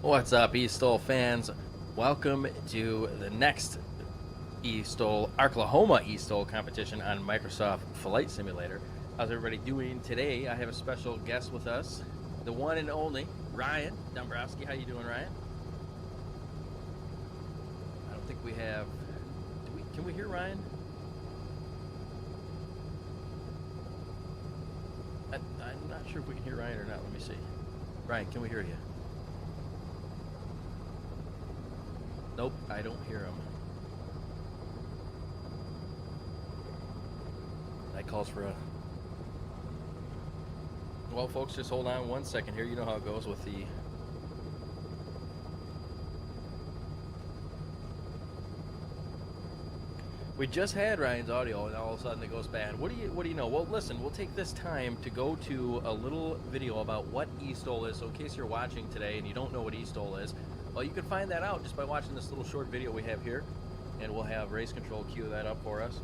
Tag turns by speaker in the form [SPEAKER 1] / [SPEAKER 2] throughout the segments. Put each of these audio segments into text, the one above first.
[SPEAKER 1] What's up, eSTOL fans? Welcome to the next eSTOL, Arklahoma eSTOL competition on Microsoft Flight Simulator. How's everybody doing today? I have a special guest with us, the one and only Ryan Dombrowski. How you doing, Ryan? I don't think we have. Can we hear Ryan? I'm not sure if we can hear Ryan or not. Let me see. Ryan, can we hear you? Nope, I don't hear him. That calls for a... Well, folks, just hold on one second here. You know how it goes with the... We just had Ryan's audio, and all of a sudden it goes bad. What do you know? Well, listen, we'll take this time to go to a little video about what eSTOL is. So in case you're watching today and you don't know what eSTOL is, well, you can find that out just by watching this little short video we have here, and we'll have Race Control cue that up for us.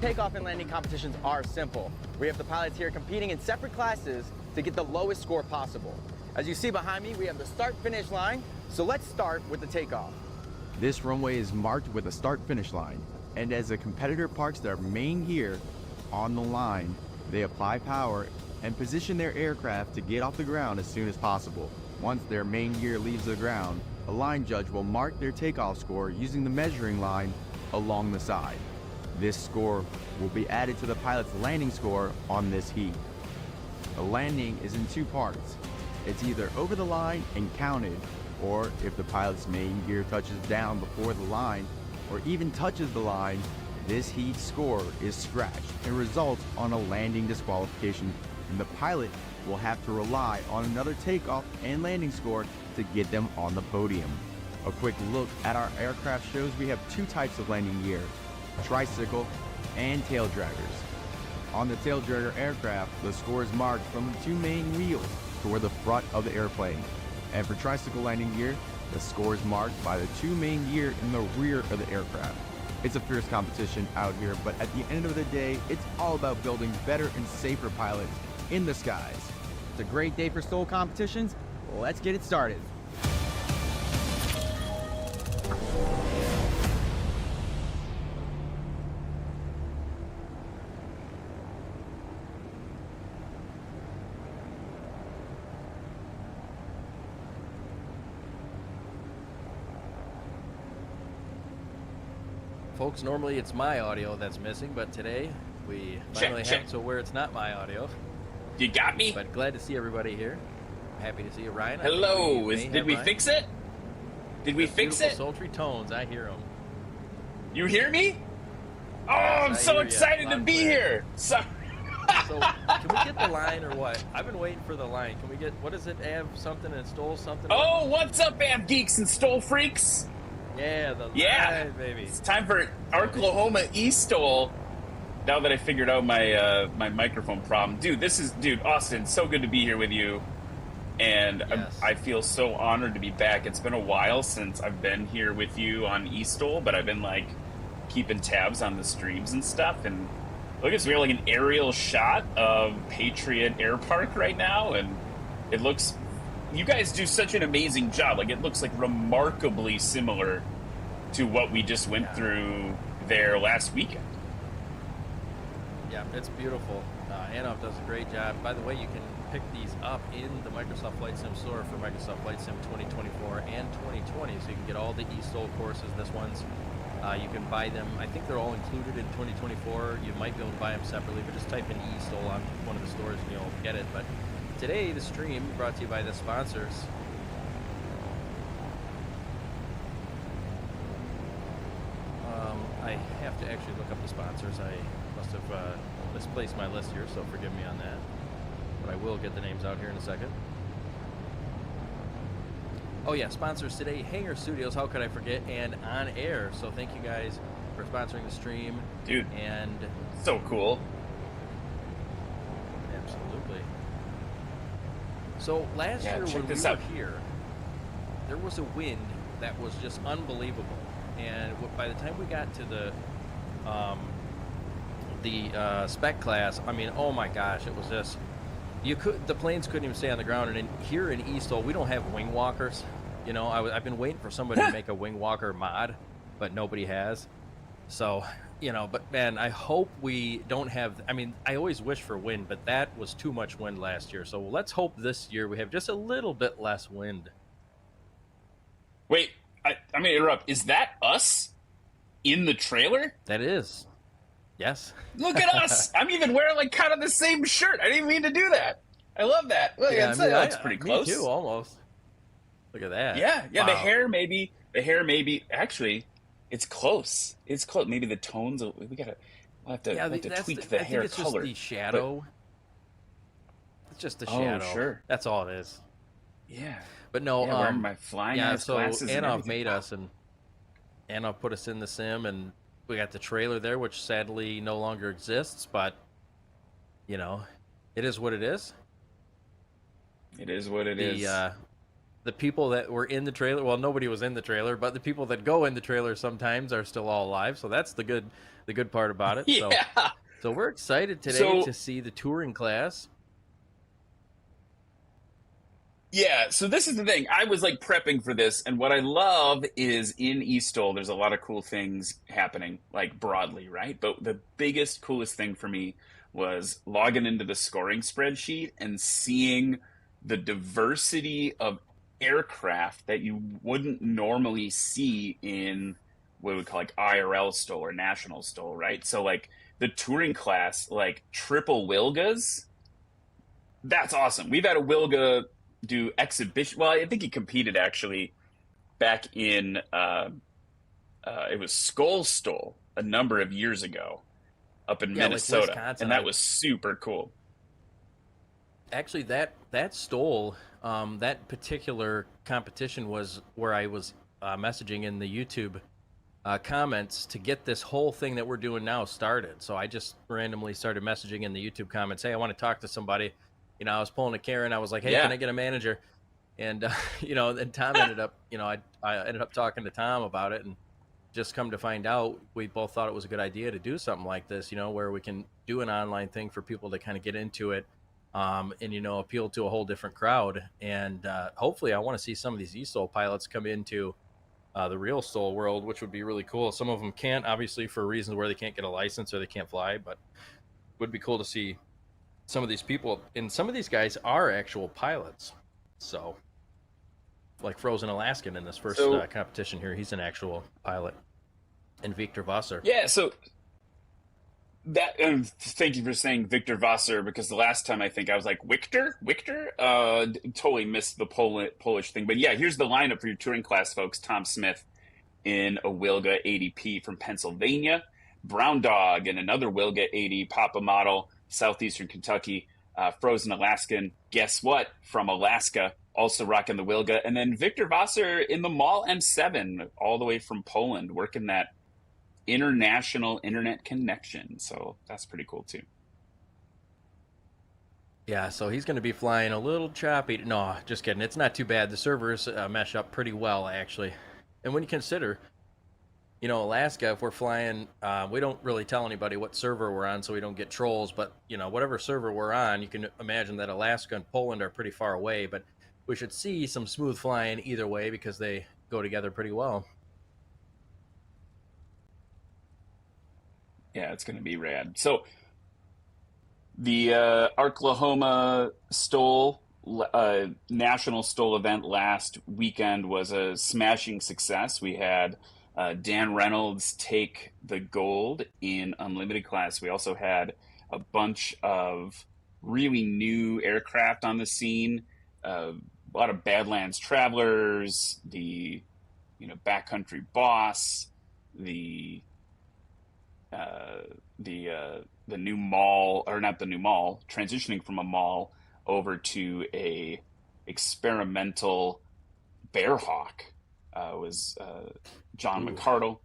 [SPEAKER 2] Takeoff and landing competitions are simple. We have the pilots here competing in separate classes to get the lowest score possible. As you see behind me, we have the start-finish line, so let's start with the takeoff.
[SPEAKER 3] This runway is marked with a start-finish line, and as a competitor parks their main gear on the line, they apply power and position their aircraft to get off the ground as soon as possible. Once their main gear leaves the ground, a line judge will mark their takeoff score using the measuring line along the side. This score will be added to the pilot's landing score on this heat. The landing is in two parts. It's either over the line and counted, or if the pilot's main gear touches down before the line, or even touches the line, this heat score is scratched and results on a landing disqualification, and the pilot will have to rely on another takeoff and landing score to get them on the podium. A quick look at our aircraft shows we have two types of landing gear: tricycle and tail draggers. On the tail dragger aircraft, the score is marked from the two main wheels toward the front of the airplane. And for tricycle landing gear, the score is marked by the two main gear in the rear of the aircraft. It's a fierce competition out here, but at the end of the day, it's all about building better and safer pilots in the skies.
[SPEAKER 2] It's a great day for STOL competitions. Let's get it started.
[SPEAKER 1] Folks, normally it's my audio that's missing, but today we finally have it so where it's not my audio.
[SPEAKER 4] You got me?
[SPEAKER 1] But glad to see everybody here. Happy to see you, Ryan.
[SPEAKER 4] Hello. Did we fix it? Did we fix it?
[SPEAKER 1] Sultry tones. I hear them.
[SPEAKER 4] You hear me? Oh, I'm so excited to be here. So
[SPEAKER 1] can we get the line or what? I've been waiting for the line. Can we get, what is it, Av something and Stole something?
[SPEAKER 4] Oh, what's up, Av Geeks and Stole Freaks?
[SPEAKER 1] Yeah, the line, baby.
[SPEAKER 4] It's time for Arklahoma eSTOL. Now that I figured out my my microphone problem. Dude, Austin, so good to be here with you. And yes. I feel so honored to be back. It's been a while since I've been here with you on eSTOL, but I've been like keeping tabs on the streams and stuff. And look, we have like an aerial shot of Patriot Air Park right now, and it looks... You guys do such an amazing job. Like, it looks like remarkably similar to what we just went through there last weekend.
[SPEAKER 1] Yeah, it's beautiful. Anov does a great job. By the way, you can pick these up in the Microsoft Flight Sim store for Microsoft Flight Sim 2024 and 2020, so you can get all the eSTOL courses. This one's, you can buy them. I think they're all included in 2024. You might be able to buy them separately, but just type in eSTOL on one of the stores and you'll get it. But today, the stream brought to you by the sponsors. I have to actually look up the sponsors. I must have misplaced my list here, so forgive me on that. But I will get the names out here in a second. Oh yeah, sponsors today, Hangar Studios, how could I forget, and On Air. So thank you guys for sponsoring the stream.
[SPEAKER 4] Dude,
[SPEAKER 1] and
[SPEAKER 4] so cool.
[SPEAKER 1] Absolutely. So last year when we were here, there was a wind that was just unbelievable. And by the time we got to the the Spec class, I mean, oh my gosh, it was just the planes couldn't even stay on the ground. And here in eSTOL, we don't have wing walkers. You know, I've been waiting for somebody to make a wing walker mod, but nobody has. So, you know, but man, I hope we don't have. I mean, I always wish for wind, but that was too much wind last year. So let's hope this year we have just a little bit less wind.
[SPEAKER 4] Wait, I'm going to interrupt. Is that us in the trailer?
[SPEAKER 1] That is. Yes.
[SPEAKER 4] Look at us. I'm even wearing like kind of the same shirt. I didn't even mean to do that. I love that. Look,
[SPEAKER 1] Yeah, I mean,
[SPEAKER 4] that's pretty close.
[SPEAKER 1] Me too, almost. Look at that.
[SPEAKER 4] Yeah.
[SPEAKER 1] Wow.
[SPEAKER 4] The hair maybe, actually, it's close. It's close. Maybe the tones, we'll have to tweak the hair
[SPEAKER 1] I think it's
[SPEAKER 4] color.
[SPEAKER 1] just the shadow. It's just the shadow.
[SPEAKER 4] Oh, sure.
[SPEAKER 1] That's all it is.
[SPEAKER 4] Yeah.
[SPEAKER 1] But no,
[SPEAKER 4] wearing my flying ass glasses.
[SPEAKER 1] Anov made us, and Anov put us in the sim, and we got the trailer there, which sadly no longer exists, but, you know, it is what it is.
[SPEAKER 4] It is what it is.
[SPEAKER 1] The people that were in the trailer, well, nobody was in the trailer, but the people that go in the trailer sometimes are still all alive, so that's the good part about it.
[SPEAKER 4] Yeah.
[SPEAKER 1] So we're excited today to see the touring class.
[SPEAKER 4] Yeah, so this is the thing. I was like prepping for this, and what I love is in eSTOL, there's a lot of cool things happening, like broadly, right? But the biggest, coolest thing for me was logging into the scoring spreadsheet and seeing the diversity of aircraft that you wouldn't normally see in what we would call like IRL STOL or national STOL, right? So like the touring class, like triple Wilgas, that's awesome. We've had a Wilga do exhibition. Well, I think he competed actually back in it was Skull Stoll a number of years ago up in Minnesota, like and that was super cool.
[SPEAKER 1] Actually, that Stoll, that particular competition was where I was messaging in the YouTube comments to get this whole thing that we're doing now started. So I just randomly started messaging in the YouTube comments, hey, I want to talk to somebody. You know, I was pulling a Karen. I was like, hey, can I get a manager? And, you know, then Tom ended up, you know, I ended up talking to Tom about it, and just come to find out, we both thought it was a good idea to do something like this, you know, where we can do an online thing for people to kind of get into it and, you know, appeal to a whole different crowd. And hopefully I want to see some of these eSTOL pilots come into the real STOL world, which would be really cool. Some of them can't, obviously, for reasons where they can't get a license or they can't fly, but it would be cool to see some of these people, and some of these guys are actual pilots. So, like Frozen Alaskan in this first competition here, he's an actual pilot. And Victor Vasser.
[SPEAKER 4] Yeah, so that, and thank you for saying Victor Vasser, because the last time I think I was like, Victor? Totally missed the Polish thing. But yeah, here's the lineup for your touring class, folks. Tom Smith in a Wilga 80P from Pennsylvania. Brown Dog in another Wilga 80 Papa model, Southeastern Kentucky. Frozen Alaskan, guess what? From Alaska, also rocking the Wilga. And then Victor Vasser in the Mall M7, all the way from Poland, working that international internet connection. So that's pretty cool too.
[SPEAKER 1] Yeah, so he's going to be flying a little choppy. No, just kidding. It's not too bad. The servers mesh up pretty well, actually. And when you consider, you know, Alaska, if we're flying, we don't really tell anybody what server we're on so we don't get trolls. But, you know, whatever server we're on, you can imagine that Alaska and Poland are pretty far away. But we should see some smooth flying either way because they go together pretty well.
[SPEAKER 4] Yeah, it's going to be rad. So the Arklahoma STOL, national STOL event last weekend was a smashing success. We had Dan Reynolds take the gold in unlimited class. We also had a bunch of really new aircraft on the scene. A lot of Badlands Travelers, the Backcountry Boss, the new mall, or not the new mall, transitioning from a mall over to a experimental Bearhawk was John McCardle.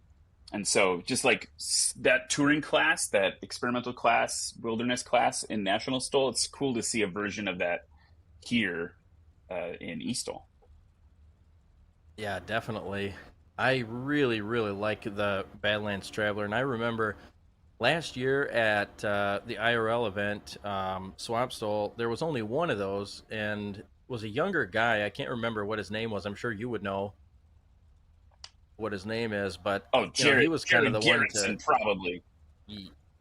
[SPEAKER 4] And so just like that touring class, that experimental class, wilderness class in National STOL, it's cool to see a version of that here in eSTOL.
[SPEAKER 1] Yeah, definitely. I really, really like the Badlands Traveler. And I remember last year at the IRL event, Swamp Stole, there was only one of those, and it was a younger guy. I can't remember what his name was. I'm sure you would know what his name is, but
[SPEAKER 4] Oh,
[SPEAKER 1] he
[SPEAKER 4] Jared
[SPEAKER 1] was kind of
[SPEAKER 4] Jared
[SPEAKER 1] the one to.
[SPEAKER 4] Garrison, probably.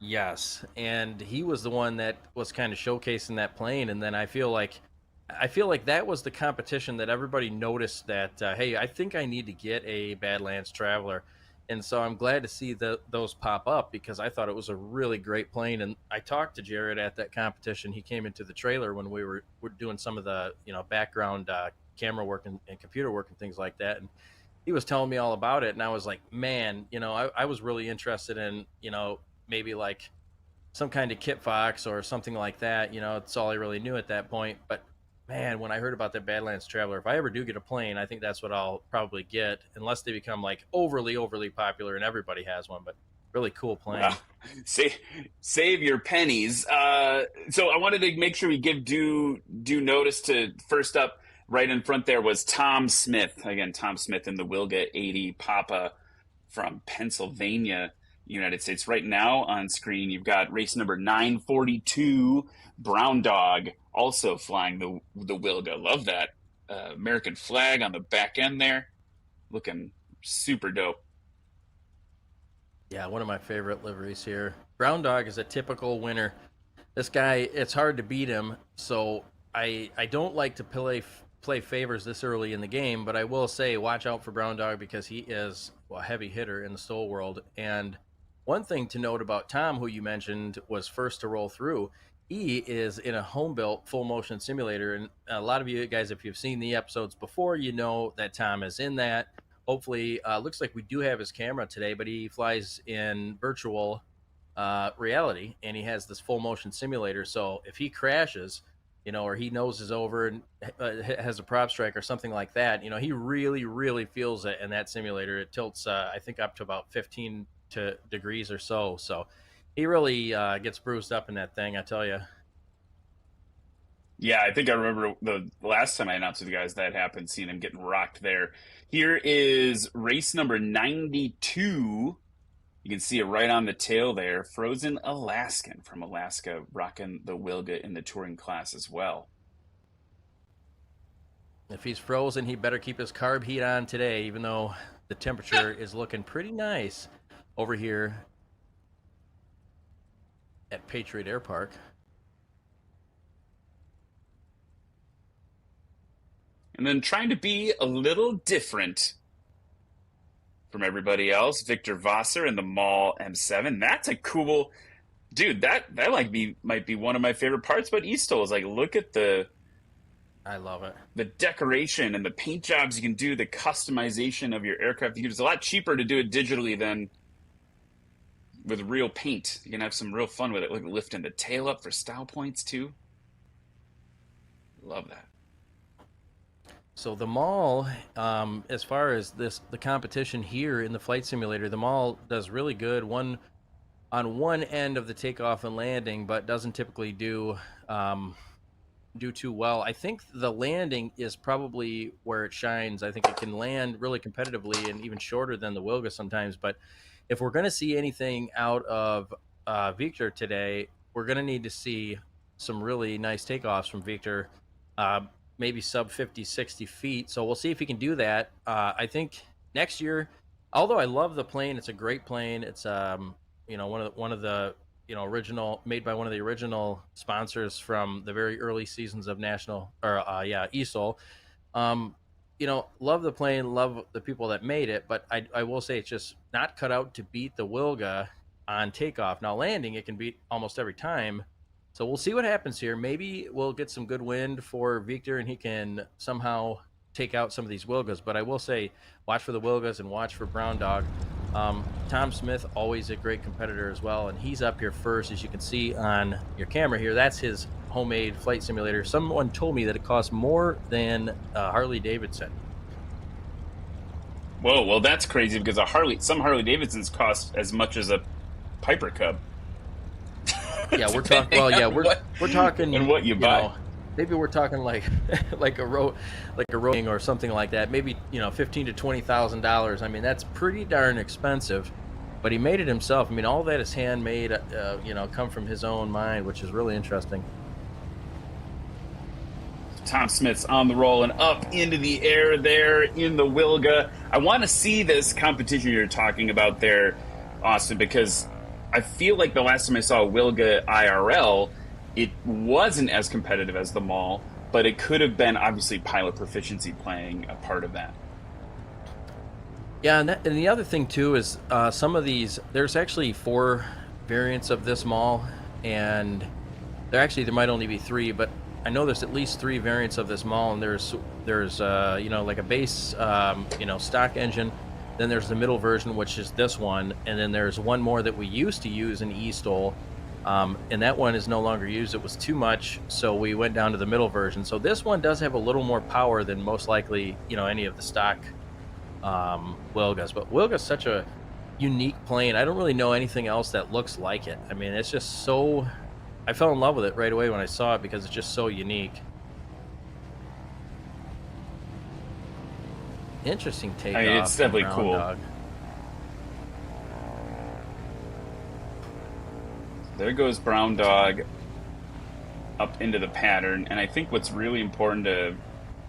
[SPEAKER 1] Yes, and he was the one that was kind of showcasing that plane, and then I feel like that was the competition that everybody noticed that hey, I think I need to get a Badlands Traveler, and so I'm glad to see those pop up because I thought it was a really great plane, and I talked to Jared at that competition. He came into the trailer when we're doing some of the background camera work and computer work and things like that, and he was telling me all about it, and I was like, man, I was really interested in maybe like some kind of Kit Fox or something like that. It's all I really knew at that point. But man, when I heard about that Badlands Traveler, if I ever do get a plane, I think that's what I'll probably get, unless they become like overly popular and everybody has one. But really cool plane.
[SPEAKER 4] Well, save your pennies. So I wanted to make sure we give due notice to, first up, right in front there was Tom Smith. Again, Tom Smith in the Wilga 80 Papa from Pennsylvania, United States. Right now on screen, you've got race number 942, Brown Dog, also flying the Wilga. Love that American flag on the back end there. Looking super dope.
[SPEAKER 1] Yeah, one of my favorite liveries here. Brown Dog is a typical winner. This guy, it's hard to beat him, so I don't like to play favors this early in the game, but I will say watch out for Brown Dog because he is a heavy hitter in the STOL world. And one thing to note about Tom, who you mentioned was first to roll through, he is in a home-built full-motion simulator, and a lot of you guys, if you've seen the episodes before, you know that Tom is in that. Hopefully, looks like we do have his camera today, but he flies in virtual reality, and he has this full-motion simulator, so if he crashes, or he noses over and has a prop strike or something like that, he really feels it in that simulator. It tilts, I think, up to about 15 degrees or so. So he really gets bruised up in that thing, I tell you.
[SPEAKER 4] Yeah, I think I remember the last time I announced to the guys that happened, seeing him getting rocked there. Here is race number 92. You can see it right on the tail there. Frozen Alaskan from Alaska, rocking the Wilga in the touring class as well.
[SPEAKER 1] If he's frozen, he better keep his carb heat on today, even though the temperature is looking pretty nice over here at Patriot Air Park.
[SPEAKER 4] And then trying to be a little different from everybody else, Victor Vasser in the Mall M7. That's a cool, dude. That might be one of my favorite parts about eSTOL is like, look at
[SPEAKER 1] I love it.
[SPEAKER 4] The decoration and the paint jobs you can do, the customization of your aircraft. It's a lot cheaper to do it digitally than with real paint. You can have some real fun with it, like lifting the tail up for style points too. Love that.
[SPEAKER 1] So the Mall, as far as the competition here in the flight simulator, the Mall does really good. On one end of the takeoff and landing, but doesn't typically do too well. I think the landing is probably where it shines. I think it can land really competitively and even shorter than the Wilga sometimes. But if we're going to see anything out of Victor today, we're going to need to see some really nice takeoffs from Victor. Maybe sub 50, 60 feet. So we'll see if he can do that. I think next year, although I love the plane, it's a great plane. It's one of the original, made by one of the original sponsors from the very early seasons of eSTOL. Love the plane, love the people that made it, but I will say it's just not cut out to beat the Wilga on takeoff. Now landing, it can beat almost every time. So we'll see what happens here. Maybe we'll get some good wind for Victor and he can somehow take out some of these Wilgas. But I will say, watch for the Wilgas and watch for Brown Dog. Tom Smith, always a great competitor as well. And he's up here first, as you can see on your camera here. That's his homemade flight simulator. Someone told me that it costs more than Harley Davidson.
[SPEAKER 4] Whoa, well, that's crazy because some Harley Davidsons cost as much as a Piper Cub.
[SPEAKER 1] Yeah, we're talking. Well, yeah, we're talking.
[SPEAKER 4] And what you buy?
[SPEAKER 1] Maybe we're talking like a Roing or something like that. Maybe $15,000 to $20,000. I mean, that's pretty darn expensive. but he made it himself. I mean, all that is handmade, you know, come from his own mind, which is really interesting.
[SPEAKER 4] Tom Smith's on the roll and up into the air there in the Wilga. I want to see this competition you're talking about there, Austin, because I feel like the last time I saw Wilga IRL, it wasn't as competitive as the mall, but it could have been obviously pilot proficiency playing a part of that.
[SPEAKER 1] Yeah, and the other thing too is some of these. There's actually 4 variants of this mall, and there might only be 3, but I know there's at least 3 variants of this mall, and there's you know, like a base you know, stock engine. Then there's the middle version, which is this one, and then there's one more that we used to use in eSTOL, and that one is no longer used. It was too much, so we went down to the middle version. So this one does have a little more power than most likely, you know, any of the stock Wilgas. But Wilga's such a unique plane. I don't really know anything else that looks like it. I mean, it's just so. I fell in love with it right away when I saw it because it's just so unique. Interesting takeoff.
[SPEAKER 4] I mean, it's definitely cool.
[SPEAKER 1] Dog.
[SPEAKER 4] There goes Brown Dog up into the pattern, and I think what's really important to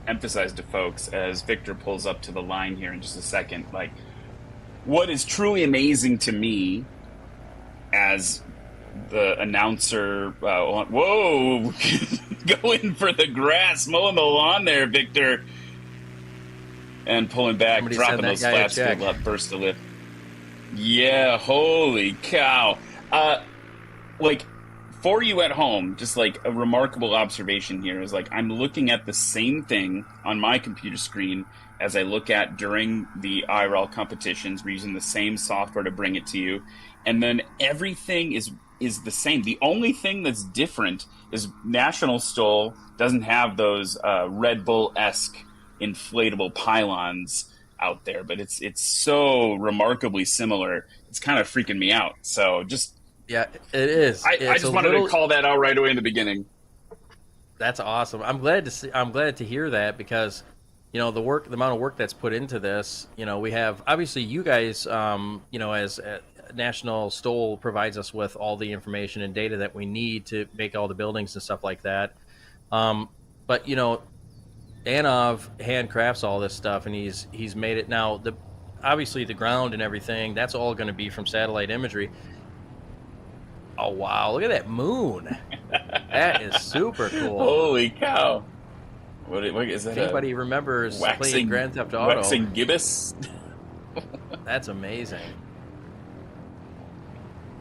[SPEAKER 4] emphasize to folks as Victor pulls up to the line here in just a second, like, what is truly amazing to me as the announcer, whoa, going for the grass, mowing the lawn there, Victor, and pulling back,
[SPEAKER 1] Somebody
[SPEAKER 4] dropping those flaps to the left, burst to lift. Yeah, holy cow. Like, for you at home, just like a remarkable observation here is like I'm looking at the same thing on my computer screen as I look at during the IRL competitions. We're using the same software to bring it to you, and then everything is the same. The only thing that's different is National STOL doesn't have those Red Bull-esque inflatable pylons out there, but it's so remarkably similar. It's kind of freaking me out. So just.
[SPEAKER 1] Yeah, it is.
[SPEAKER 4] I just wanted to call that out right away in the beginning.
[SPEAKER 1] That's awesome. I'm glad to hear that because, you know, the amount of work that's put into this. You know, we have obviously you guys, you know, as National STOL provides us with all the information and data that we need to make all the buildings and stuff like that. But you know, Anov handcrafts all this stuff, and he's made it now. Obviously the ground and everything, that's all going to be from satellite imagery. Oh wow! Look at that moon. That is super cool.
[SPEAKER 4] Holy cow! What is that?
[SPEAKER 1] If anybody remembers playing Grand Theft Auto,
[SPEAKER 4] waxing gibbous.
[SPEAKER 1] That's amazing.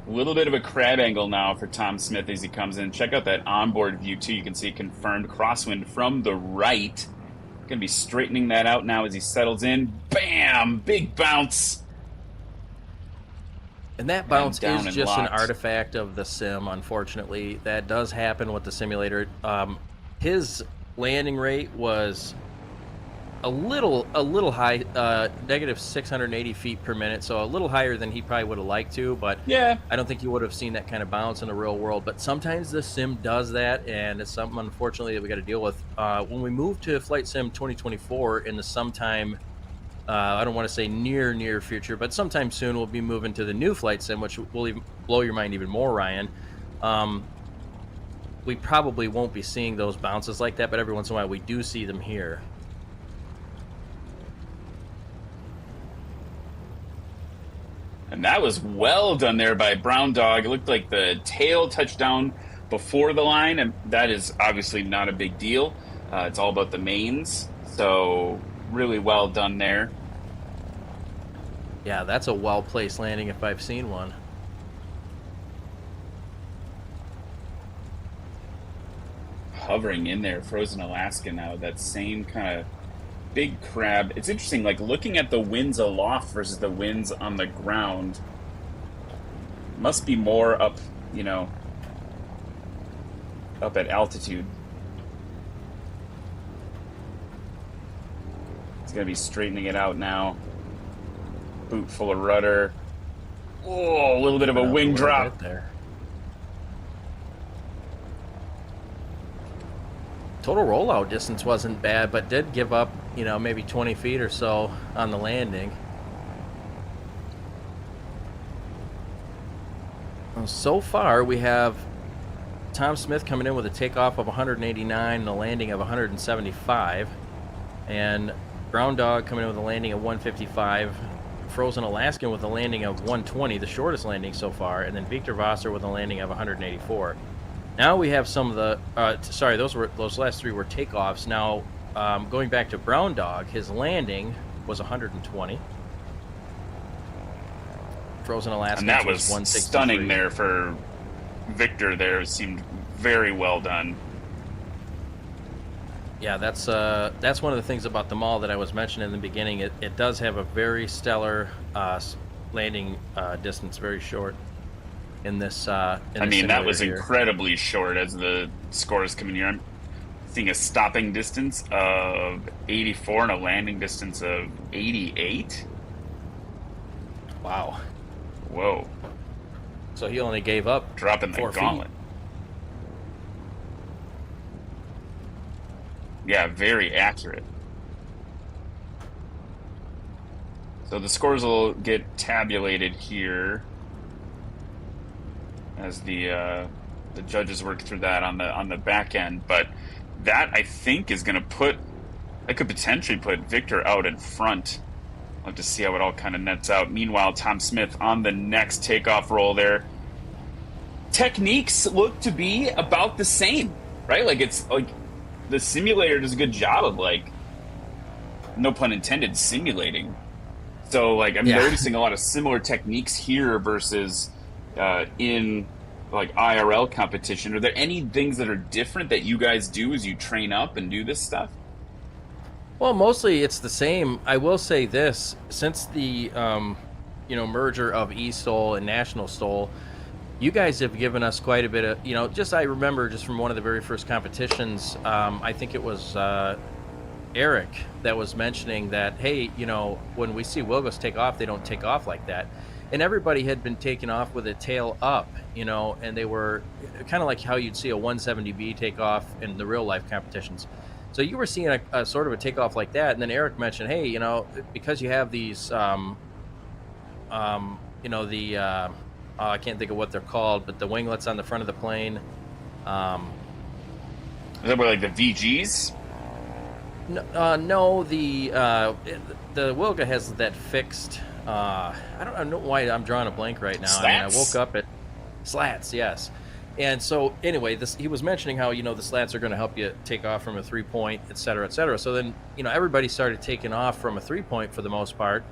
[SPEAKER 4] A little bit of a crab angle now for Tom Smith as he comes in. Check out that onboard view too. You can see confirmed crosswind from the right. Going to be straightening that out now as he settles in. Bam! Big bounce.
[SPEAKER 1] And that bounce is just
[SPEAKER 4] locked.
[SPEAKER 1] an artifact of the sim, unfortunately. That does happen with the simulator. His landing rate was a little high, negative 680 feet per minute, so a little higher than he probably would have liked to, but
[SPEAKER 4] yeah,
[SPEAKER 1] I don't think you would have seen that kind of bounce in the real world. But sometimes the sim does that, and it's something, unfortunately, that we got to deal with. When we move to Flight Sim 2024 in the sometime, I don't want to say near future, but sometime soon we'll be moving to the new Flight Sim, which will even blow your mind even more, Ryan. We probably won't be seeing those bounces like that, but every once in a while we do see them here.
[SPEAKER 4] And that was well done there by Brown Dog. It looked like the tail touched down before the line, and that is obviously not a big deal. It's all about the mains, so really well done there.
[SPEAKER 1] Yeah, that's a well-placed landing if I've seen one.
[SPEAKER 4] Hovering in there, frozen Alaska now, that same kind of big crab. It's interesting, like looking at the winds aloft versus the winds on the ground. Must be more up, you know, up at altitude. It's going to be straightening it out now. Boot full of rudder. Oh, a little bit of a wing drop
[SPEAKER 1] there. Total rollout distance wasn't bad, but did give up, you know, maybe 20 feet or so on the landing. So far, we have Tom Smith coming in with a takeoff of 189 and a landing of 175, and Brown Dog coming in with a landing of 155, Frozen Alaskan with a landing of 120, the shortest landing so far, and then Victor Vasser with a landing of 184. Now we have some of the sorry, those last three were takeoffs. Now going back to Brown Dog, his landing was 120. Frozen Alaskan,
[SPEAKER 4] and that was
[SPEAKER 1] 163.
[SPEAKER 4] Stunning there for Victor. There seemed very well done.
[SPEAKER 1] Yeah, that's one of the things about the mall that I was mentioning in the beginning. It does have a very stellar landing distance, very short in this.
[SPEAKER 4] I mean, that was incredibly short as the scores come in here. I'm seeing a stopping distance of 84 and a landing distance of 88.
[SPEAKER 1] Wow.
[SPEAKER 4] Whoa.
[SPEAKER 1] So he only gave up
[SPEAKER 4] dropping the
[SPEAKER 1] 4
[SPEAKER 4] gauntlet.
[SPEAKER 1] feet.
[SPEAKER 4] Yeah, very accurate. So the scores will get tabulated here as the judges work through that on the back end. But that, I think, is going to could potentially put Victor out in front. I'll have to see how it all kind of nets out. Meanwhile, Tom Smith on the next takeoff roll there. Techniques look to be about the same, right? Like, it's like the simulator does a good job of, like, no pun intended, simulating. So, like, I'm noticing a lot of similar techniques here versus in, like, IRL competition. Are there any things that are different that you guys do as you train up and do this stuff?
[SPEAKER 1] Well, mostly it's the same. I will say this: since the merger of eSTOL and National Stol, you guys have given us quite a bit of, just I remember just from one of the very first competitions, I think it was Eric that was mentioning that, hey, when we see Wilgos take off, they don't take off like that. And everybody had been taking off with a tail up, and they were kind of like how you'd see a 170B take off in the real life competitions. So you were seeing a sort of a takeoff like that, and then Eric mentioned, hey, because you have these, I can't think of what they're called, but the winglets on the front of the plane.
[SPEAKER 4] Is that where, like, the VGs?
[SPEAKER 1] No, the Wilga has that fixed. I don't know why I'm drawing a blank right now.
[SPEAKER 4] Slats?
[SPEAKER 1] I mean, I woke up at slats, yes. And so anyway, he was mentioning how, the slats are going to help you take off from a 3-point, et cetera, et cetera. So then, everybody started taking off from a 3-point for the most part,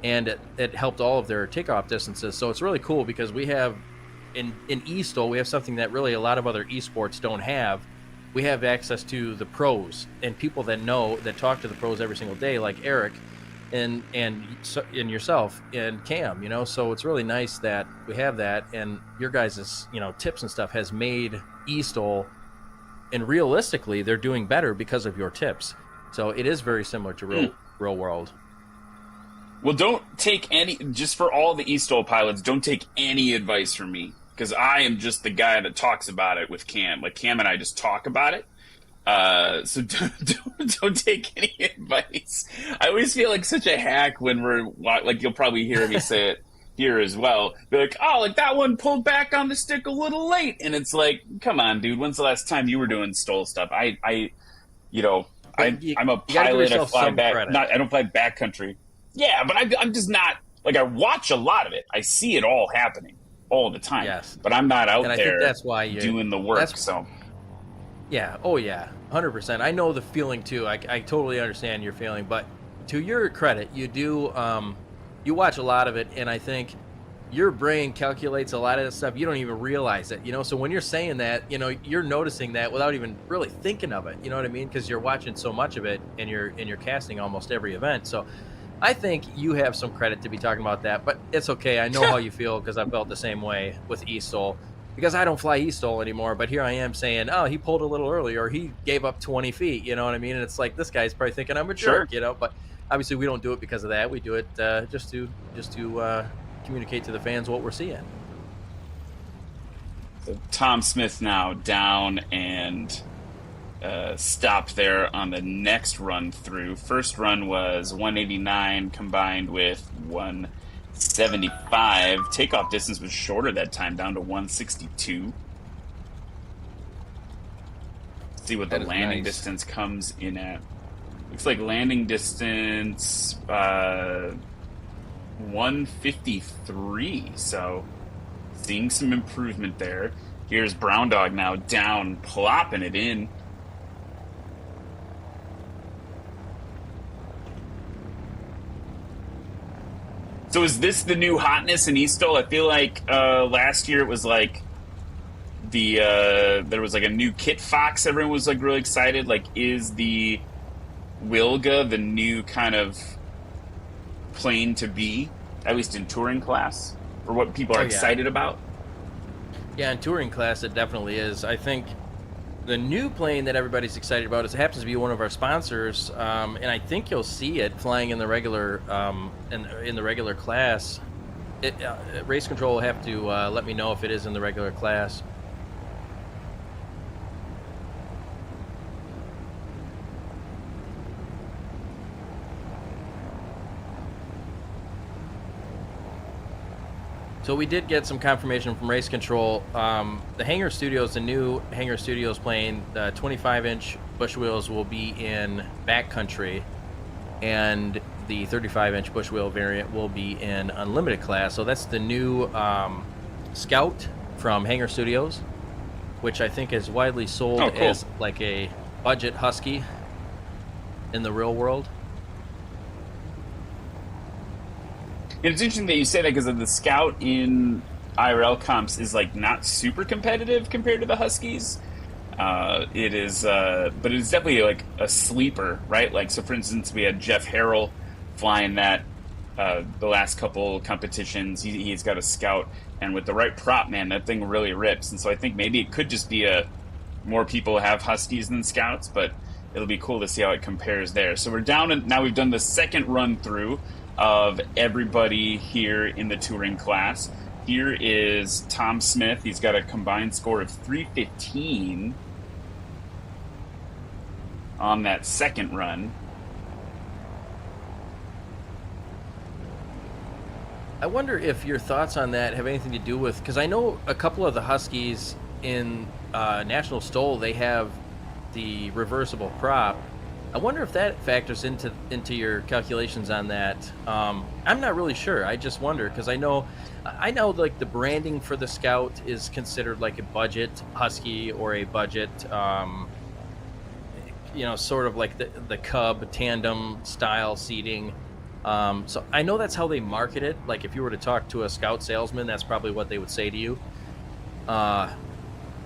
[SPEAKER 1] and it helped all of their takeoff distances. So it's really cool because we have, in eSTOL, we have something that really a lot of other eSports don't have. We have access to the pros and people that talk to the pros every single day, like Eric and yourself and Cam, so it's really nice that we have that, and your guys' tips and stuff has made eSTOL, and realistically they're doing better because of your tips. So it is very similar to real world.
[SPEAKER 4] Well, don't take any, just for all the eSTOL pilots, don't take any advice from me, because I am just the guy that talks about it with Cam. Like, Cam and I just talk about it. So don't take any advice. I always feel like such a hack when we're, like, you'll probably hear me say it here as well. Be like, oh, like that one pulled back on the stick a little late. And it's like, come on, dude, when's the last time you were doing STOL stuff? I'm a pilot. I fly back. I don't fly backcountry. Yeah, but I'm just not, like, I watch a lot of it. I see it all happening all the time.
[SPEAKER 1] Yes.
[SPEAKER 4] But I'm not out
[SPEAKER 1] and I
[SPEAKER 4] there
[SPEAKER 1] think that's why you're
[SPEAKER 4] doing the work. So.
[SPEAKER 1] Yeah. Oh, yeah. 100%. I know the feeling too. I totally understand your feeling, but to your credit, you do, you watch a lot of it, and I think your brain calculates a lot of this stuff. You don't even realize it, so when you're saying that, you're noticing that without even really thinking of it. You know what I mean? Because you're watching so much of it, and you're casting almost every event. So I think you have some credit to be talking about that, but it's okay. I know how you feel because I felt the same way with eSTOL. Because I don't fly eSTOL anymore, but here I am saying, oh, he pulled a little early, or he gave up 20 feet, you know what I mean? And it's like, this guy's probably thinking I'm a jerk, but obviously we don't do it because of that. We do it just to communicate to the fans what we're seeing.
[SPEAKER 4] So Tom Smith now down and stopped there on the next run through. First run was 189 combined with 75. Takeoff distance was shorter that time, down to 162. See what the landing distance comes in at. Looks like landing distance 153. So seeing some improvement there. Here's Brown Dog now down, plopping it in. So is this the new hotness in eSTOL? I feel like last year it was like there was like a new Kit Fox. Everyone was like really excited. Like, is the Wilga the new kind of plane to be, at least in touring class, or what people are excited about?
[SPEAKER 1] Yeah, in touring class it definitely is. I think the new plane that everybody's excited about happens to be one of our sponsors, and I think you'll see it flying in the regular in the regular class. Race Control will have to let me know if it is in the regular class. So we did get some confirmation from Race Control. The Hangar Studios, the new Hangar Studios plane, the 25-inch bush wheels will be in Backcountry, and the 35-inch bush wheel variant will be in Unlimited class. So that's the new Scout from Hangar Studios, which I think is widely sold as like a budget Husky in the real world.
[SPEAKER 4] And it's interesting that you say that, because the Scout in IRL comps is like not super competitive compared to the Huskies. It is, but it's definitely like a sleeper, right? Like, so for instance, we had Jeff Harrell flying that the last couple competitions. He's got a Scout, and with the right prop, man, that thing really rips. And so I think maybe it could just be more people have Huskies than Scouts, but it'll be cool to see how it compares there. So we're down, and now we've done the second run through of everybody here in the touring class. Here is Tom Smith. He's got a combined score of 315 on that second run.
[SPEAKER 1] I wonder if your thoughts on that have anything to do with, because I know a couple of the Huskies in National STOL, they have the reversible prop. I wonder if that factors into your calculations on that. I'm not really sure. I just wonder, because I know like the branding for the Scout is considered like a budget Husky or a budget, sort of like the Cub tandem style seating. So I know that's how they market it. Like, if you were to talk to a Scout salesman, that's probably what they would say to you.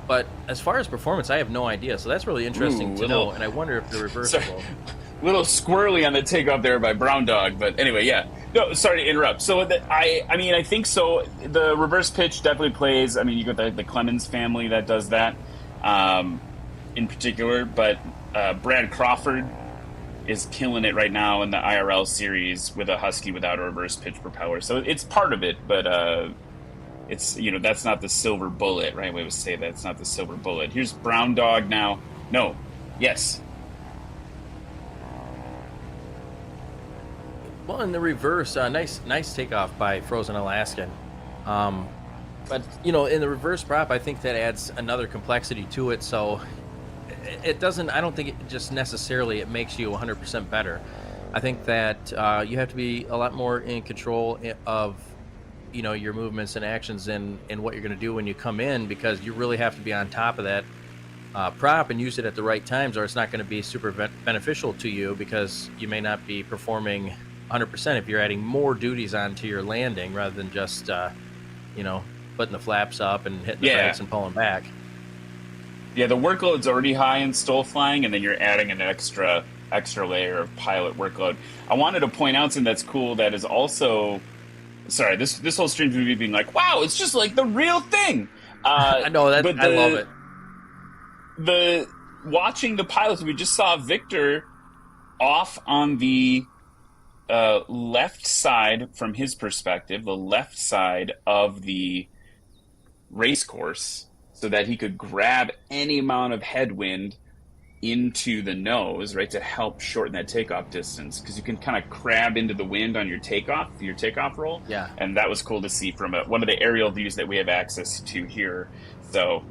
[SPEAKER 1] But as far as performance, I have no idea. So that's really interesting to know. And I wonder if the reversible.
[SPEAKER 4] Sorry, little squirrely on the takeoff there by Brown Dog. But anyway, yeah. No, sorry to interrupt. So I think so. The reverse pitch definitely plays. I mean, you got the Clemens family that does that in particular. But Brad Crawford is killing it right now in the IRL series with a Husky without a reverse pitch propeller. So it's part of it, but it's, that's not the silver bullet, right? We always say that it's not the silver bullet. Here's Brown Dog now. No. Yes.
[SPEAKER 1] Well, in the reverse, nice takeoff by Frozen Alaskan. But, in the reverse prop, I think that adds another complexity to it. So it doesn't, I don't think it just necessarily, it makes you 100% better. I think that you have to be a lot more in control of your movements and actions and what you're going to do when you come in, because you really have to be on top of that prop and use it at the right times, or it's not going to be super beneficial to you, because you may not be performing 100% if you're adding more duties onto your landing rather than just putting the flaps up and hitting the brakes and pulling back.
[SPEAKER 4] Yeah, the workload's already high in STOL flying, and then you're adding an extra layer of pilot workload. I wanted to point out something that's cool that is also, sorry, this whole stream to me being like, wow, it's just like the real thing.
[SPEAKER 1] I know that. I love it.
[SPEAKER 4] Watching the pilots, we just saw Victor off on the left side, from his perspective, the left side of the race course, so that he could grab any amount of headwind into the nose, right, to help shorten that takeoff distance, because you can kind of crab into the wind on your takeoff roll.
[SPEAKER 1] Yeah.
[SPEAKER 4] And that was cool to see from one of the aerial views that we have access to here. So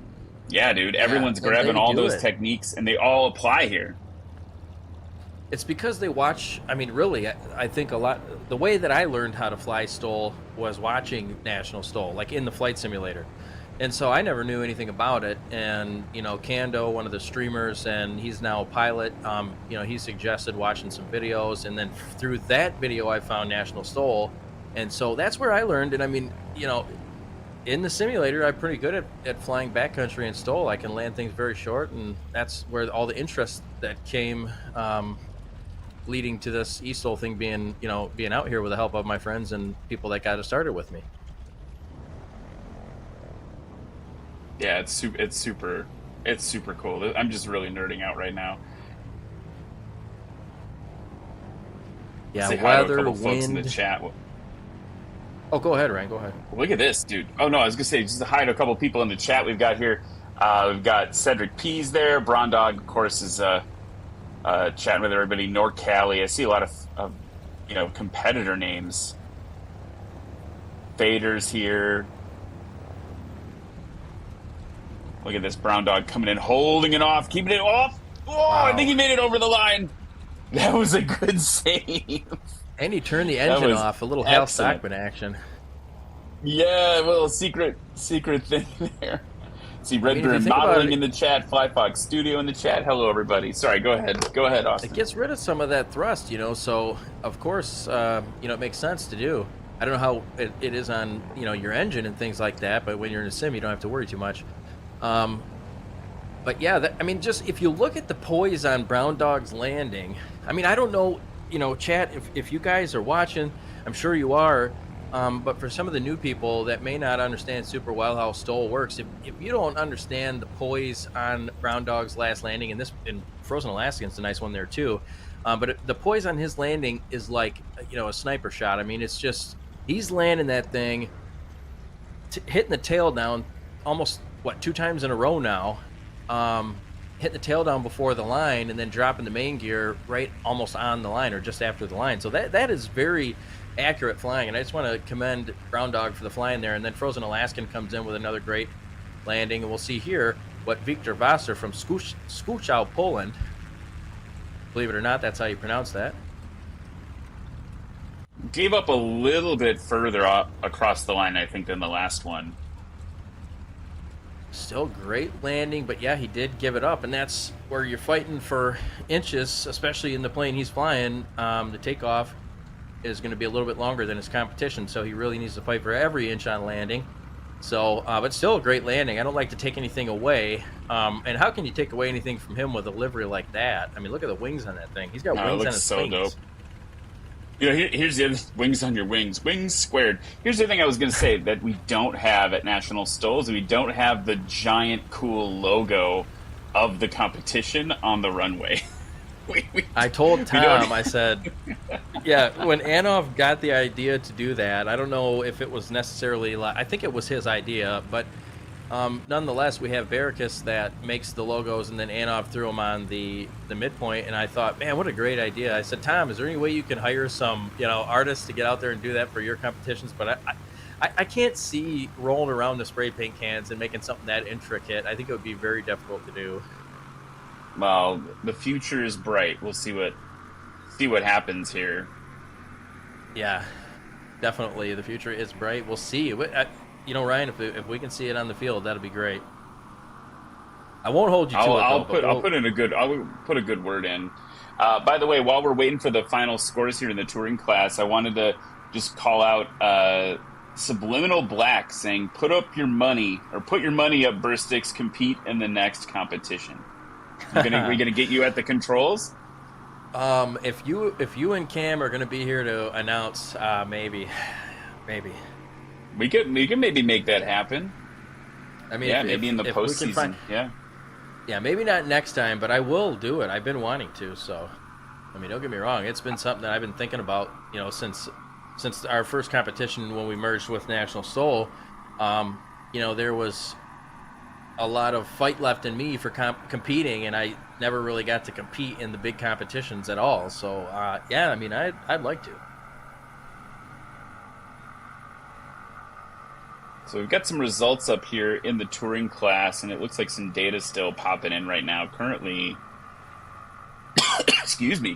[SPEAKER 4] yeah, dude, everyone's grabbing all those techniques and they all apply here.
[SPEAKER 1] It's because they watch. I mean, really, I think a lot. The way that I learned how to fly STOL was watching National STOL, like in the flight simulator. And so I never knew anything about it. And, you know, Kando, one of the streamers, and he's now a pilot, you know, he suggested watching some videos. And then through that video, I found National STOL. And so that's where I learned. And I mean, you know, in the simulator, I'm pretty good at flying backcountry and STOL. I can land things very short. And that's where all the interest that came leading to this eSTOL thing being out here with the help of my friends and people that got it started with me.
[SPEAKER 4] Yeah, it's super cool. I'm just really nerding out right now.
[SPEAKER 1] Yeah,
[SPEAKER 4] say hi to a
[SPEAKER 1] weather,
[SPEAKER 4] couple
[SPEAKER 1] wind.
[SPEAKER 4] folks in the chat.
[SPEAKER 1] Oh, go ahead, Ryan. Go ahead.
[SPEAKER 4] Look at this, dude. Oh no, I was gonna say just hi to a couple people in the chat we've got here. We've got Cedric Pease there. Brondog, of course, is chatting with everybody. Norcali. I see a lot of you know, competitor names. Faders here. Look at this brown dog coming in, holding it off, keeping it off. Oh, wow. I think he made it over the line. That was a good save.
[SPEAKER 1] And he turned the engine off. A little Hal Stockman action.
[SPEAKER 4] Yeah, a little secret thing there. See Red Burn Modeling in the chat, Fly Fox Studio in the chat. Hello, everybody. Sorry, go ahead. Go ahead, Austin.
[SPEAKER 1] It gets rid of some of that thrust, you know, so, of course, you know, it makes sense to do. I don't know how it is on, you know, your engine and things like that, but when you're in a sim, you don't have to worry too much. But yeah, I mean, just if you look at the poise on Brown Dog's landing, I mean, I don't know, you know, chat, if you guys are watching, I'm sure you are, but for some of the new people that may not understand super well how STOL works, if you don't understand the poise on Brown Dog's last landing, and Frozen Alaskan's a nice one there too, but the poise on his landing is like, you know, a sniper shot. I mean, it's just, he's landing that thing, hitting the tail down almost, 2 times in a row now, hitting the tail down before the line and then dropping the main gear right almost on the line or just after the line. So that is very accurate flying, and I just want to commend Brown Dog for the flying there. And then Frozen Alaskan comes in with another great landing, and we'll see here what Victor Wasser from Skuchow, Poland, believe it or not, that's how you pronounce that,
[SPEAKER 4] gave up a little bit further across the line, I think, than the last one.
[SPEAKER 1] Still great landing, but yeah, he did give it up, and that's where you're fighting for inches, especially in the plane he's flying. The takeoff is going to be a little bit longer than his competition, so he really needs to fight for every inch on landing. So, but still a great landing. I don't like to take anything away. And how can you take away anything from him with a livery like that? I mean, look at the wings on that thing. He's got wings on his
[SPEAKER 4] so
[SPEAKER 1] wings.
[SPEAKER 4] Dope. You know, here's the other wings on your wings. Wings squared. Here's the thing I was going to say that we don't have at National STOLs. We don't have the giant, cool logo of the competition on the runway.
[SPEAKER 1] I told Tom, I said, yeah, when Anov got the idea to do that, I don't know if it was necessarily, I think it was his idea, but nonetheless, we have Barricus that makes the logos, and then Anov threw them on the midpoint, and I thought, man, what a great idea. I said, Tom, is there any way you can hire some, you know, artists to get out there and do that for your competitions? But I can't see rolling around the spray paint cans and making something that intricate. I think it would be very difficult to do.
[SPEAKER 4] Well, the future is bright. We'll see what happens here.
[SPEAKER 1] Yeah, definitely. The future is bright. We'll see. You know, Ryan, if we can see it on the field, that'll be great. I won't hold you to it.
[SPEAKER 4] I'll put a good word in. By the way, while we're waiting for the final scores here in the touring class, I wanted to just call out Subliminal Black saying, "Put up your money, or put your money up, Burstix. Compete in the next competition." We're gonna get you at the controls.
[SPEAKER 1] If you and Cam are gonna be here to announce, maybe.
[SPEAKER 4] We could maybe make that happen.
[SPEAKER 1] I mean,
[SPEAKER 4] yeah, maybe in the postseason.
[SPEAKER 1] Yeah, maybe not next time, but I will do it. I've been wanting to. So, I mean, don't get me wrong. It's been something that I've been thinking about, you know, since our first competition when we merged with National STOL. You know, there was a lot of fight left in me for competing, and I never really got to compete in the big competitions at all. So yeah, I mean, I'd like to.
[SPEAKER 4] So we've got some results up here in the touring class, and it looks like some data still popping in right now. Currently,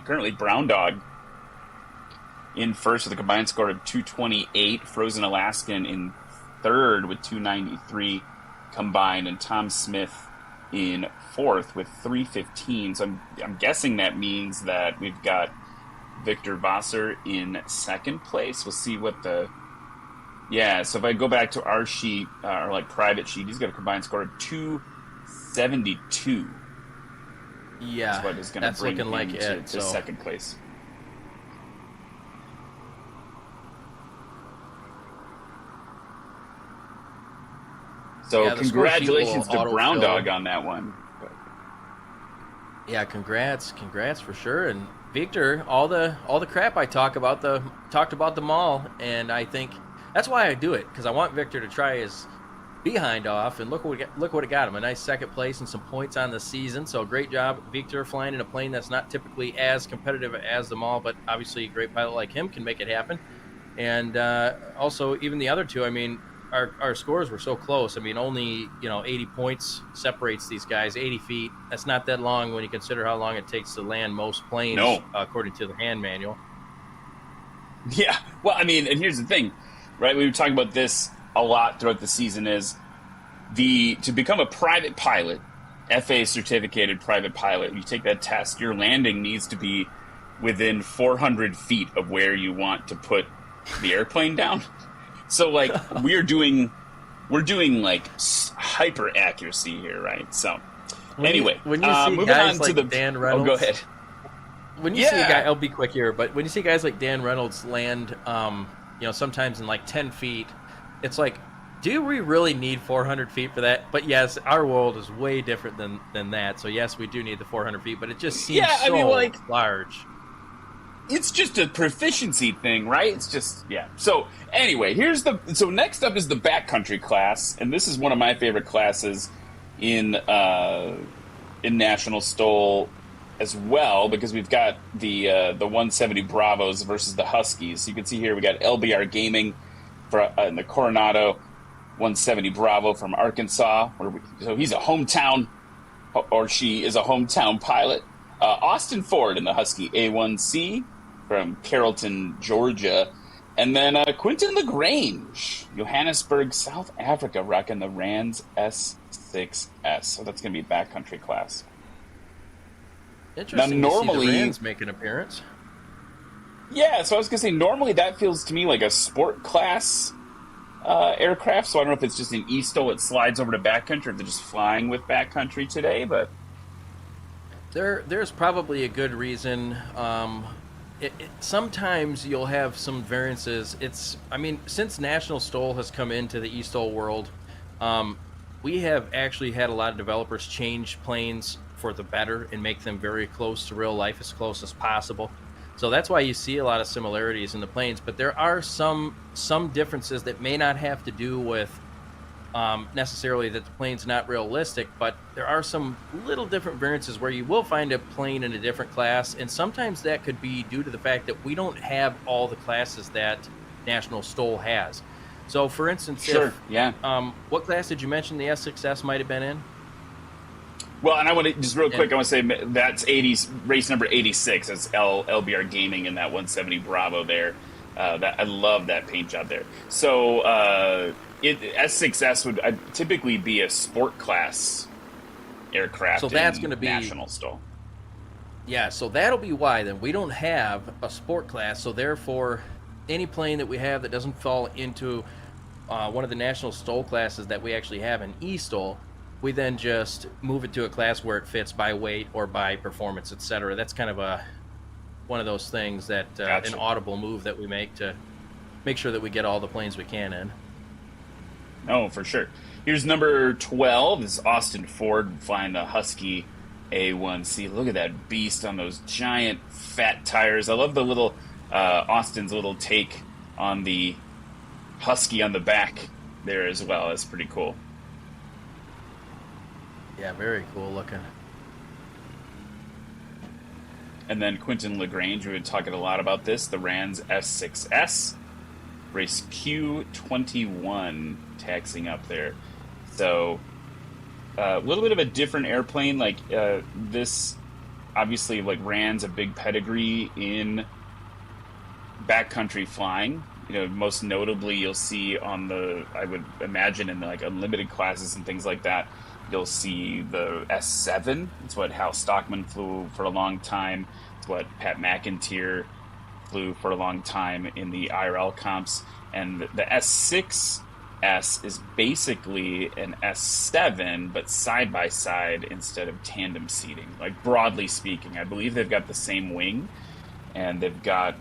[SPEAKER 4] currently Brown Dog in first with a combined score of 228. Frozen Alaskan in third with 293 combined, and Tom Smith in fourth with 315. So I'm guessing that means that we've got Victor Vassar in second place. We'll see what the... Yeah, so if I go back to our sheet, our like private sheet, he's got a combined score of 272.
[SPEAKER 1] Yeah,
[SPEAKER 4] that's what is going to bring him
[SPEAKER 1] like
[SPEAKER 4] to second place. So yeah, congratulations to Brown Dog on that one.
[SPEAKER 1] Yeah, congrats for sure. And Victor, all the crap I talked about them all, and I think that's why I do it, because I want Victor to try his behind off, and look what it got him, a nice second place and some points on the season. So great job, Victor, flying in a plane that's not typically as competitive as them all, but obviously a great pilot like him can make it happen. And also even the other two, I mean, our scores were so close. I mean, only 80 points separates these guys. 80 feet, that's not that long when you consider how long it takes to land most planes, according to the hand manual.
[SPEAKER 4] Yeah, well, I mean, and here's the thing, right? We were talking about this a lot throughout the season, is to become a private pilot, FAA certificated private pilot, you take that test, your landing needs to be within 400 feet of where you want to put the airplane down. So like we're doing like hyper accuracy here, right? So anyway,
[SPEAKER 1] when you see
[SPEAKER 4] moving
[SPEAKER 1] guys
[SPEAKER 4] on
[SPEAKER 1] like
[SPEAKER 4] to the
[SPEAKER 1] Dan Reynolds,
[SPEAKER 4] go ahead.
[SPEAKER 1] When you see a guy, I'll be quick here, but when you see guys like Dan Reynolds land, sometimes in like 10 feet, it's like, do we really need 400 feet for that? But yes, our world is way different than that. So yes, we do need the 400 feet, but it just seems large.
[SPEAKER 4] It's just a proficiency thing, right? It's just, yeah. So anyway, so next up is the Backcountry class, and this is one of my favorite classes in National STOL as well, because we've got the 170 Bravos versus the Huskies. So you can see here we got LBR Gaming in the Coronado 170 Bravo from Arkansas. So he's a hometown, or she is a hometown pilot. Austin Ford in the Husky A1C from Carrollton, Georgia. And then Quinton LaGrange, Johannesburg, South Africa, rocking the Rands S6S. So that's going to be a backcountry class.
[SPEAKER 1] Interesting
[SPEAKER 4] now,
[SPEAKER 1] to see the Rands make an appearance.
[SPEAKER 4] Yeah, so I was going to say, normally that feels to me like a sport class aircraft. So I don't know if it's just an eSTOL, it slides over to backcountry, or if they're just flying with backcountry today, but...
[SPEAKER 1] There's probably a good reason. Sometimes you'll have some variances. Since National STOL has come into the eSTOL world, we have actually had a lot of developers change planes for the better and make them very close to real life, as close as possible. So that's why you see a lot of similarities in the planes, but there are some differences that may not have to do with necessarily that the plane's not realistic, but there are some little different variances where you will find a plane in a different class, and sometimes that could be due to the fact that we don't have all the classes that National STOL has. So for instance, what class did you mention the S6S might have been in?
[SPEAKER 4] Well, and I want to just real quick, I want to say that's race number 86. That's LBR Gaming in that 170 Bravo there. I love that paint job there. So S6S would typically be a sport class aircraft.
[SPEAKER 1] So that's going to be
[SPEAKER 4] National STOL.
[SPEAKER 1] Yeah, so that'll be why then we don't have a sport class. So therefore, any plane that we have that doesn't fall into one of the National STOL classes that we actually have in eSTOL, we then just move it to a class where it fits by weight or by performance, etc. That's kind of one of those things that an audible move that we make to make sure that we get all the planes we can in.
[SPEAKER 4] Oh, for sure. Here's number 12. This is Austin Ford flying the Husky A1C. Look at that beast on those giant fat tires. I love the little Austin's little take on the Husky on the back there as well. That's pretty cool.
[SPEAKER 1] Yeah, very cool looking.
[SPEAKER 4] And then Quentin Lagrange, we've been talking a lot about this, the Rans S6S, race Q21 taxing up there. So a little bit of a different airplane. Like this, obviously, like Rans a big pedigree in backcountry flying. You know, most notably, you'll see on the, I would imagine, in the like unlimited classes and things like that, you'll see the S7. It's what Hal Stockman flew for a long time. It's what Pat McIntyre flew for a long time in the IRL comps. And the S6S is basically an S7, but side by side instead of tandem seating. Like, broadly speaking, I believe they've got the same wing, and they've got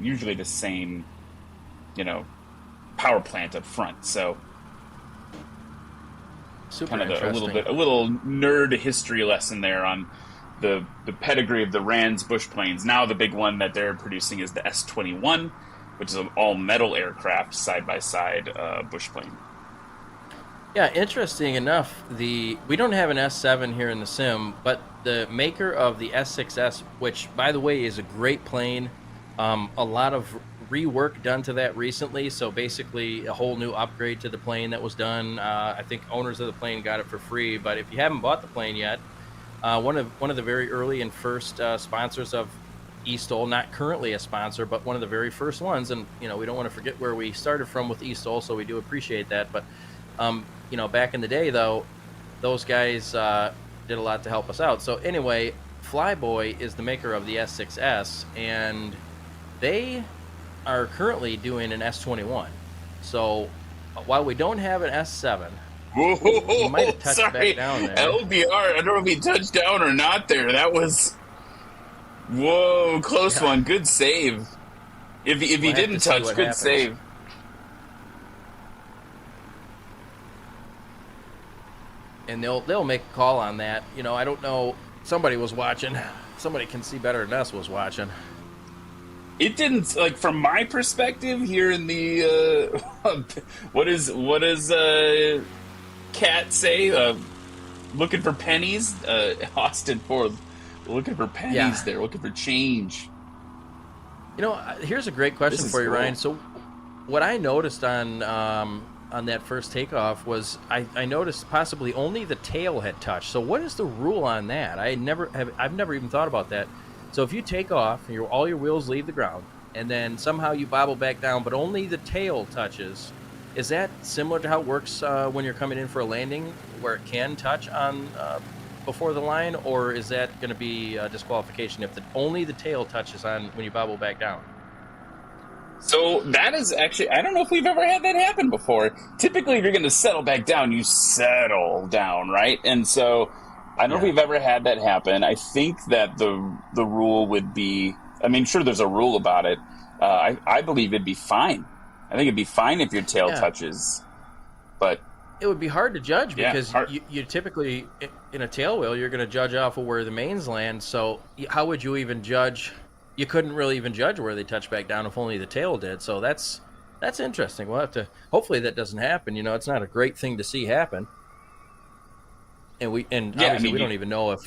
[SPEAKER 4] usually the same, you know, power plant up front. So
[SPEAKER 1] Super
[SPEAKER 4] kind of a little nerd history lesson there on the pedigree of the Rans bush planes. Now the big one that they're producing is the S21, which is an all metal aircraft side by side bush plane.
[SPEAKER 1] Yeah, interesting enough, we don't have an S7 here in the sim, but the maker of the S6S, which by the way is a great plane, a lot of rework done to that recently. So basically a whole new upgrade to the plane that was done. I think owners of the plane got it for free, but if you haven't bought the plane yet, one of the very early and first sponsors of eSTOL, not currently a sponsor, but one of the very first ones. And, you know, we don't want to forget where we started from with eSTOL, so we do appreciate that. But, you know, back in the day, though, those guys did a lot to help us out. So anyway, Flyboy is the maker of the S6S, and they are currently doing an S21. So while we don't have an S7,
[SPEAKER 4] whoa,
[SPEAKER 1] you might have touched back down there.
[SPEAKER 4] LBR, I don't know if he touched down or not there. That was, whoa, close one. Good save. If he didn't touch, good
[SPEAKER 1] happens.
[SPEAKER 4] save.
[SPEAKER 1] And they'll make a call on that. You know, I don't know. Somebody was watching. Somebody can see better than us was watching.
[SPEAKER 4] It didn't, like, from my perspective here in the what is Cat say? Looking for pennies. Austin Ford looking for pennies there, looking for change.
[SPEAKER 1] You know, here's a great question for you,
[SPEAKER 4] cool.
[SPEAKER 1] Ryan. So, what I noticed on that first takeoff was I noticed possibly only the tail had touched. So, what is the rule on that? I've never even thought about that. So if you take off, all your wheels leave the ground, and then somehow you bobble back down, but only the tail touches, is that similar to how it works when you're coming in for a landing, where it can touch on before the line, or is that going to be a disqualification if only the tail touches on when you bobble back down?
[SPEAKER 4] So that is actually, I don't know if we've ever had that happen before. Typically, if you're going to settle back down, you settle down, right? And so I don't know if we've ever had that happen. I think that the rule would be, I mean, sure, there's a rule about it. I believe it'd be fine. I think it'd be fine if your tail touches, but
[SPEAKER 1] it would be hard to judge because you typically, in a tail wheel, you're going to judge off of where the mains land. So how would you even judge? You couldn't really even judge where they touch back down if only the tail did. So that's interesting. We'll have to, hopefully that doesn't happen. You know, it's not a great thing to see happen. And obviously we don't even know if,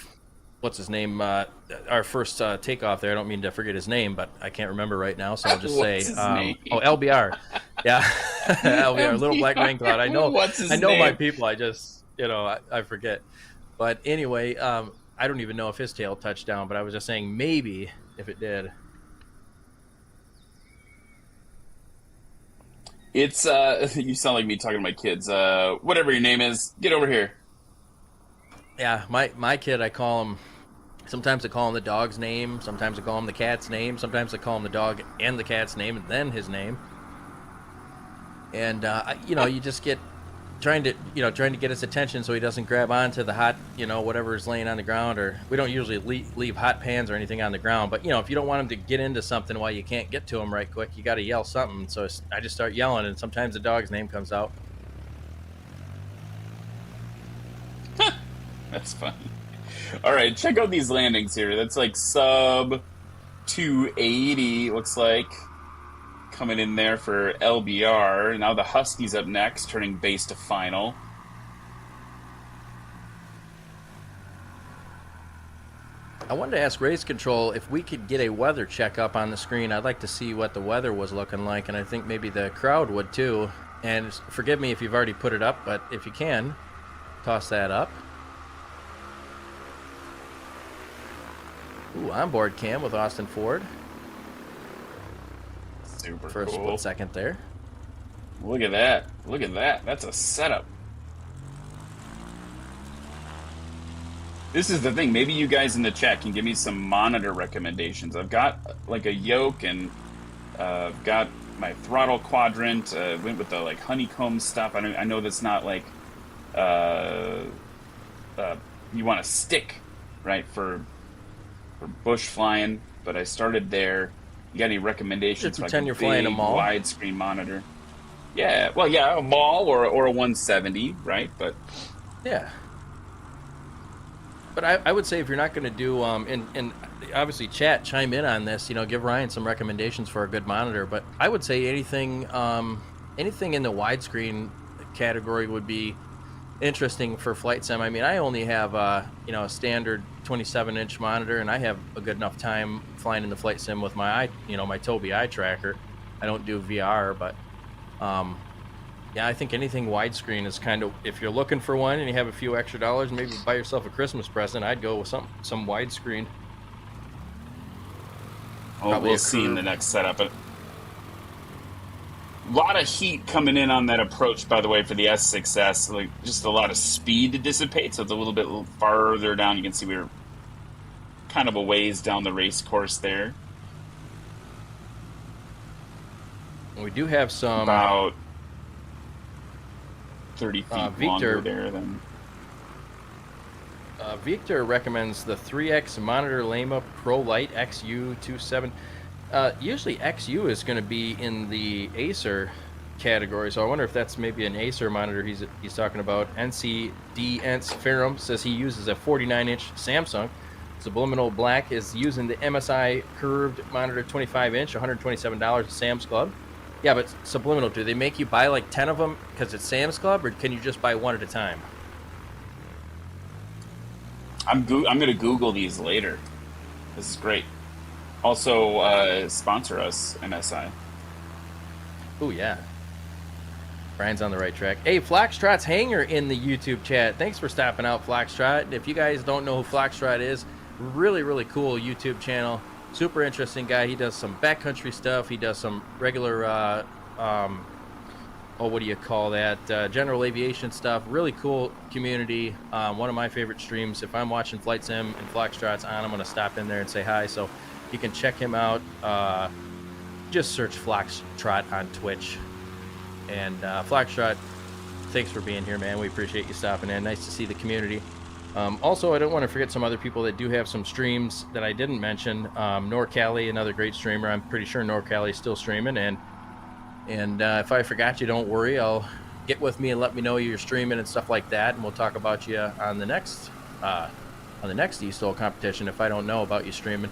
[SPEAKER 1] what's his name, our first takeoff there, I don't mean to forget his name, but I can't remember right now, so I'll just say, LBR. Yeah, LBR, Little Black Rain Cloud. I know my people, I just, I forget. But anyway, I don't even know if his tail touched down, but I was just saying maybe if it did.
[SPEAKER 4] It's, you sound like me talking to my kids. Whatever your name is, get over here.
[SPEAKER 1] Yeah, my kid, sometimes I call him the dog's name, sometimes I call him the cat's name, sometimes I call him the dog and the cat's name and then his name. And you just get trying to get his attention so he doesn't grab onto the hot, whatever is laying on the ground. Or we don't usually leave hot pans or anything on the ground, but if you don't want him to get into something while you can't get to him right quick, you got to yell something. So I just start yelling, and sometimes the dog's name comes out.
[SPEAKER 4] That's funny. All right, check out these landings here. That's like sub 280, looks like, coming in there for LBR. Now the Huskies up next, turning base to final.
[SPEAKER 1] I wanted to ask Race Control if we could get a weather check up on the screen. I'd like to see what the weather was looking like, and I think maybe the crowd would too. And forgive me if you've already put it up, but if you can, toss that up. Ooh, onboard cam with Austin Ford.
[SPEAKER 4] Super
[SPEAKER 1] for a
[SPEAKER 4] cool.
[SPEAKER 1] split second there.
[SPEAKER 4] Look at that. Look at that. That's a setup. This is the thing. Maybe you guys in the chat can give me some monitor recommendations. I've got like a yoke and I've got my throttle quadrant. Went with the like honeycomb stuff. I know that's not like you want to stick, right, for bush flying, but I started there. You got any recommendations?
[SPEAKER 1] Just pretend you're flying a mall.
[SPEAKER 4] Widescreen monitor. Yeah, well, yeah, a mall or a 170, right? But
[SPEAKER 1] yeah. But I would say if you're not going to do, and obviously chat, chime in on this, give Ryan some recommendations for a good monitor. But I would say anything in the widescreen category would be interesting for flight sim. I mean, I only have, a standard 27-inch monitor, and I have a good enough time flying in the flight sim with my my Tobii eye tracker. I don't do VR, but yeah, I think anything widescreen is kind of, if you're looking for one and you have a few extra dollars, maybe buy yourself a Christmas present, I'd go with some widescreen.
[SPEAKER 4] Oh, we'll see in the next setup. A lot of heat coming in on that approach, by the way, for the S6S. Like, just a lot of speed to dissipate, so it's a little bit farther down. You can see we were kind of a ways down the race course there.
[SPEAKER 1] We do have some...
[SPEAKER 4] About 30 feet
[SPEAKER 1] Victor,
[SPEAKER 4] longer there than...
[SPEAKER 1] Victor recommends the 3X Monitor Lama Pro Lite XU27. Usually XU is going to be in the Acer category, so I wonder if that's maybe an Acer monitor he's talking about. NCD Ents Ferrum says he uses a 49-inch Samsung. Subliminal Black is using the MSI curved monitor 25-inch, $127 at Sam's Club. Yeah, but Subliminal, do they make you buy like 10 of them because it's Sam's Club, or can you just buy one at a time?
[SPEAKER 4] I'm going to Google these later. This is great. Also, sponsor us, MSI.
[SPEAKER 1] Oh, yeah. Brian's on the right track. Hey, Foxtrot's Hanger in the YouTube chat. Thanks for stopping out, Foxtrot. If you guys don't know who Foxtrot is, really, really cool YouTube channel. Super interesting guy. He does some backcountry stuff. He does some regular, what do you call that? General aviation stuff. Really cool community. One of my favorite streams. If I'm watching Flight Sim and Foxtrot's on, I'm going to stop in there and say hi. So you can check him out. Just search Foxtrot on Twitch. And Foxtrot, thanks for being here, man. We appreciate you stopping in. Nice to see the community. Also, I don't want to forget some other people that do have some streams that I didn't mention. NorCali, another great streamer. I'm pretty sure NorCali is still streaming. And if I forgot you, don't worry. I'll get with me and let me know you're streaming and stuff like that, and we'll talk about you on the next eSTOL competition if I don't know about you streaming.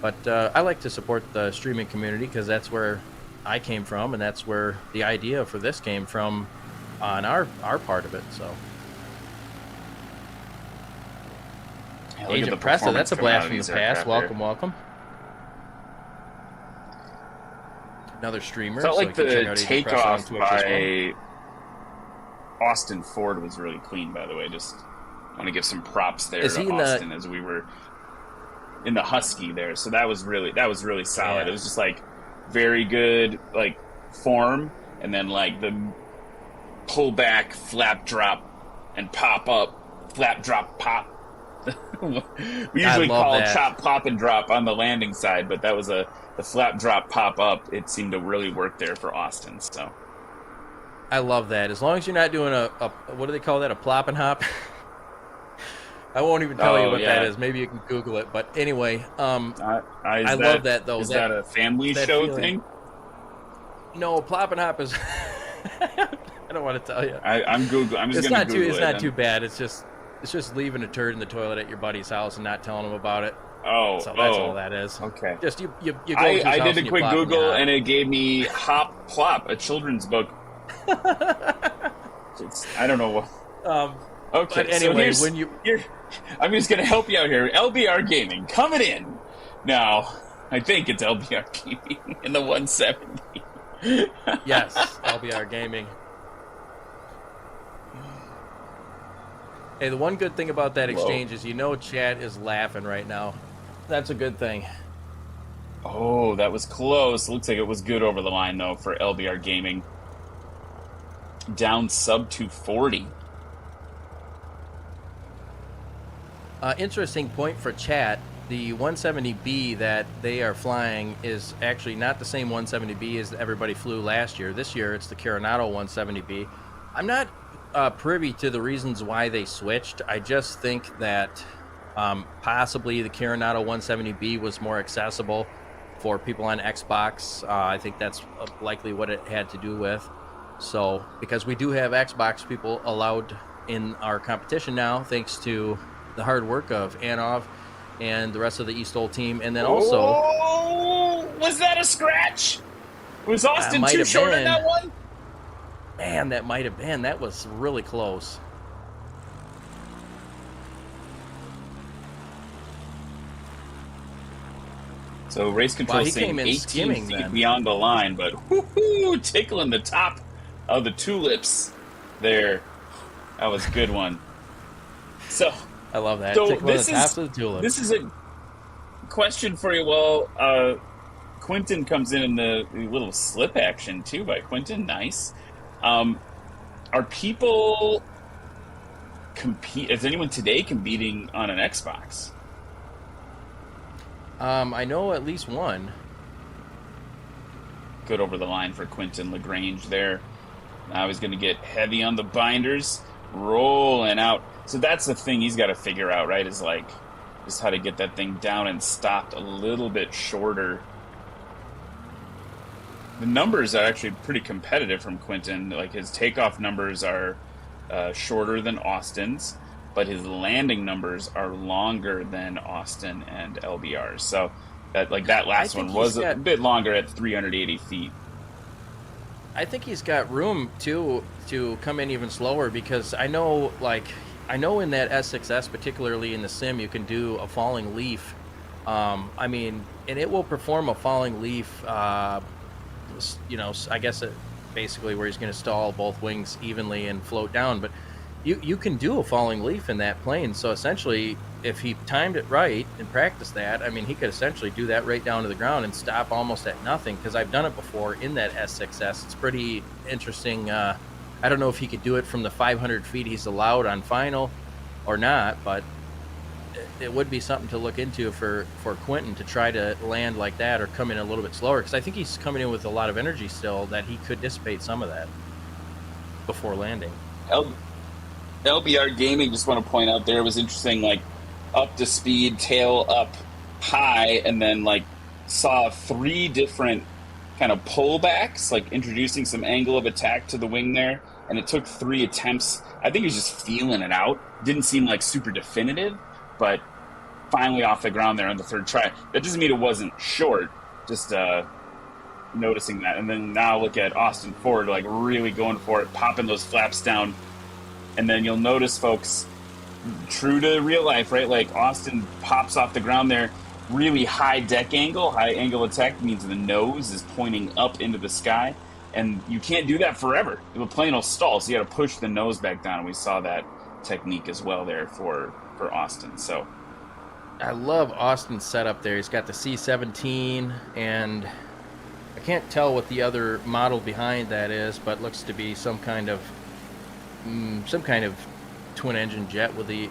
[SPEAKER 1] But I like to support the streaming community because that's where I came from, and that's where the idea for this came from on our part of it. So.
[SPEAKER 4] Yeah,
[SPEAKER 1] Agent Pressa, that's a blast from the past. Welcome, welcome. Another streamer.
[SPEAKER 4] Felt
[SPEAKER 1] so
[SPEAKER 4] like the takeoff by Austin Ford was really clean, by the way. Just want to give some props there to Austin as we were in the Husky there. So that was really solid. Yeah. It was just like very good like form, and then like the pull back, flap drop, and pop up, flap drop, pop. We usually call chop, pop, and drop on the landing side, but that was the flap drop, pop up. It seemed to really work there for Austin. So
[SPEAKER 1] I love that. As long as you're not doing a what do they call that? A plop and hop. I won't even tell you what that is. Maybe you can Google it. But anyway, I love that though.
[SPEAKER 4] Is that a family show thing?
[SPEAKER 1] No, plop and hop is. I don't want to tell you.
[SPEAKER 4] I'm Google. I'm just
[SPEAKER 1] going to Google it. It's not too bad. It's just leaving a turd in the toilet at your buddy's house and not telling him about it. That's all that is.
[SPEAKER 4] Okay.
[SPEAKER 1] Just you go to his
[SPEAKER 4] I
[SPEAKER 1] house
[SPEAKER 4] did a quick Google and it gave me Hop Plop, a children's book. I don't know what.
[SPEAKER 1] Okay. But anyway,
[SPEAKER 4] so I'm just going to help you out here. LBR Gaming coming in. Now, I think it's LBR Gaming in the 170.
[SPEAKER 1] Yes, LBR Gaming. Hey, the one good thing about that exchange is chat is laughing right now. That's a good thing.
[SPEAKER 4] Oh, that was close. Looks like it was good over the line, though, for LBR Gaming. Down sub 240.
[SPEAKER 1] Interesting point for chat. The 170B that they are flying is actually not the same 170B as everybody flew last year. This year, it's the Coronado 170B. I'm not privy to the reasons why they switched. I just think that possibly the Coronado 170B was more accessible for people on Xbox. I think that's likely what it had to do with. So, because we do have Xbox people allowed in our competition now, thanks to the hard work of Anov and the rest of the eSTOL team. And then also...
[SPEAKER 4] Oh, was that a scratch? Was Austin too short in that one?
[SPEAKER 1] Man, that might have been. That was really close.
[SPEAKER 4] So race control saying 18 feet beyond the line, but tickling the top of the tulips there. That was a good one. So
[SPEAKER 1] I love that.
[SPEAKER 4] So
[SPEAKER 1] tickling the top of the tulips.
[SPEAKER 4] This is a question for you. Well, Quentin comes in the little slip action too by Quentin. Nice. Are people is anyone today competing on an Xbox?
[SPEAKER 1] I know at least one.
[SPEAKER 4] Good over the line for Quentin LaGrange there. Now he's going to get heavy on the binders, rolling out. So that's the thing he's got to figure out, right? Is like just how to get that thing down and stopped a little bit shorter. The numbers are actually pretty competitive from Quentin. Like his takeoff numbers are shorter than Austin's, but his landing numbers are longer than Austin and LBR's. So that last one was a bit longer at 380 feet.
[SPEAKER 1] I think he's got room to come in even slower, because I know in that S6S, particularly in the sim, you can do a falling leaf. And it will perform a falling leaf. I guess basically where he's going to stall both wings evenly and float down, but you can do a falling leaf in that plane. So essentially, if he timed it right and practiced that, he could essentially do that right down to the ground and stop almost at nothing, because I've done it before in that S6S. It's pretty interesting. I don't know if he could do it from the 500 feet he's allowed on final or not, but it would be something to look into for Quentin to try to land like that or come in a little bit slower, because I think he's coming in with a lot of energy still that he could dissipate some of that before landing.
[SPEAKER 4] LBR Gaming, just want to point out there, was interesting, like up to speed, tail up high, and then saw 3 different kind of pullbacks, like introducing some angle of attack to the wing there, and it took 3 attempts. I think he was just feeling it out. Didn't seem like super definitive, but finally off the ground there on the 3rd try. That doesn't mean it wasn't short, just noticing that. And then now look at Austin Ford, really going for it, popping those flaps down. And then you'll notice, folks, true to real life, right? Like Austin pops off the ground there, really high deck angle. High angle attack means the nose is pointing up into the sky. And you can't do that forever. The plane will stall, so you got to push the nose back down. And we saw that technique as well there for Austin. So
[SPEAKER 1] I love Austin's setup there. He's got the C-17, and I can't tell what the other model behind that is, but looks to be some kind of twin engine jet with the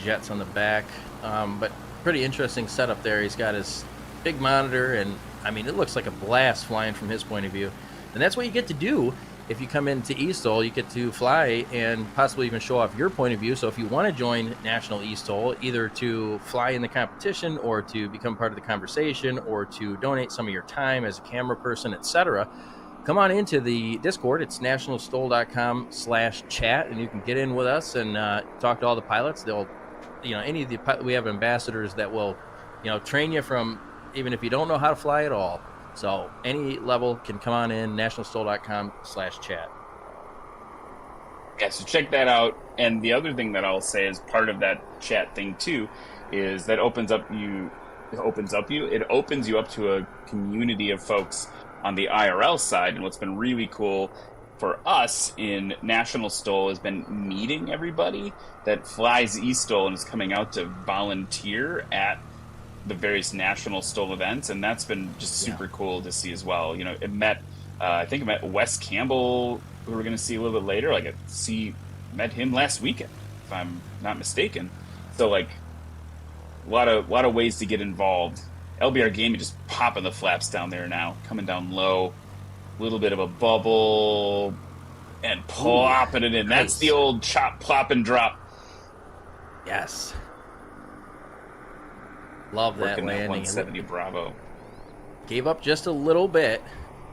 [SPEAKER 1] jets on the back. But pretty interesting setup there. He's got his big monitor, and it looks like a blast flying from his point of view. And that's what you get to do if you come into eSTOL. You get to fly and possibly even show off your point of view. So if you want to join National eSTOL, either to fly in the competition or to become part of the conversation or to donate some of your time as a camera person, etc., come on into the Discord. It's nationalstol.com/chat, and you can get in with us and talk to all the pilots. They'll, any of the we have ambassadors that will, train you from even if you don't know how to fly at all. So any level can come on in, nationalstol.com/chat.
[SPEAKER 4] Yeah, so check that out. And the other thing that I'll say as part of that chat thing too is that it opens you up to a community of folks on the IRL side. And what's been really cool for us in National STOL has been meeting everybody that flies eSTOL and is coming out to volunteer at the various National STOL events, and that's been just super cool to see as well. You know, I think I met Wes Campbell, who we're going to see a little bit later. Like, met him last weekend, if I'm not mistaken. So, like, a lot of ways to get involved. LBR Gaming just popping the flaps down there now, coming down low, a little bit of a bubble, and plopping it in. Nice. That's the old chop, plop, and drop.
[SPEAKER 1] Yes. Love that
[SPEAKER 4] Working
[SPEAKER 1] landing.
[SPEAKER 4] That 170 Bravo.
[SPEAKER 1] Gave up just a little bit.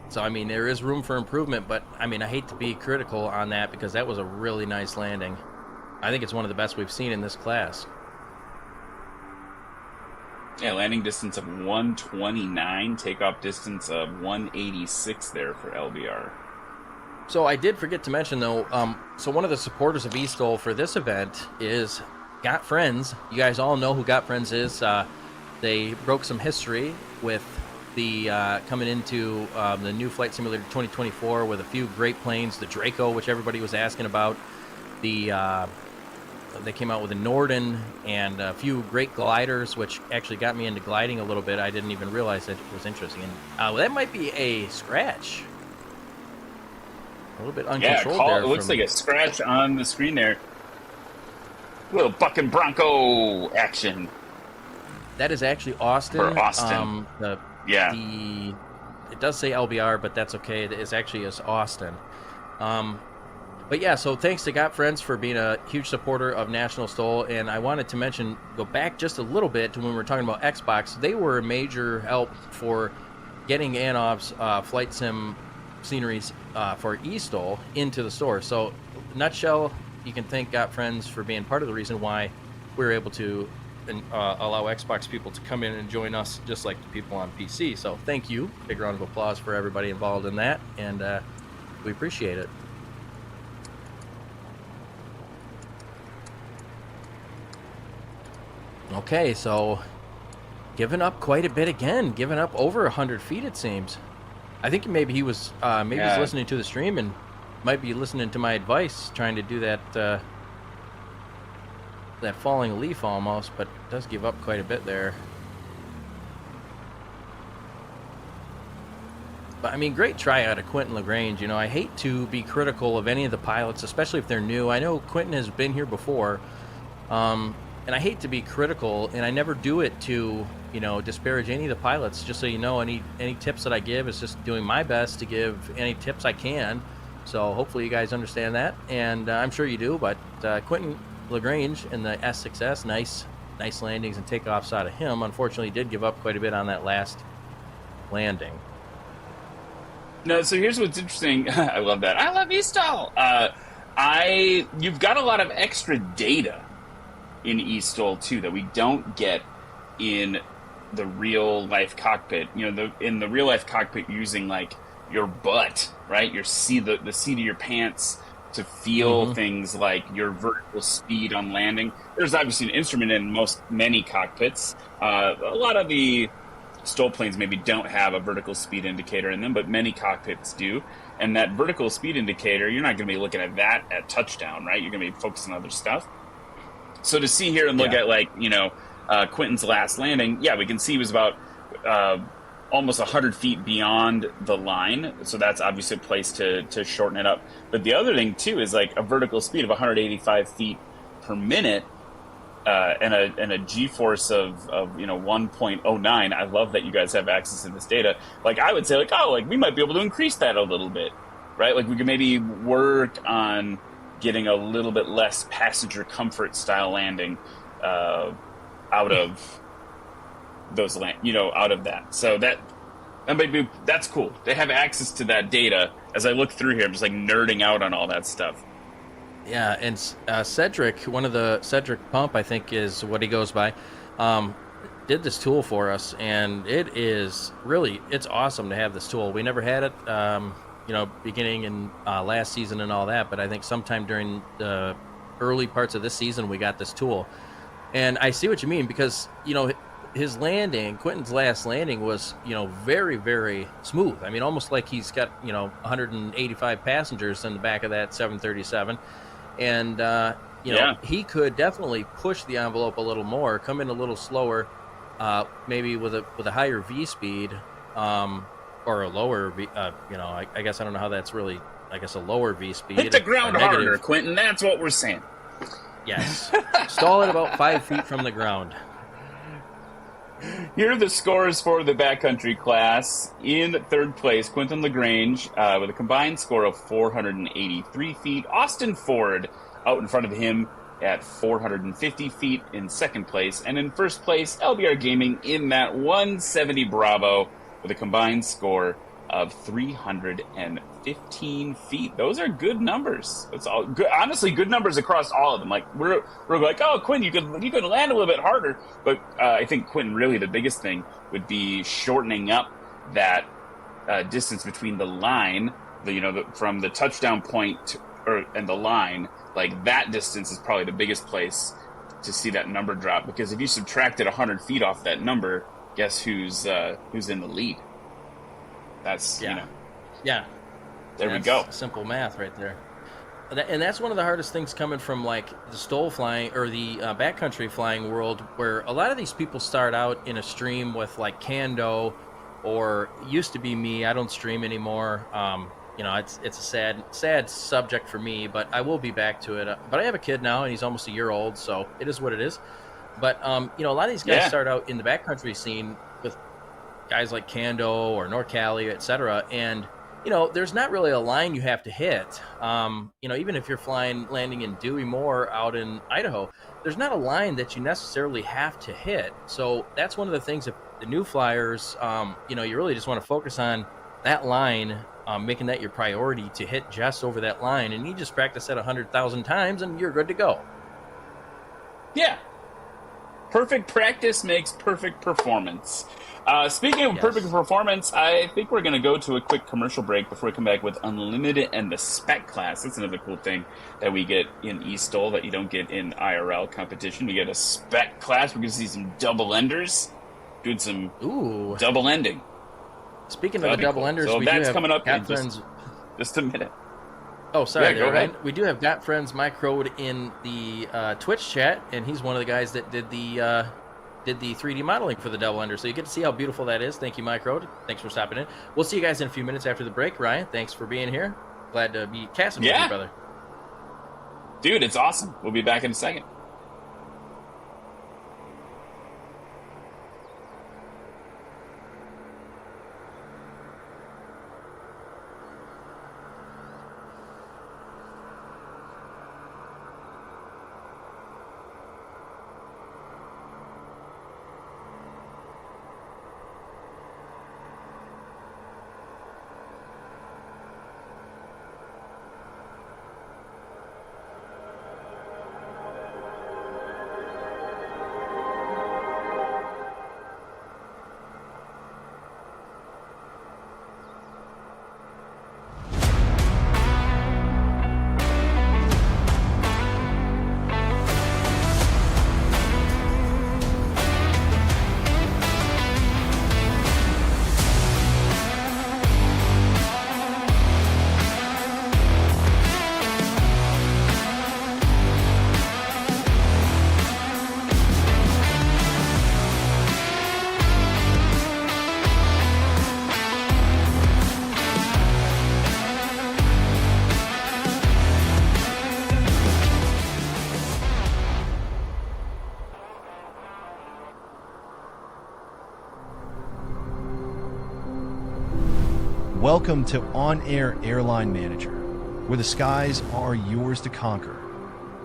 [SPEAKER 1] So, I mean, there is room for improvement, but, I mean, I hate to be critical on that because that was a really nice landing. I think it's one of the best we've seen in this class.
[SPEAKER 4] Yeah, landing distance of 129, takeoff distance of 186 there for LBR.
[SPEAKER 1] So I did forget to mention, though, so one of the supporters of eSTOL for this event is Got Friends. You guys all know who Got Friends is. They broke some history with the coming into the new Flight Simulator 2024 with a few great planes, the Draco, which everybody was asking about. They came out with a Norden and a few great gliders, which actually got me into gliding a little bit. I didn't even realize that it was interesting. And that might be a scratch. A little bit uncontrolled there.
[SPEAKER 4] It looks like a scratch on the screen there. A little Buck and Bronco action. That
[SPEAKER 1] is actually Austin.
[SPEAKER 4] For Austin.
[SPEAKER 1] It does say LBR, but that's okay. It is actually Austin. But yeah, so thanks to Got Friends for being a huge supporter of National STOL. And I wanted to go back just a little bit to when we were talking about Xbox. They were a major help for getting Anov's flight sim sceneries for eSTOL into the store. So, nutshell, you can thank Got Friends for being part of the reason why we were able to allow Xbox people to come in and join us, just like the people on PC. So thank you. Big round of applause for everybody involved in that, and we appreciate it. Okay, so giving up quite a bit again. Giving up over 100 feet, it seems. I think maybe he was he's listening to the stream and might be listening to my advice, trying to do that that falling leaf almost, but does give up quite a bit there. But I mean, great try out of Quentin LaGrange. You know, I hate to be critical of any of the pilots, especially if they're new. I know Quentin has been here before, and I hate to be critical, and I never do it to, you know, disparage any of the pilots. Just so you know, any tips that I give is just doing my best to give any tips I can. So hopefully you guys understand that, and I'm sure you do. But Quentin LaGrange in the S6S, nice landings and takeoffs out of him. Unfortunately, did give up quite a bit on that last landing.
[SPEAKER 4] No, so here's what's interesting. I love that. I love eSTOL. You've got a lot of extra data in eSTOL too that we don't get in the real life cockpit. You know, in the real life cockpit, you're using like your butt, right? The seat of your pants to feel things like your vertical speed on landing. There's obviously an instrument in many cockpits. A lot of the STOL planes maybe don't have a vertical speed indicator in them, but many cockpits do. And that vertical speed indicator, you're not going to be looking at that at touchdown, right? You're going to be focusing on other stuff. So to see here and look at, like, you know, Quentin's last landing, we can see he was about almost 100 feet beyond the line. So that's obviously a place to shorten it up. But the other thing, too, is like a vertical speed of 185 feet per minute and a G-force of 1.09. I love that you guys have access to this data. Like, I would say, we might be able to increase that a little bit, right? Like, we could maybe work on getting a little bit less passenger comfort style landing out of those out of that. So that's cool. They have access to that data. As I look through here, I'm just like nerding out on all that stuff.
[SPEAKER 1] Yeah, and Cedric Pump, I think is what he goes by, did this tool for us, and it's awesome to have this tool. We never had it. beginning in last season and all that, but I think sometime during the early parts of this season, we got this tool. And I see what you mean, because, his landing, Quentin's last landing was, very, very smooth. I mean, almost like he's got, 185 passengers in the back of that 737. And, he could definitely push the envelope a little more, come in a little slower, maybe with a higher V speed, or a lower V, I guess I don't know how that's really, I guess a lower V speed.
[SPEAKER 4] Hit the ground harder, Quentin. That's what we're saying.
[SPEAKER 1] Yes. Stall at about 5 feet from the ground.
[SPEAKER 4] Here are the scores for the backcountry class. In third place, Quentin LaGrange with a combined score of 483 feet. Austin Ford out in front of him at 450 feet in second place. And in first place, LBR Gaming in that 170 Bravo with a combined score of 315 feet. Those are good numbers. It's all good, honestly, good numbers across all of them. Like we're like, oh, Quinn, you could land a little bit harder, but I think Quentin, really the biggest thing would be shortening up that distance between the line, from the touchdown point and the line. Like that distance is probably the biggest place to see that number drop, because if you subtracted 100 feet off that number, guess who's in the lead? That's
[SPEAKER 1] There we
[SPEAKER 4] go.
[SPEAKER 1] Simple math right there. And that's one of the hardest things coming from like the STOL flying or the backcountry flying world, where a lot of these people start out in a stream with like Kando, or used to be me. I don't stream anymore. It's a sad subject for me, but I will be back to it. But I have a kid now, and he's almost a year old, so it is what it is. But a lot of these guys start out in the backcountry scene with guys like Kando or NorCali, etc. And there's not really a line you have to hit. Even if you're landing in Dewey Moore out in Idaho, there's not a line that you necessarily have to hit. So that's one of the things that the new flyers, you really just want to focus on that line, making that your priority to hit just over that line, and you just practice that 100,000 times, and you're good to go.
[SPEAKER 4] Yeah. Perfect practice makes perfect performance. Speaking of perfect performance, I think we're going to go to a quick commercial break before we come back with Unlimited and the Spec class. That's another cool thing that we get in eSTOL that you don't get in IRL competition. We get a Spec class. We're going to see some double enders doing some double ending.
[SPEAKER 1] Speaking of the double enders,
[SPEAKER 4] so
[SPEAKER 1] we
[SPEAKER 4] that's
[SPEAKER 1] do have
[SPEAKER 4] coming up in
[SPEAKER 1] friends.
[SPEAKER 4] just a minute.
[SPEAKER 1] Oh, sorry.
[SPEAKER 4] Go ahead.
[SPEAKER 1] We do have Got Friends Mike Road in the Twitch chat, and he's one of the guys that did the 3D modeling for the double ender. So you get to see how beautiful that is. Thank you, Mike Road. Thanks for stopping in. We'll see you guys in a few minutes after the break. Ryan, thanks for being here. Glad to be casting with you, brother.
[SPEAKER 4] Dude, it's awesome. We'll be back in a second.
[SPEAKER 5] Welcome to On Air Airline Manager, where the skies are yours to conquer.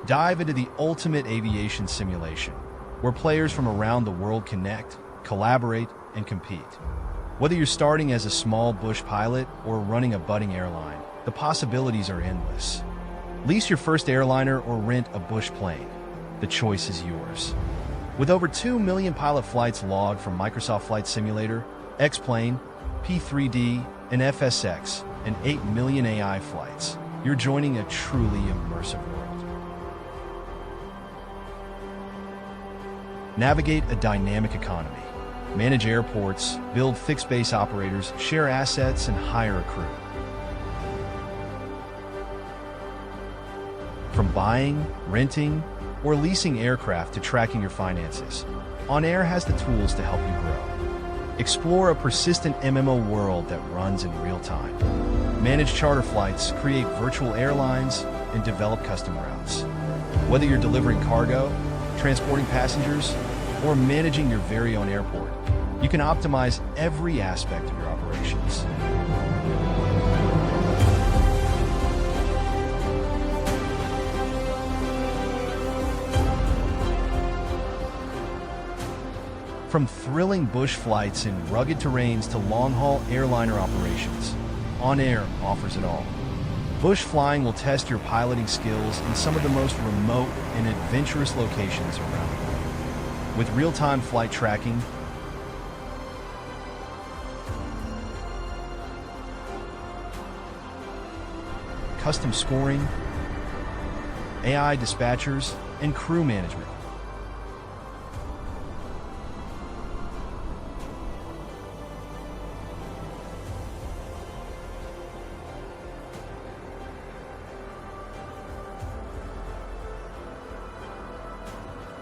[SPEAKER 5] Dive into the ultimate aviation simulation, where players from around the world connect, collaborate, and compete. Whether you're starting as a small bush pilot or running a budding airline, the possibilities are endless. Lease your first airliner or rent a bush plane. The choice is yours. With over 2 million pilot flights logged from Microsoft Flight Simulator, X-Plane, P3D, and FSX, and 8 million AI flights, you're joining a truly immersive world. Navigate a dynamic economy. Manage airports, build fixed-base operators, share assets, and hire a crew. From buying, renting, or leasing aircraft to tracking your finances, On Air has the tools to help you grow. Explore a persistent MMO world that runs in real time. Manage charter flights, create virtual airlines, and develop custom routes. Whether you're delivering cargo, transporting passengers, or managing your very own airport, you can optimize every aspect of your operations. From thrilling bush flights in rugged terrains to long-haul airliner operations, On Air offers it all. Bush flying will test your piloting skills in some of the most remote and adventurous locations around the world. With real-time flight tracking, custom scoring, AI dispatchers, and crew management,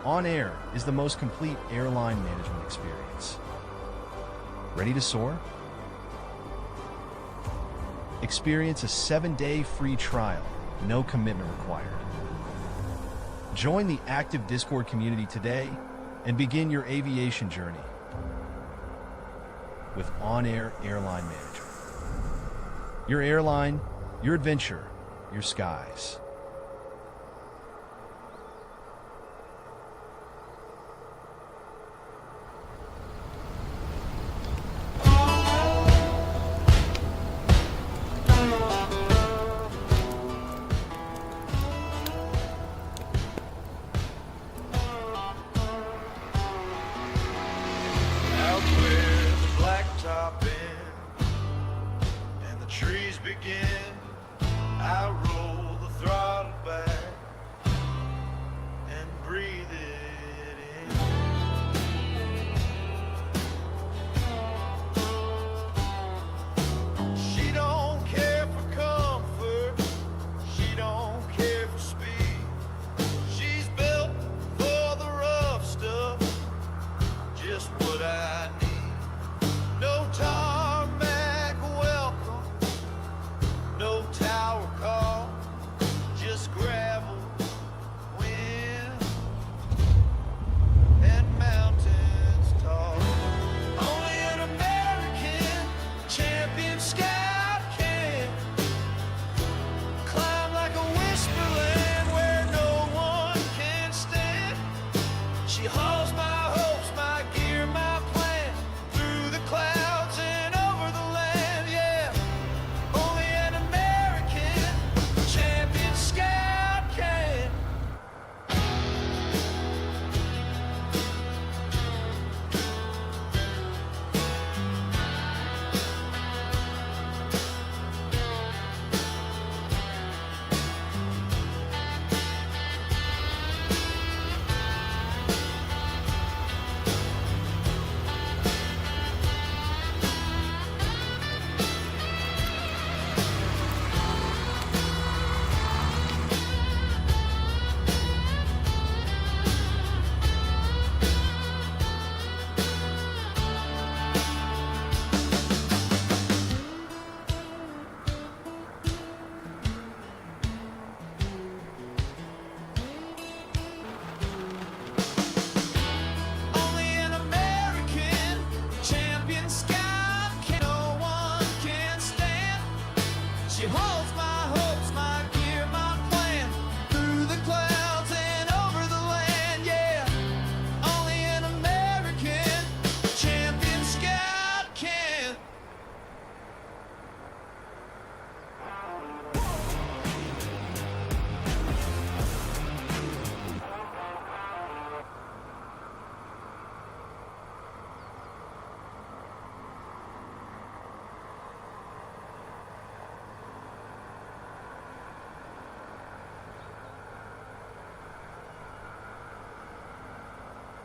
[SPEAKER 5] On Air is the most complete airline management experience. Ready to soar? Experience a 7-day free trial, no commitment required. Join the active Discord community today and begin your aviation journey with On Air Airline Manager. Your airline, your adventure, your skies.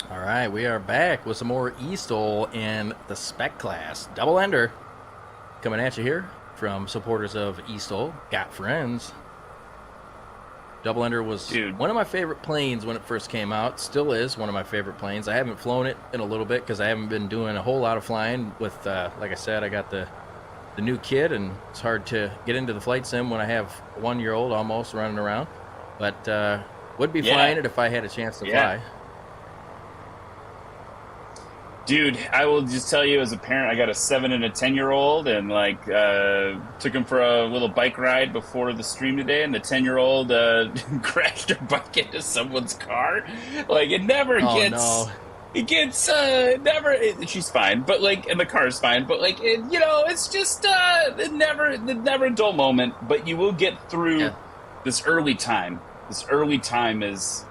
[SPEAKER 1] All right, we are back with some more eSTOL in the Spec class. Double ender coming at you here from supporters of eSTOL. Got friends. Double ender was one of my favorite planes when it first came out. Still is one of my favorite planes. I haven't flown it in a little bit because I haven't been doing a whole lot of flying with, like I said, I got the new kid, and it's hard to get into the flight sim when I have a 1-year-old almost running around. But would be flying it if I had a chance to fly.
[SPEAKER 4] Dude, I will just tell you, as a parent, I got a 7 and a 10-year-old, and like took him for a little bike ride before the stream today, and the 10-year-old crashed her bike into someone's car. Like it never gets. No. It gets never. She's fine, but like, and the car's fine, but like, it's just never a dull moment. But you will get through this early time. This early time is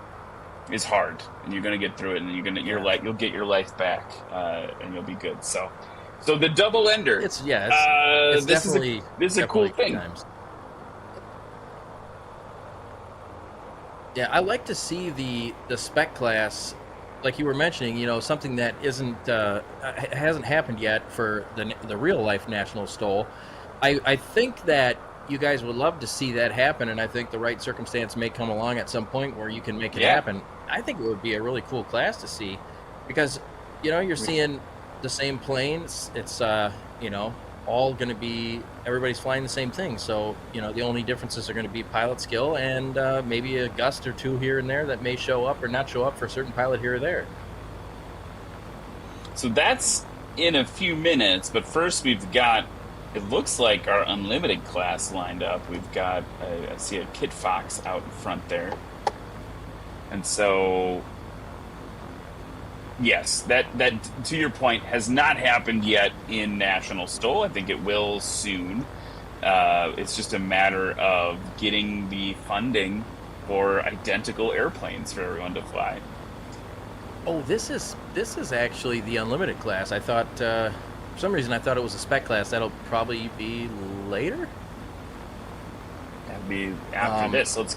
[SPEAKER 4] hard, and you're gonna get through it, and you'll get your life back, and you'll be good. So the double ender.
[SPEAKER 1] It's
[SPEAKER 4] this
[SPEAKER 1] definitely
[SPEAKER 4] this is a cool thing.
[SPEAKER 1] Times. Yeah, I like to see the Spec class, like you were mentioning. Something that hasn't happened yet for the real life national STOL. I think that you guys would love to see that happen, and I think the right circumstance may come along at some point where you can make it happen. I think it would be a really cool class to see, because you're seeing the same planes. It's all going to be, everybody's flying the same thing. So the only differences are going to be pilot skill and maybe a gust or two here and there that may show up or not show up for a certain pilot here or there.
[SPEAKER 4] So that's in a few minutes, but first we've got, it looks like, our unlimited class lined up. We've got I see a Kit Fox out in front there. And so, yes, that to your point has not happened yet in National STOL. I think it will soon. It's just a matter of getting the funding for identical airplanes for everyone to fly.
[SPEAKER 1] Oh, this is actually the unlimited class. I thought for some reason I thought it was a Spec class. That'll probably be later.
[SPEAKER 4] That'd be after this. Let's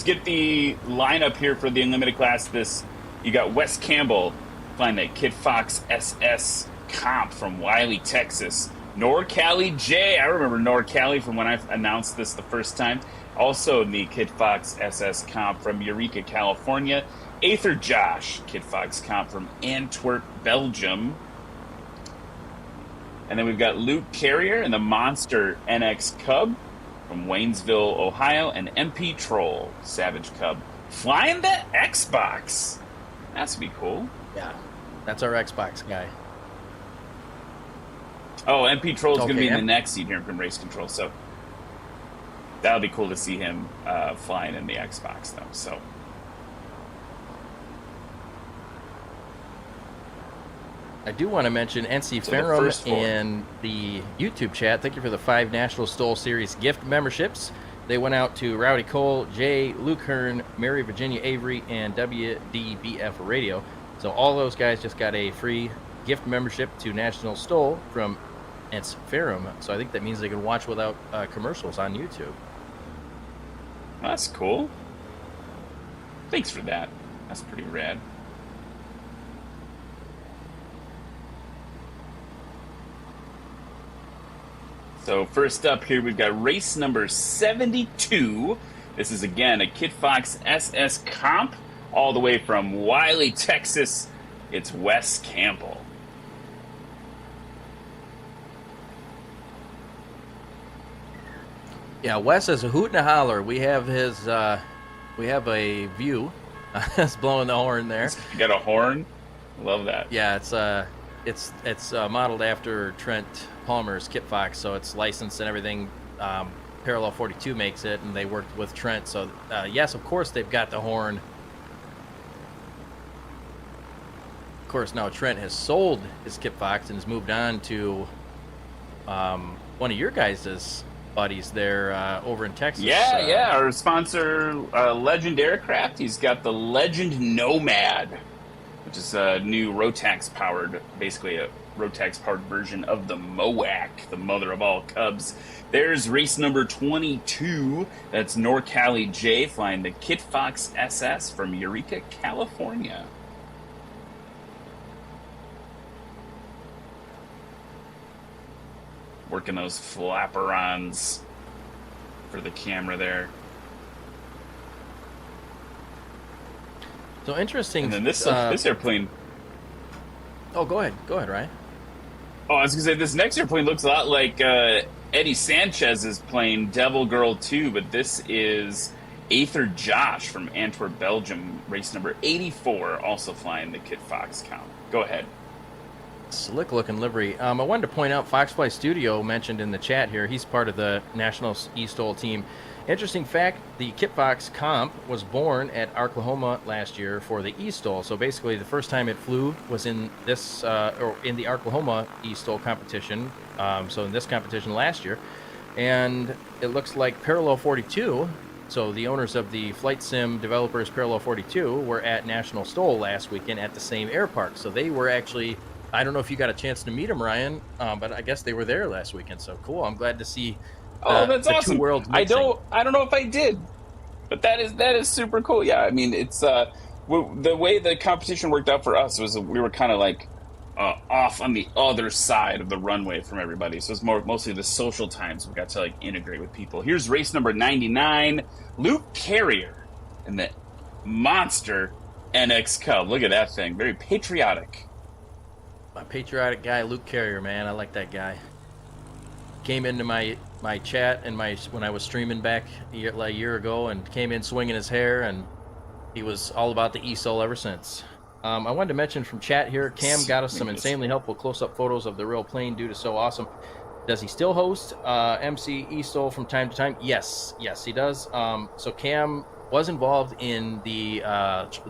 [SPEAKER 4] get the lineup here for the unlimited class. You got Wes Campbell flying that Kit Fox SS comp from Wiley, Texas. NorCali J, I remember NorCali from when I announced this the first time. Also the Kit Fox SS comp from Eureka, California. Aether Josh, Kit Fox comp from Antwerp, Belgium. And then we've got Luke Carrier and the Monster NX Cub from Waynesville, Ohio, and MP Troll, Savage Cub, flying the Xbox. That's gonna be cool.
[SPEAKER 1] Yeah, that's our Xbox guy.
[SPEAKER 4] Oh, MP Troll's gonna be in the next seat here from Race Control, so that'll be cool to see him flying in the Xbox, though. So.
[SPEAKER 1] I do want to mention NC Ferrum in the YouTube chat. Thank you for the 5 National STOL Series gift memberships. They went out to Rowdy Cole, Jay, Luke Hearn, Mary Virginia Avery, and WDBF Radio. So all those guys just got a free gift membership to National STOL from NC Ferrum. So I think that means they can watch without commercials on YouTube.
[SPEAKER 4] That's cool. Thanks for that. That's pretty rad. So first up here, we've got race number 72. This is, again, a Kit Fox SS comp all the way from Wiley, Texas. It's Wes Campbell.
[SPEAKER 1] Yeah, Wes is a hoot and a holler. We have his, we have a view. It's blowing the horn there.
[SPEAKER 4] You got a horn? Love that.
[SPEAKER 1] Yeah, it's modeled after Trent Palmer's Kit Fox, so it's licensed and everything. Parallel 42 makes it, and they worked with Trent. So yes, of course they've got the horn. Of course, now Trent has sold his Kit Fox and has moved on to one of your guys' buddies there over in Texas.
[SPEAKER 4] Yeah, our sponsor, Legend Aircraft. He's got the Legend Nomad, which is a new Rotax powered, basically a Rotax powered version of the MOAC, the mother of all Cubs. There's race number 22. That's NorCali J flying the Kit Fox SS from Eureka, California. working those flaperons for the camera there.
[SPEAKER 1] So interesting.
[SPEAKER 4] And then this airplane.
[SPEAKER 1] Oh, go ahead, Ryan.
[SPEAKER 4] Oh, I was gonna say this next airplane looks a lot like Eddie Sanchez's plane, Devil Girl 2, but this is Aether Josh from Antwerp, Belgium, race number 84, also flying the Kit Fox count. Go ahead.
[SPEAKER 1] Slick looking livery. I wanted to point out Foxfly Studio mentioned in the chat here. He's part of the National eSTOL team. Interesting fact, the Kit Fox comp was born at Arklahoma last year for the eSTOL. So basically the first time it flew was in this, or in the Arklahoma eSTOL competition. So in this competition last year. And it looks like Parallel 42, so the owners of the flight sim developers Parallel 42 were at National STOL last weekend at the same air park. So they were actually, I don't know if you got a chance to meet them, Ryan, but I guess they were there last weekend. So cool. I'm glad to see
[SPEAKER 4] that's
[SPEAKER 1] the
[SPEAKER 4] awesome.
[SPEAKER 1] two worlds
[SPEAKER 4] I
[SPEAKER 1] mixing.
[SPEAKER 4] don't know if I did, but that is super cool. Yeah, I mean, it's the way the competition worked out for us was we were kind of like off on the other side of the runway from everybody, so it's mostly the social times we got to like integrate with people. Here's race number 99, Luke Carrier in the monster NX Cub. Look at that thing, very patriotic.
[SPEAKER 1] My patriotic guy, Luke Carrier, man, I like that guy. Came into my chat and when I was streaming back a year ago, and came in swinging his hair, and he was all about the eSTOL ever since. I wanted to mention from chat here, Cam got us some insanely helpful close-up photos of the real plane. Dude is so awesome. Does he still host MC eSTOL from time to time? Yes, he does. So Cam was involved in the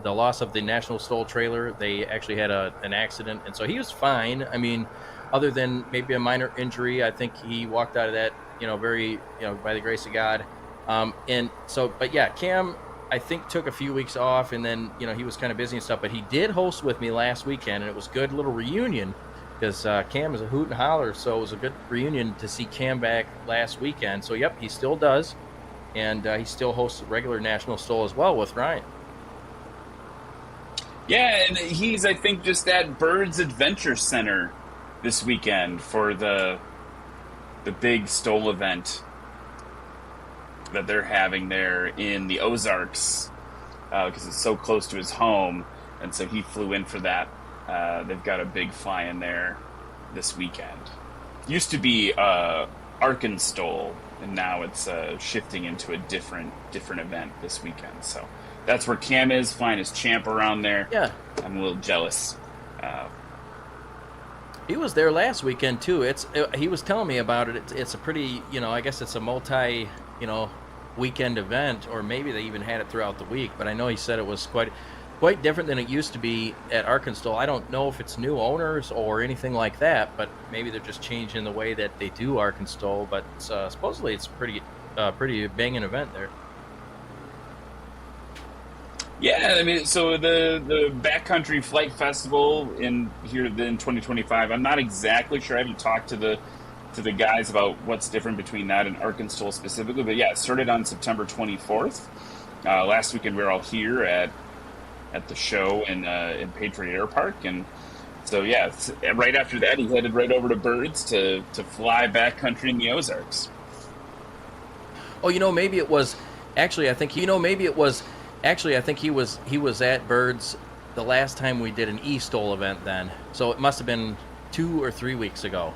[SPEAKER 1] loss of the National STOL trailer. They actually had an accident, and so he was fine. I mean, other than maybe a minor injury, I think he walked out of that, very, by the grace of God. And so, but yeah, Cam, I think, took a few weeks off, and then, he was kind of busy and stuff, but he did host with me last weekend, and it was a good little reunion because Cam is a hoot and holler. So it was a good reunion to see Cam back last weekend. So yep, he still does. And he still hosts regular National STOL as well with Ryan.
[SPEAKER 4] Yeah, and he's, I think, just at Birds Adventure Center this weekend for the big STOL event that they're having there in the Ozarks, because it's so close to his home, and so he flew in for that. They've got a big fly-in there this weekend. Used to be Arkansas, and now it's shifting into a different event this weekend. So that's where Cam is, flying his champ around there.
[SPEAKER 1] Yeah.
[SPEAKER 4] I'm a little jealous.
[SPEAKER 1] He was there last weekend too. He was telling me about it. It's a pretty, I guess it's a multi, weekend event, or maybe they even had it throughout the week. But I know he said it was quite different than it used to be at Arkansas. I don't know if it's new owners or anything like that, but maybe they're just changing the way that they do Arkansas. But supposedly it's pretty banging event there.
[SPEAKER 4] Yeah, I mean, so the Backcountry Flight Festival in 2025. I'm not exactly sure. I haven't talked to the guys about what's different between that and Arkansas specifically, but yeah, it started on September 24th. Last weekend we were all here at the show in Patriot Air Park, and so yeah, right after that he headed right over to Birds to fly backcountry in the Ozarks.
[SPEAKER 1] Oh, maybe it was actually. I think I think he was at Birds the last time we did an eSTOL event then. So it must have been 2 or 3 weeks ago.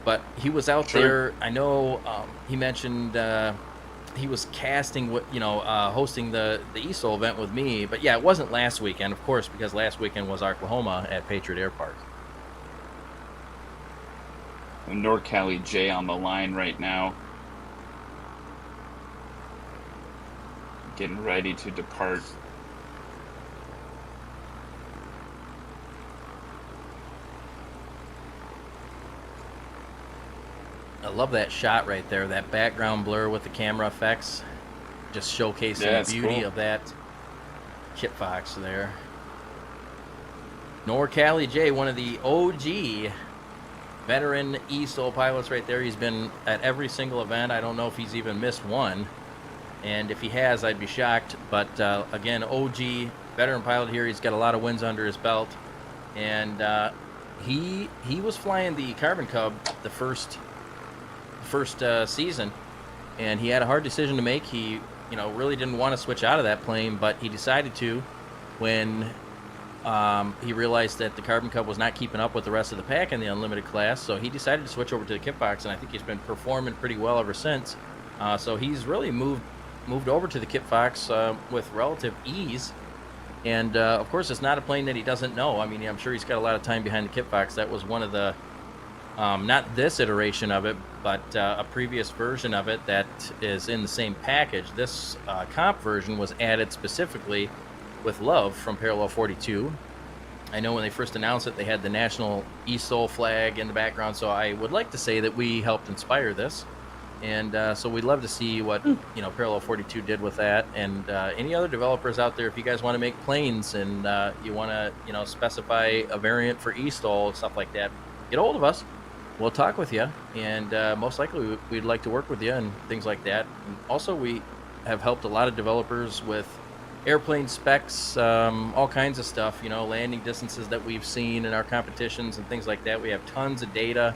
[SPEAKER 1] But he was out there. I know he mentioned he was casting, hosting the eSTOL event with me. But yeah, it wasn't last weekend, of course, because last weekend was Arklahoma at Patriot Air Park.
[SPEAKER 4] NorCali J on the line right now, getting ready to depart.
[SPEAKER 1] I love that shot right there, that background blur with the camera effects, just showcasing the beauty of that Kit Fox there. NorCali J, one of the OG veteran eSTOL pilots right there. He's been at every single event. I don't know if he's even missed one. And if he has, I'd be shocked. But again, OG veteran pilot here. He's got a lot of wins under his belt. And he was flying the Carbon Cub the first first season, and he had a hard decision to make. He, really didn't want to switch out of that plane, but he decided to when he realized that the Carbon Cub was not keeping up with the rest of the pack in the unlimited class. So he decided to switch over to the Kit Fox, and I think he's been performing pretty well ever since. So he's really moved over to the Kit Fox with relative ease. And of course, it's not a plane that he doesn't know. I mean, I'm sure he's got a lot of time behind the Kit Fox. That was one of the not this iteration of it, but a previous version of it that is in the same package. This comp version was added specifically with love from Parallel 42. I know when they first announced it, they had the national eSTOL flag in the background, so I would like to say that we helped inspire this. And so we'd love to see what Parallel 42 did with that. And any other developers out there, if you guys want to make planes and you want to specify a variant for eSTOL, stuff like that, get a hold of us. We'll talk with you, and most likely we'd like to work with you and things like that. And also, we have helped a lot of developers with airplane specs, all kinds of stuff, landing distances that we've seen in our competitions and things like that. We have tons of data.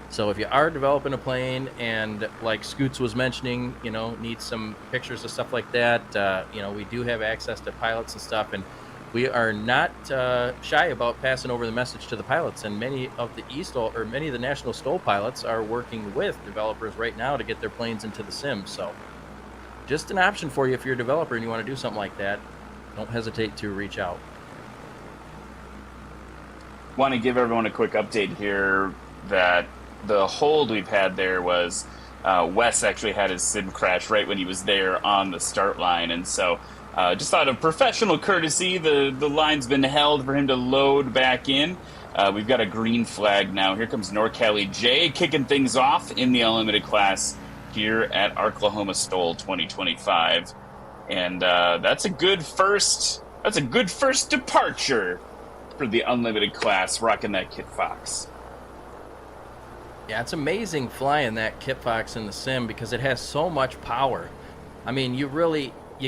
[SPEAKER 1] So if you are developing a plane and, like Scoots was mentioning, need some pictures of stuff like that, we do have access to pilots and stuff, and we are not shy about passing over the message to the pilots. And many of the eSTOL or many of the national STOL pilots are working with developers right now to get their planes into the sim. So just an option for you if you're a developer and you want to do something like that. Don't hesitate to reach out.
[SPEAKER 4] Want to give everyone a quick update here that the hold we've had there was Wes actually had his sim crash right when he was there on the start line, and so just out of professional courtesy, the line's been held for him to load back in. We've got a green flag now. Here comes NorCali J kicking things off in the unlimited class here at Arklahoma STOL 2025, and that's a good first departure for the unlimited class, rocking that Kit Fox.
[SPEAKER 1] Yeah, it's amazing flying that Kit Fox in the sim because it has so much power. I mean, you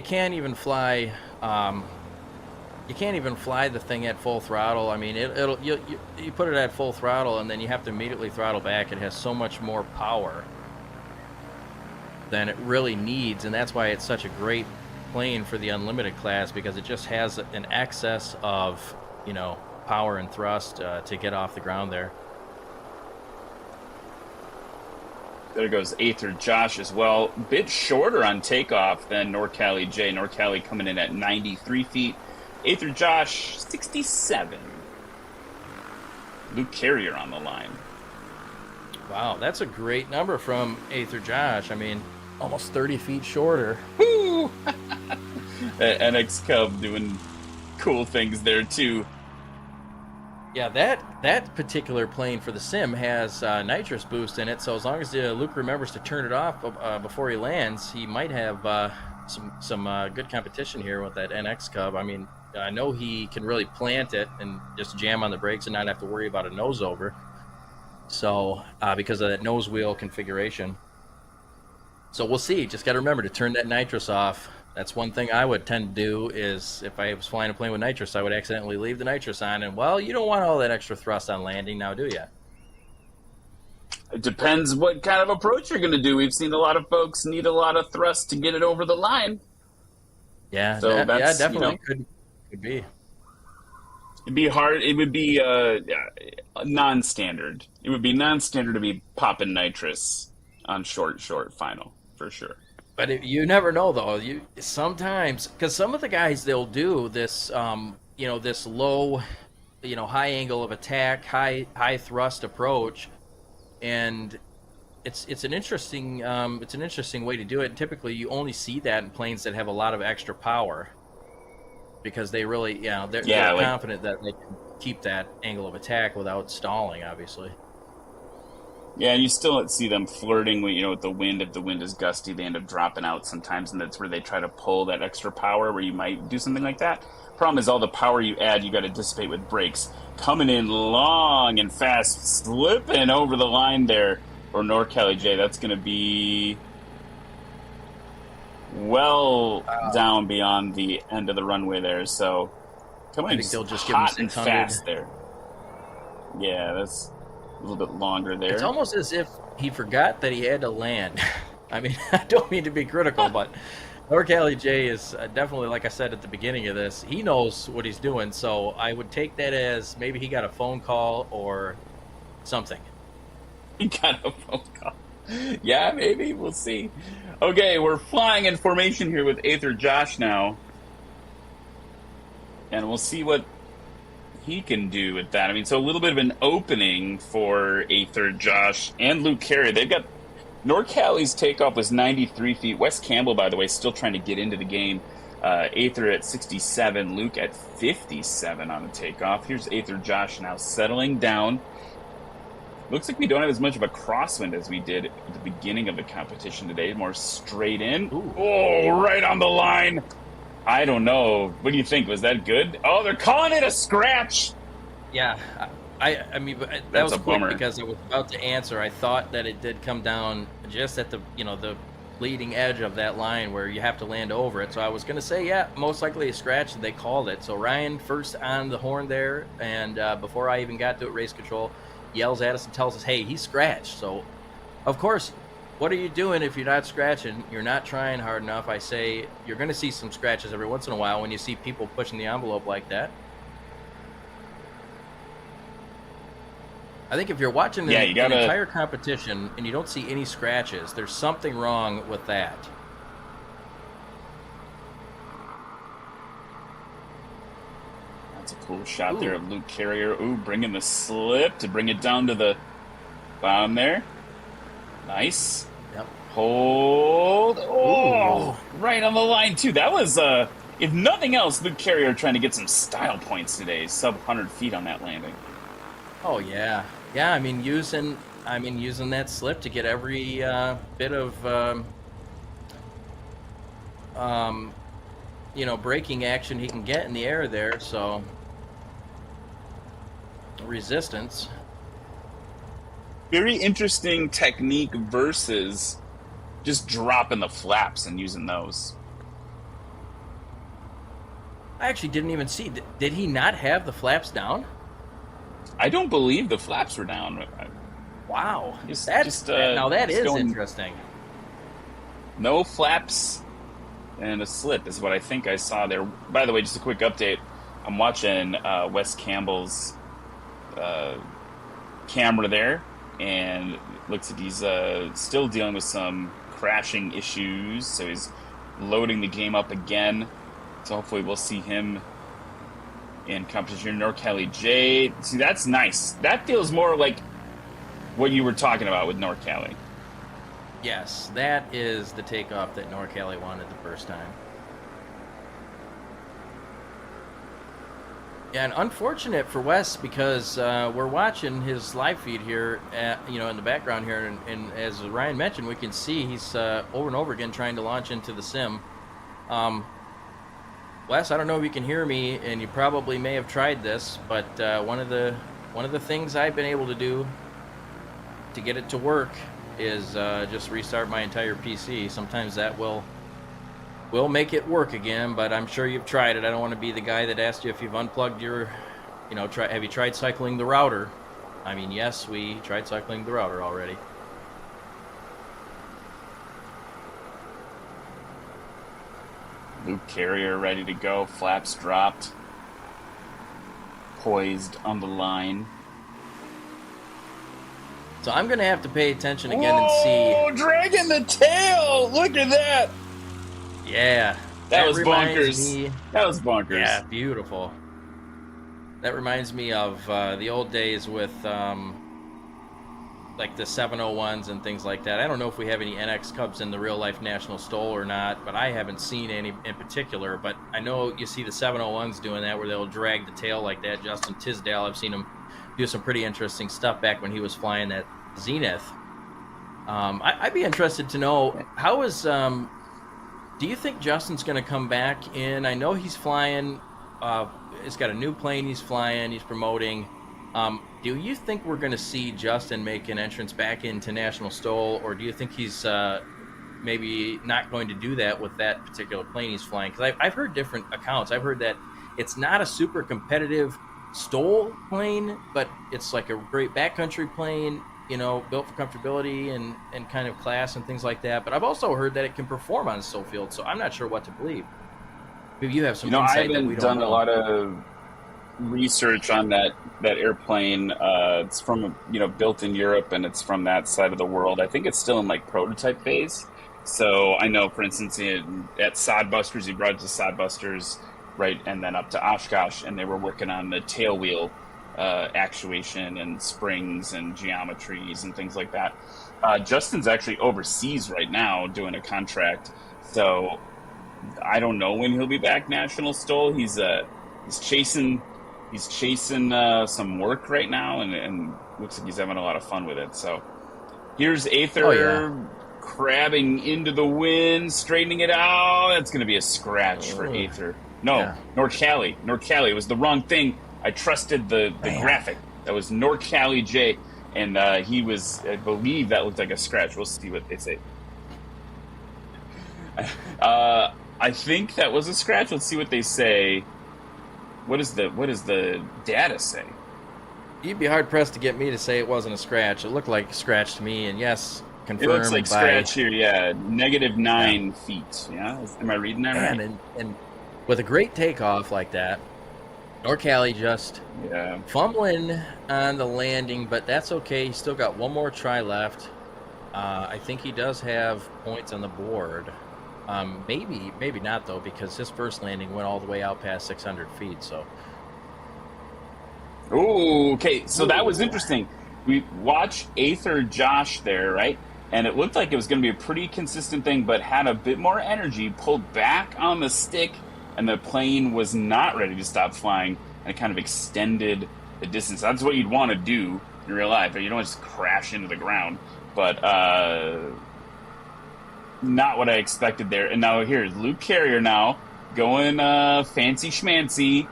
[SPEAKER 1] can't even fly the thing at full throttle. I mean, you put it at full throttle and then you have to immediately throttle back. It has so much more power than it really needs, and that's why it's such a great plane for the unlimited class, because it just has an excess of power and thrust to get off the ground there.
[SPEAKER 4] There goes Aether Josh as well. Bit shorter on takeoff than NorCali J. NorCali coming in at 93 feet. Aether Josh, 67. Luke Carrier on the line.
[SPEAKER 1] Wow, that's a great number from Aether Josh. I mean, almost 30 feet shorter.
[SPEAKER 4] Woo! That NX Cub doing cool things there, too.
[SPEAKER 1] Yeah, that particular plane for the sim has nitrous boost in it, so as long as Luke remembers to turn it off before he lands, he might have some good competition here with that NX Cub. I mean, I know he can really plant it and just jam on the brakes and not have to worry about a nose over. So because of that nose wheel configuration. So we'll see. Just got to remember to turn that nitrous off. That's one thing I would tend to do is if I was flying a plane with nitrous, I would accidentally leave the nitrous on. And, well, you don't want all that extra thrust on landing now, do you?
[SPEAKER 4] It depends what kind of approach you're going to do. We've seen a lot of folks need a lot of thrust to get it over the line.
[SPEAKER 1] Yeah,
[SPEAKER 4] so that's,
[SPEAKER 1] definitely could be.
[SPEAKER 4] It'd be hard. It would be non-standard. It would be non-standard to be popping nitrous on short final, for sure.
[SPEAKER 1] But you never know, though. You sometimes, because some of the guys, they'll do this, this low, high angle of attack, high thrust approach, and it's an interesting way to do it. Typically, you only see that in planes that have a lot of extra power, because they really, they're confident that they can keep that angle of attack without stalling, obviously.
[SPEAKER 4] Yeah, you still see them flirting with the wind. If the wind is gusty, they end up dropping out sometimes, and that's where they try to pull that extra power where you might do something like that. Problem is all the power you add, you got to dissipate with brakes. Coming in long and fast, slipping over the line there for NorCali J. That's going to be down beyond the end of the runway there. So coming in
[SPEAKER 1] they'll just
[SPEAKER 4] hot
[SPEAKER 1] give
[SPEAKER 4] and fast there. Yeah, a little bit longer there.
[SPEAKER 1] It's almost as if he forgot that he had to land. I mean, I don't mean to be critical, but NorCali J is definitely, like I said at the beginning of this, he knows what he's doing. So I would take that as maybe he got a phone call or something.
[SPEAKER 4] He got a phone call. Yeah, maybe. We'll see. Okay, we're flying in formation here with Aether Josh now. And we'll see what he can do with that. I mean, so a little bit of an opening for Aether Josh and Luke Carrier. They've got NorCali's takeoff was 93 feet. Wes Campbell, by the way, still trying to get into the game. Aether at 67, Luke at 57 on the takeoff. Here's Aether Josh now settling down. Looks like we don't have as much of a crosswind as we did at the beginning of the competition today. More straight in. Ooh. Oh, right on the line. I don't know. What do you think? Was that good? Oh, they're calling it a scratch.
[SPEAKER 1] Yeah. I mean, that was a quick bummer because I was about to answer. I thought that it did come down just at the, the leading edge of that line where you have to land over it. So I was going to say, yeah, most likely a scratch. They called it. So Ryan first on the horn there, and before I even got to it, race control yells at us and tells us, hey, he scratched. So, of course, what are you doing if you're not scratching? You're not trying hard enough. I say you're going to see some scratches every once in a while when you see people pushing the envelope like that. I think if you're watching an entire competition and you don't see any scratches, there's something wrong with that.
[SPEAKER 4] That's a cool shot there of Luke Carrier. Ooh, bringing the slip to bring it down to the bottom there. Nice.
[SPEAKER 1] Yep.
[SPEAKER 4] Hold. Oh, right on the line, too. That was, if nothing else, Luke Carrier trying to get some style points today. Sub 100 feet on that landing.
[SPEAKER 1] Oh, yeah. Yeah, I mean, using that slip to get every bit of, braking action he can get in the air there, so resistance.
[SPEAKER 4] Very interesting technique versus just dropping the flaps and using those.
[SPEAKER 1] I actually didn't even see. Did he not have the flaps down?
[SPEAKER 4] I don't believe the flaps were down.
[SPEAKER 1] Wow. Now that is interesting.
[SPEAKER 4] No flaps and a slip is what I think I saw there. By the way, just a quick update. I'm watching Wes Campbell's camera there, and it looks like he's still dealing with some crashing issues, so he's loading the game up again. So hopefully we'll see him in competition. NorCali J. See, that's nice. That feels more like what you were talking about with NorCali.
[SPEAKER 1] Yes, that is the takeoff that NorCali wanted the first time. Yeah, and unfortunate for Wes because we're watching his live feed here, in the background here, and as Ryan mentioned, we can see he's over and over again trying to launch into the sim. Wes, I don't know if you can hear me, and you probably may have tried this, but one of the things I've been able to do to get it to work is just restart my entire PC. Sometimes that will make it work again, but I'm sure you've tried it. I don't want to be the guy that asked you if you've unplugged your, have you tried cycling the router? I mean, yes, we tried cycling the router already.
[SPEAKER 4] Luke Carrier ready to go. Flaps dropped. Poised on the line.
[SPEAKER 1] So I'm going to have to pay attention again and see.
[SPEAKER 4] Oh, dragging the tail! Look at that!
[SPEAKER 1] Yeah.
[SPEAKER 4] That was bonkers. That was bonkers.
[SPEAKER 1] Yeah, beautiful. That reminds me of the old days with like the 701s and things like that. I don't know if we have any NX Cubs in the real life National STOL or not, but I haven't seen any in particular. But I know you see the 701s doing that where they'll drag the tail like that. Justin Tisdale, I've seen him do some pretty interesting stuff back when he was flying that Zenith. I'd be interested to know how is. Do you think Justin's going to come back in? I know he's flying. He's got a new plane he's flying. He's promoting. Do you think we're going to see Justin make an entrance back into National STOL, or do you think he's maybe not going to do that with that particular plane he's flying? Because I've heard different accounts. I've heard that it's not a super competitive STOL plane, but it's like a great backcountry plane, you know, built for comfortability and kind of class and things like that. But I've also heard that it can perform on STOL field, so I'm not sure what to believe. Maybe you have some
[SPEAKER 4] I
[SPEAKER 1] insight that we
[SPEAKER 4] haven't
[SPEAKER 1] don't
[SPEAKER 4] done
[SPEAKER 1] know.
[SPEAKER 4] a lot of research on that airplane. It's from built in Europe, and it's from that side of the world. I think it's still in like prototype phase. So I know, for instance, at Sodbusters, he brought it to Sodbusters, right, and then up to Oshkosh, and they were working on the tail wheel actuation and springs and geometries and things like that. Justin's actually overseas right now doing a contract, so I don't know when he'll be back national STOL. He's chasing some work right now, and looks like he's having a lot of fun with it. So here's Aether crabbing into the wind, straightening it out. That's going to be a scratch for Aether. No, North Cali. It was the wrong thing. I trusted the graphic. That was North Cali J, and he was. I believe that looked like a scratch. We'll see what they say. I think that was a scratch. Let's see what they say. What does the data say?
[SPEAKER 1] You'd be hard pressed to get me to say it wasn't a scratch. It looked like a scratch to me, and yes, confirmed.
[SPEAKER 4] It looks like scratch here. Yeah, -9 feet. Yeah, am I reading that right?
[SPEAKER 1] And with a great takeoff like that, North Cali just fumbling on the landing, but that's okay. He's still got one more try left. I think he does have points on the board. Maybe not though, because his first landing went all the way out past 600 feet. So.
[SPEAKER 4] Oh, okay. So that was interesting. We watched Aether Josh there, right? And it looked like it was going to be a pretty consistent thing, but had a bit more energy, pulled back on the stick, and the plane was not ready to stop flying, and it kind of extended the distance. That's what you'd want to do in real life. You don't just crash into the ground. But not what I expected there. And now here's Luke Carrier now going fancy schmancy.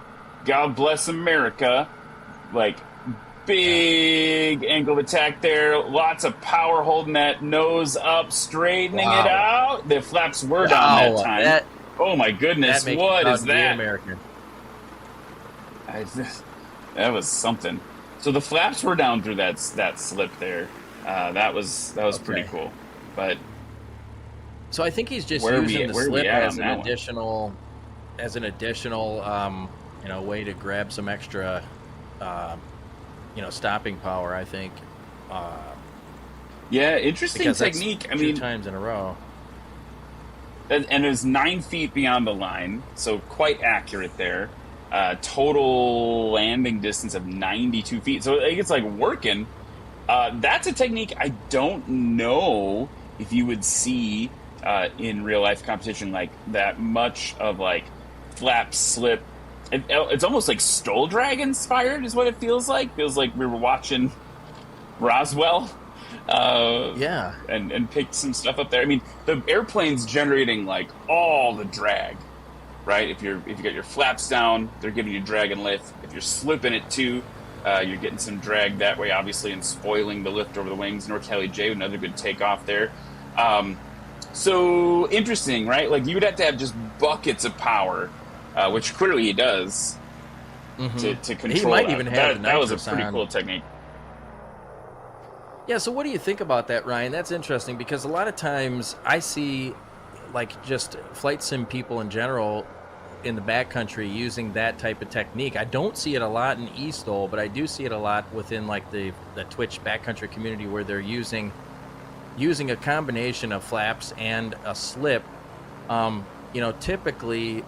[SPEAKER 4] God bless America. Like big angle of attack there. Lots of power holding that nose up, straightening it out. The flaps were down that time. Oh my goodness, what is that?
[SPEAKER 1] American.
[SPEAKER 4] That was something. So the flaps were down through that slip there. That was pretty cool. But
[SPEAKER 1] so I think he's just using the slip as an additional way to grab some extra stopping power, I think.
[SPEAKER 4] Interesting technique. I mean,
[SPEAKER 1] 2 times in a row.
[SPEAKER 4] And it was 9 feet beyond the line, so quite accurate there. Total landing distance of 92 feet. So I think it's like working. That's a technique I don't know if you would see in real life competition, like that much of like flap slip. It's almost like STOL drag inspired is what it feels like. Feels like we were watching Roswell. And picked some stuff up there. I mean, the airplane's generating like all the drag, right? If you got your flaps down, they're giving you drag and lift. If you're slipping it too, you're getting some drag that way, obviously, and spoiling the lift over the wings. North Cali J, another good takeoff there. So interesting, right? Like you would have to have just buckets of power, which clearly he does to control.
[SPEAKER 1] He might even have
[SPEAKER 4] that was a pretty cool technique.
[SPEAKER 1] Yeah, so what do you think about that, Ryan? That's interesting because a lot of times I see like just flight sim people in general in the backcountry using that type of technique. I don't see it a lot in eSTOL, but I do see it a lot within like the Twitch backcountry community where they're using a combination of flaps and a slip. Typically,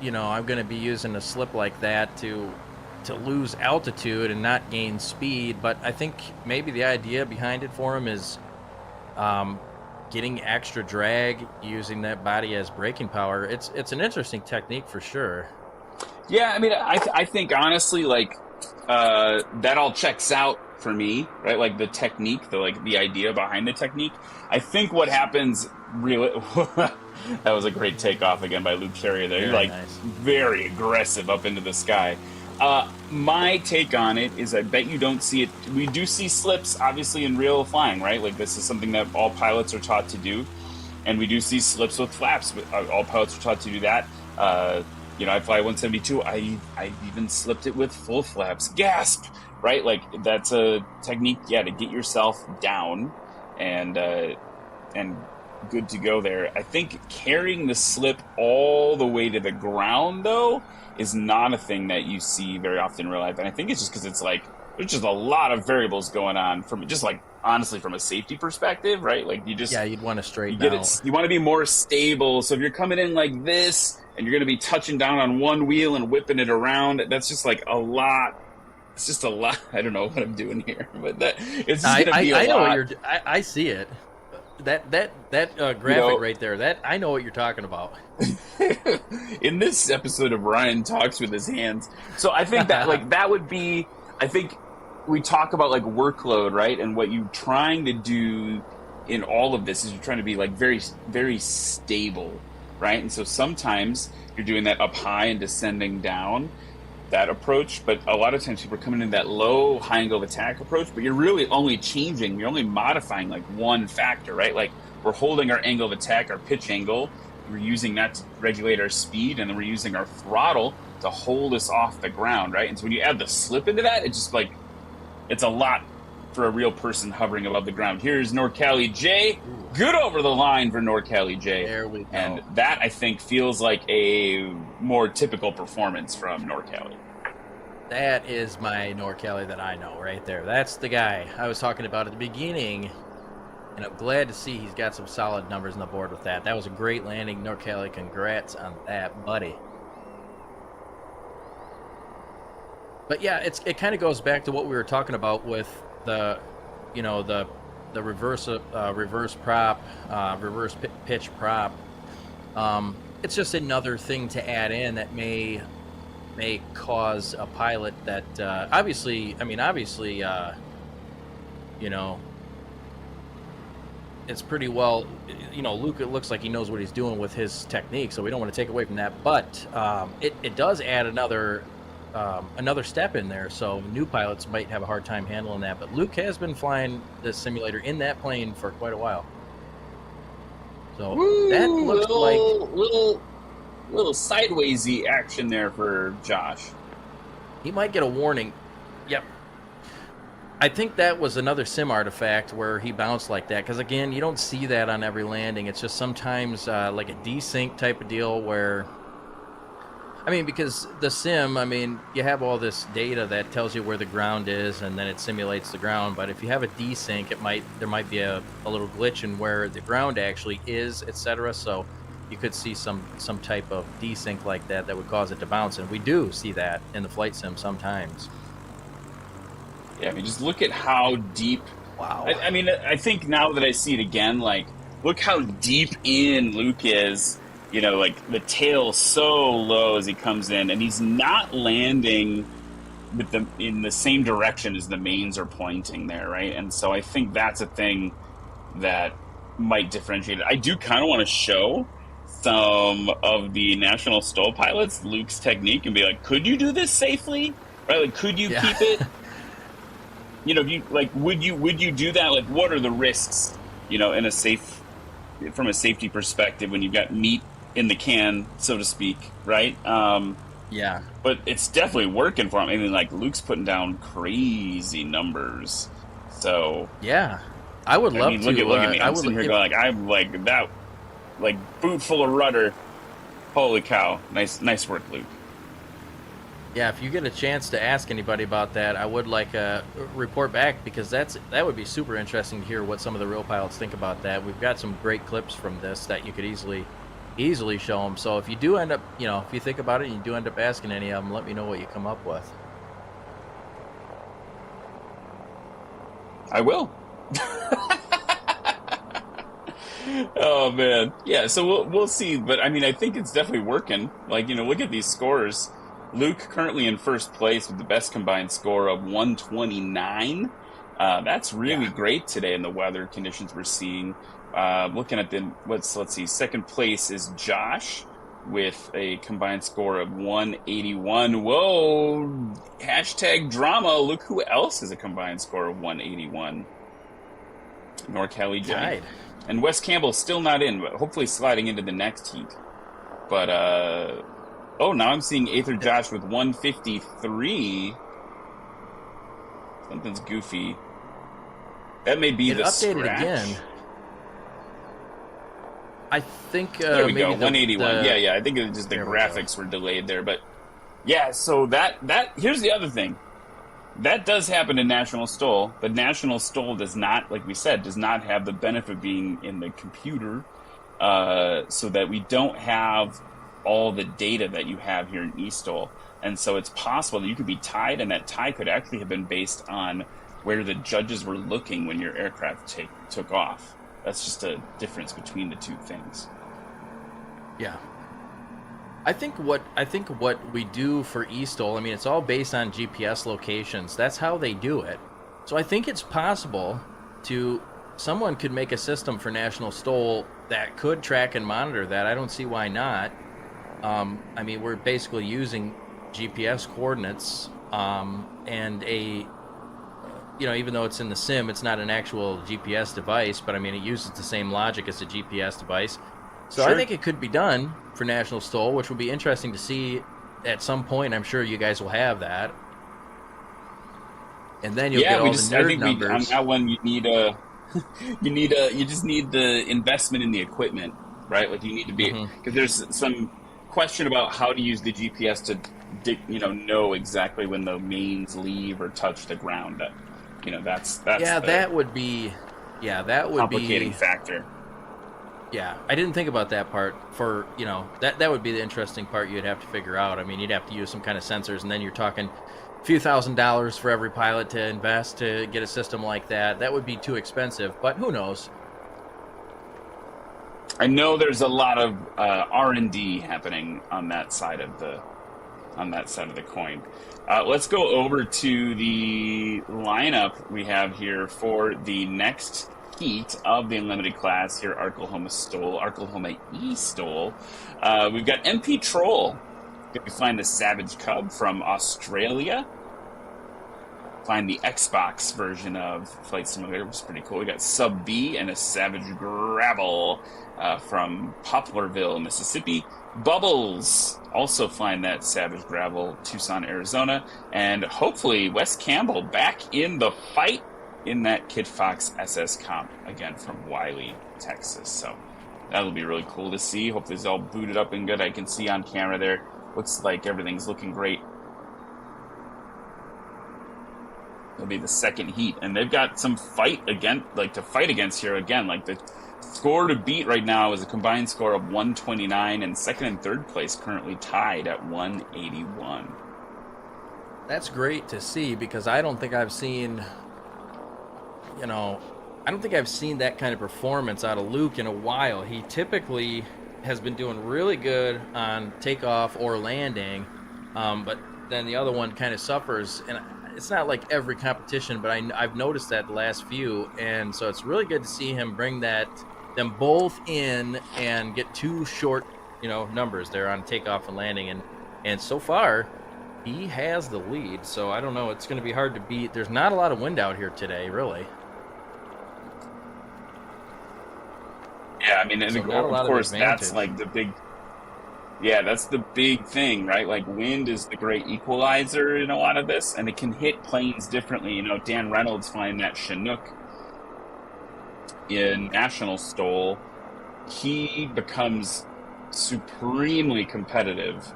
[SPEAKER 1] I'm going to be using a slip like that to lose altitude and not gain speed, but I think maybe the idea behind it for him is getting extra drag, using that body as braking power. It's an interesting technique for sure.
[SPEAKER 4] Yeah, I mean, I think honestly, like that all checks out for me, right? Like the technique, the idea behind the technique. I think what happens really. That was a great takeoff again by Luke Carrier there. Very nice. Very aggressive up into the sky. My take on it is I bet you don't see it. We do see slips, obviously, in real flying, right? Like this is something that all pilots are taught to do. And we do see slips with flaps. All pilots are taught to do that. I fly 172. I even slipped it with full flaps. Gasp! Right? Like, that's a technique, to get yourself down and good to go there. I think carrying the slip all the way to the ground, though, is not a thing that you see very often in real life. And I think it's just because it's like, there's just a lot of variables going on from just like, honestly, from a safety perspective, right? Like,
[SPEAKER 1] you'd want to straighten
[SPEAKER 4] get
[SPEAKER 1] out.
[SPEAKER 4] it. You want to be more stable. So if you're coming in like this and you're going to be touching down on one wheel and whipping it around, that's just like a lot. It's just a lot. I don't know what I'm doing here, but it's just going to be a lot.
[SPEAKER 1] I know what you're. I see it. That graphic right there. That I know what you're talking about.
[SPEAKER 4] In this episode of Ryan Talks with His Hands, so I think that like that would be. I think we talk about like workload, right? And what you're trying to do in all of this is you're trying to be like very, very stable, right? And so sometimes you're doing that up high and descending down, that approach, but a lot of times people are coming in that low high angle of attack approach, but you're really only you're only modifying like one factor, right? Like, we're holding our angle of attack, our pitch angle, we're using that to regulate our speed, and then we're using our throttle to hold us off the ground, right? And so when you add the slip into that, it's just like, it's a lot for a real person hovering above the ground. Here's NorCali J. Good over the line for NorCali J.
[SPEAKER 1] There we go.
[SPEAKER 4] And that, I think, feels like a more typical performance from NorCali.
[SPEAKER 1] That is my NorCali that I know right there. That's the guy I was talking about at the beginning, and I'm glad to see he's got some solid numbers on the board with that. That was a great landing, NorCali. Congrats on that, buddy. But yeah, it kind of goes back to what we were talking about with the reverse prop, reverse pitch prop. It's just another thing to add in that may cause a pilot that obviously, it's pretty well, Luke, it looks like he knows what he's doing with his technique, so we don't want to take away from that. But it does add another step in there, so new pilots might have a hard time handling that. But Luke has been flying this simulator in that plane for quite a while, so that looks like
[SPEAKER 4] little sidewaysy action there for Josh.
[SPEAKER 1] He might get a warning. Yep. I think that was another sim artifact where he bounced like that, because again, you don't see that on every landing. It's just sometimes like a desync type of deal where, because the sim, you have all this data that tells you where the ground is, and then it simulates the ground. But if you have a desync, there might be a little glitch in where the ground actually is, etc. So you could see some type of desync like that would cause it to bounce, and we do see that in the flight sim sometimes.
[SPEAKER 4] Yeah, just look at how deep.
[SPEAKER 1] Wow.
[SPEAKER 4] I think now that I see it again, like, look how deep in Luke is. Like, the tail so low as he comes in, and he's not landing in the same direction as the mains are pointing there, right? And so I think that's a thing that might differentiate it. I do kind of want to show some of the national STOL pilots Luke's technique and be like, could you do this safely? Right? Like, could you keep it? Would you do that? Like, what are the risks, from a safety perspective when you've got meat in the can, so to speak, right?
[SPEAKER 1] Yeah.
[SPEAKER 4] But it's definitely working for him. Luke's putting down crazy numbers. So
[SPEAKER 1] yeah, I would love to.
[SPEAKER 4] Look at me. I'm sitting here going, I'm like that, like, boot full of rudder. Holy cow! Nice work, Luke.
[SPEAKER 1] Yeah, if you get a chance to ask anybody about that, I would like a report back, because that would be super interesting to hear what some of the real pilots think about that. We've got some great clips from this that you could easily show them. So if you do end up, if you think about it and you do end up asking any of them, let me know what you come up with.
[SPEAKER 4] I will. Oh man, yeah. So we'll see, but I think it's definitely working. Like, look at these scores. Luke currently in first place with the best combined score of 129. That's really great today in the weather conditions we're seeing. Looking at let's see. Second place is Josh with a combined score of 181. Whoa! Hashtag drama. Look who else has a combined score of 181. NorCali J. And Wes Campbell still not in, but hopefully sliding into the next heat. But Oh, now I'm seeing Aether Josh with 153. Something's goofy. That may be
[SPEAKER 1] It
[SPEAKER 4] the
[SPEAKER 1] updated
[SPEAKER 4] scratch.
[SPEAKER 1] again. I think
[SPEAKER 4] there we
[SPEAKER 1] maybe
[SPEAKER 4] go, 181. Yeah. I think it was just the
[SPEAKER 1] There we
[SPEAKER 4] graphics were delayed there, but yeah. So that here's the other thing. That does happen in National Stole, but National Stole does not, like we said, does not have the benefit of being in the computer, so that we don't have all the data that you have here in eSTOL. And so it's possible that you could be tied, and that tie could actually have been based on where the judges were looking when your aircraft took off. That's just a difference between the two things.
[SPEAKER 1] Yeah. I think what we do for eSTOL, I mean, it's all based on GPS locations. That's how they do it. So I think it's possible someone could make a system for National Stole that could track and monitor that. I don't see why not. I mean, we're basically using GPS coordinates, and even though it's in the sim, it's not an actual GPS device, but I mean, it uses the same logic as a GPS device. So
[SPEAKER 4] Sure.
[SPEAKER 1] I think it could be done for National Stole, which will be interesting to see at some point. I'm sure you guys will have that. And then you'll get all the nerd numbers.
[SPEAKER 4] On that one, you need you just need the investment in the equipment, right? Like you need to be, because there's some question about how to use the GPS to know exactly when the mains leave or touch the ground. That's
[SPEAKER 1] that would be
[SPEAKER 4] complicating factor.
[SPEAKER 1] Yeah, I didn't think about that part. That would be the interesting part you'd have to figure out. I mean, you'd have to use some kind of sensors, and then you're talking a few $1,000s for every pilot to invest to get a system like that. That would be too expensive, but who knows?
[SPEAKER 4] I know there's a lot of R&D happening on that side of the coin. Let's go over to the lineup we have here for the next heat of the Unlimited class here, Arklahoma eSTOL. We've got MP Troll. We find the Savage Cub from Australia. Find the Xbox version of Flight Simulator, which is pretty cool. We got Sub B and a Savage Gravel from Poplarville, Mississippi. Bubbles, also find that Savage Gravel, Tucson, Arizona. And hopefully Wes Campbell back in the fight in that Kit Fox SS comp, again from Wiley, Texas. So that'll be really cool to see. Hopefully it's all booted up and good. I can see on camera there. Looks like everything's looking great. It'll be the second heat. And they've got some fight against here again. Like the score to beat right now is a combined score of 129, and second and third place currently tied at 181.
[SPEAKER 1] That's great to see, because I don't think I've seen that kind of performance out of Luke in a while. He typically has been doing really good on takeoff or landing, but then the other one kind of suffers. And it's not like every competition, but I've noticed that the last few, and so it's really good to see him bring them both in and get two short, numbers there on takeoff and landing, and so far he has the lead. So I don't know, it's going to be hard to beat. There's not a lot of wind out here today, really.
[SPEAKER 4] Yeah, I mean, and
[SPEAKER 1] So
[SPEAKER 4] of course, that's like the big. Yeah, that's the big thing, right? Like wind is the great equalizer in a lot of this, and it can hit planes differently. Dan Reynolds flying that Chinook in National Stole, he becomes supremely competitive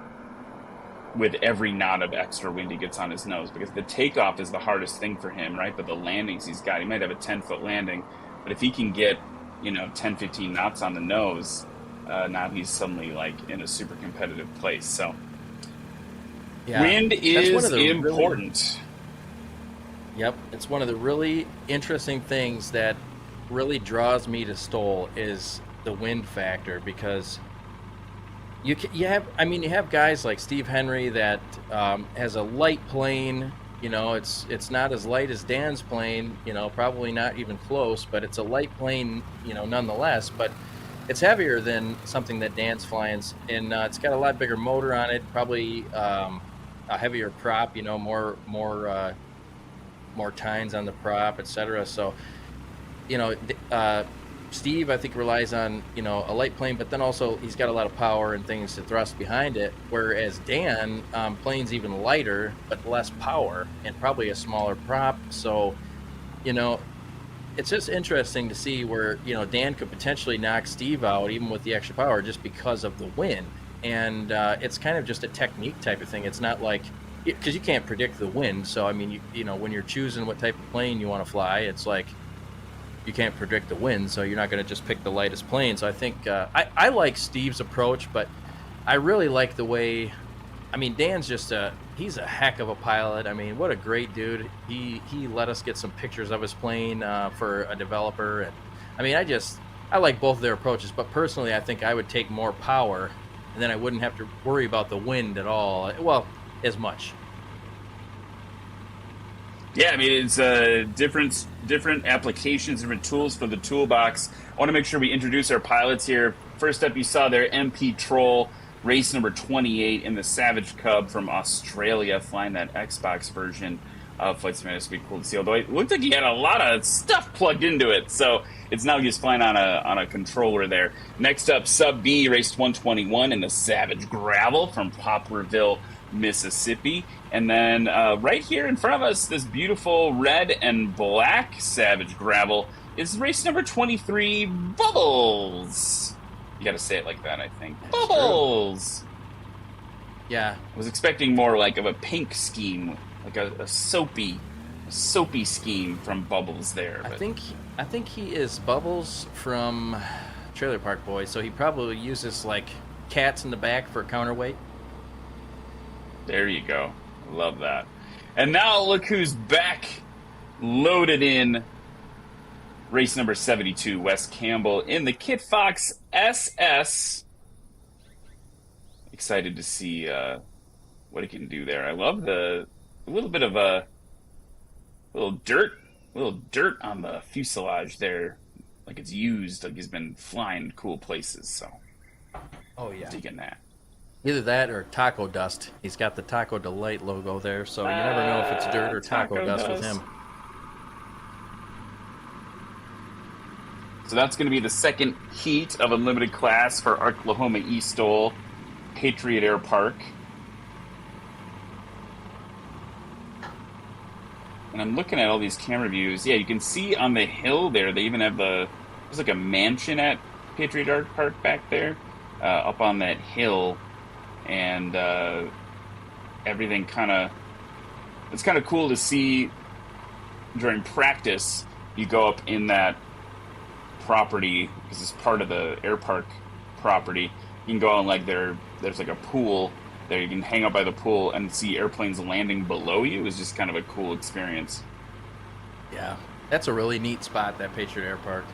[SPEAKER 4] with every knot of extra wind he gets on his nose, because the takeoff is the hardest thing for him, right? But the landings he might have a 10-foot landing, but if he can get 10, 15 knots on the nose, now he's suddenly like in a super competitive place. So wind is important.
[SPEAKER 1] Yep, it's one of the really interesting things that really draws me to Stole is the wind factor, because you have guys like Steve Henry that has a light plane. It's not as light as Dan's plane, probably not even close, but it's a light plane, nonetheless. But it's heavier than something that Dan's flying, and it's got a lot bigger motor on it, probably a heavier prop, more tines on the prop, etc. So, Steve, I think, relies on, a light plane, but then also he's got a lot of power and things to thrust behind it. Whereas Dan, plane's even lighter, but less power and probably a smaller prop. So, you know, it's just interesting to see where, Dan could potentially knock Steve out even with the extra power just because of the wind. And it's kind of just a technique type of thing. It's not like, because you can't predict the wind. So, I mean, when you're choosing what type of plane you want to fly, it's like, you can't predict the wind, so you're not going to just pick the lightest plane. So I think I like Steve's approach, but I really like the way. I mean, Dan's he's a heck of a pilot. I mean, what a great dude. He let us get some pictures of his plane for a developer, and I mean, I like both of their approaches. But personally, I think I would take more power, and then I wouldn't have to worry about the wind at all. Well, as much.
[SPEAKER 4] Yeah, I mean, it's different applications, different tools for the toolbox. I want to make sure we introduce our pilots here. First up, you saw there MP Troll, race number 28 in the Savage Cub from Australia, flying that Xbox version of Flight Simulator. This would be cool to see. Although it looked like he had a lot of stuff plugged into it, so it's now just flying on a controller there. Next up, Sub B, race 121 in the Savage Gravel from Poplarville, Mississippi. And then right here in front of us, this beautiful red and black Savage Gravel is race number 23, Bubbles. You got to say it like that, I think.
[SPEAKER 1] That's
[SPEAKER 4] Bubbles.
[SPEAKER 1] True. Yeah.
[SPEAKER 4] I was expecting more like of a pink scheme, like a soapy scheme from Bubbles there. But
[SPEAKER 1] I think he is Bubbles from Trailer Park Boys, so he probably uses like cats in the back for counterweight.
[SPEAKER 4] There you go. Love that. And now look who's back, loaded in race number 72, Wes Campbell in the Kit Fox SS. Excited to see what he can do there. I love a little bit of a little dirt on the fuselage there, like it's used, like he's been flying cool places. So,
[SPEAKER 1] oh yeah,
[SPEAKER 4] digging that.
[SPEAKER 1] Either that or taco dust. He's got the Taco Delight logo there, so you never know if it's dirt or taco dust with him.
[SPEAKER 4] So that's going to be the second heat of Unlimited class for Arklahoma eSTOL, Patriot Air Park. And I'm looking at all these camera views. Yeah, you can see on the hill there, they even have there's like a mansion at Patriot Air Park back there, up on that hill. And everything it's kind of cool to see during practice. You go up in that property because it's part of the air park property. You can go on like there's like a pool there. You can hang out by the pool and see airplanes landing below you. It was just kind of a cool experience.
[SPEAKER 1] Yeah, that's a really neat spot, that Patriot Air Park.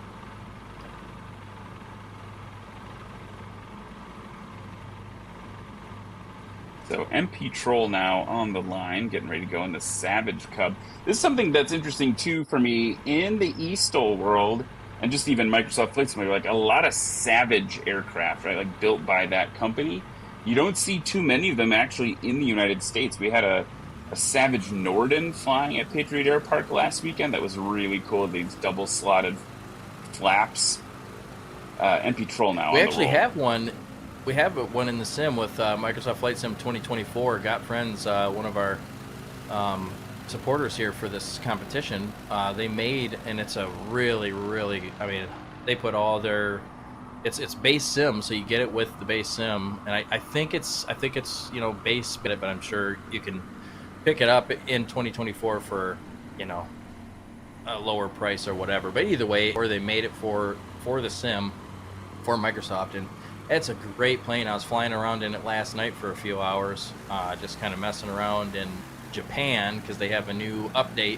[SPEAKER 4] So MP Troll now on the line, getting ready to go in the Savage Cub. This is something that's interesting too for me in the eSTOL world, and just even Microsoft Flight Simulator, like a lot of Savage aircraft, right? Like built by that company. You don't see too many of them actually in the United States. We had a Savage Norden flying at Patriot Air Park last weekend. That was really cool. These double slotted flaps. MP Troll now.
[SPEAKER 1] We actually have one. We have one in the sim with Microsoft Flight Sim 2024. Got Friends, one of our supporters here for this competition. They made, and it's a really, really, I mean, they put all their, it's base sim, so you get it with the base sim, and I think it's base, but I'm sure you can pick it up in 2024 for a lower price or whatever. But either way, or they made it for the sim for Microsoft, and it's a great plane. I was flying around in it last night for a few hours, just kind of messing around in Japan because they have a new update.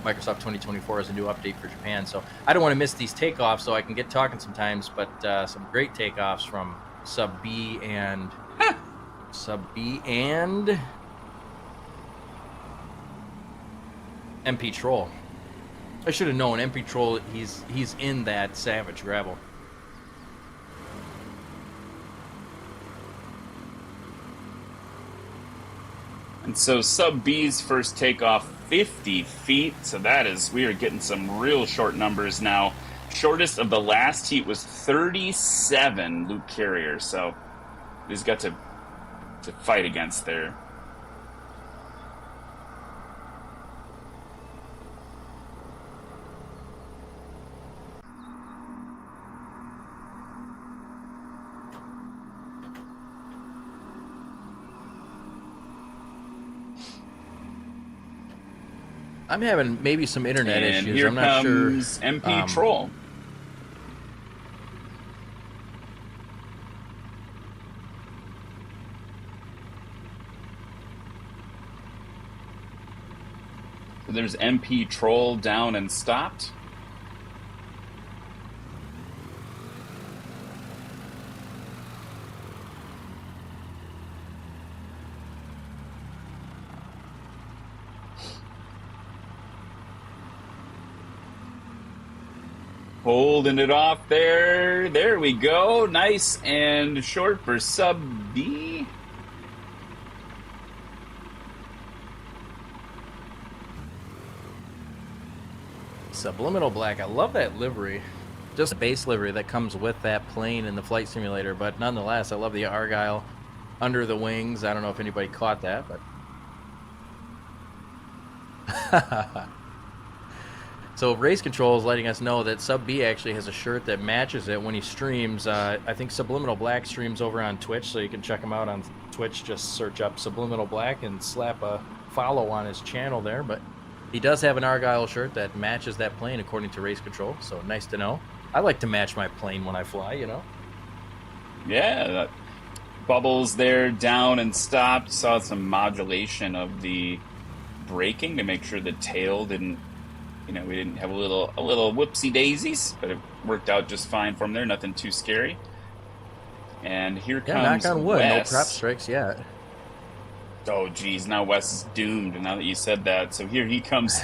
[SPEAKER 1] Microsoft 2024 has a new update for Japan, so I don't want to miss these takeoffs, so I can get talking sometimes. But some great takeoffs from Sub B and MP Troll. I should have known MP Troll. He's in that Savage Gravel.
[SPEAKER 4] And so Sub B's first takeoff, 50 feet. So we are getting some real short numbers now. shortest of the last heat was 37 Luke Carrier. So he's got to fight against there.
[SPEAKER 1] I'm having maybe some internet
[SPEAKER 4] And
[SPEAKER 1] issues.
[SPEAKER 4] here
[SPEAKER 1] I'm not sure.
[SPEAKER 4] comes MP Troll. So there's MP Troll down and stopped. Holding it off there. There we go. Nice and short for sub B.
[SPEAKER 1] Subliminal Black. I love that livery. Just the base livery that comes with that plane in the flight simulator. But nonetheless, I love the Argyle under the wings. I don't know if anybody caught that, but... So Race Control is letting us know that Sub B actually has a shirt that matches it when he streams. I think Subliminal Black streams over on Twitch, so you can check him out on Twitch. Just search up Subliminal Black and slap a follow on his channel there. But he does have an Argyle shirt that matches that plane according to Race Control, so nice to know. I like to match my plane when I fly, you know?
[SPEAKER 4] Yeah, that bubbles there down and stopped. Saw some modulation of the braking to make sure the tail didn't, you know, we didn't have a little whoopsie daisies, but it worked out just fine from there. Nothing too scary. And here comes
[SPEAKER 1] knock on wood,
[SPEAKER 4] Wes.
[SPEAKER 1] no prop strikes yet.
[SPEAKER 4] Oh geez, now Wes is doomed. Now that you said that, so here he comes.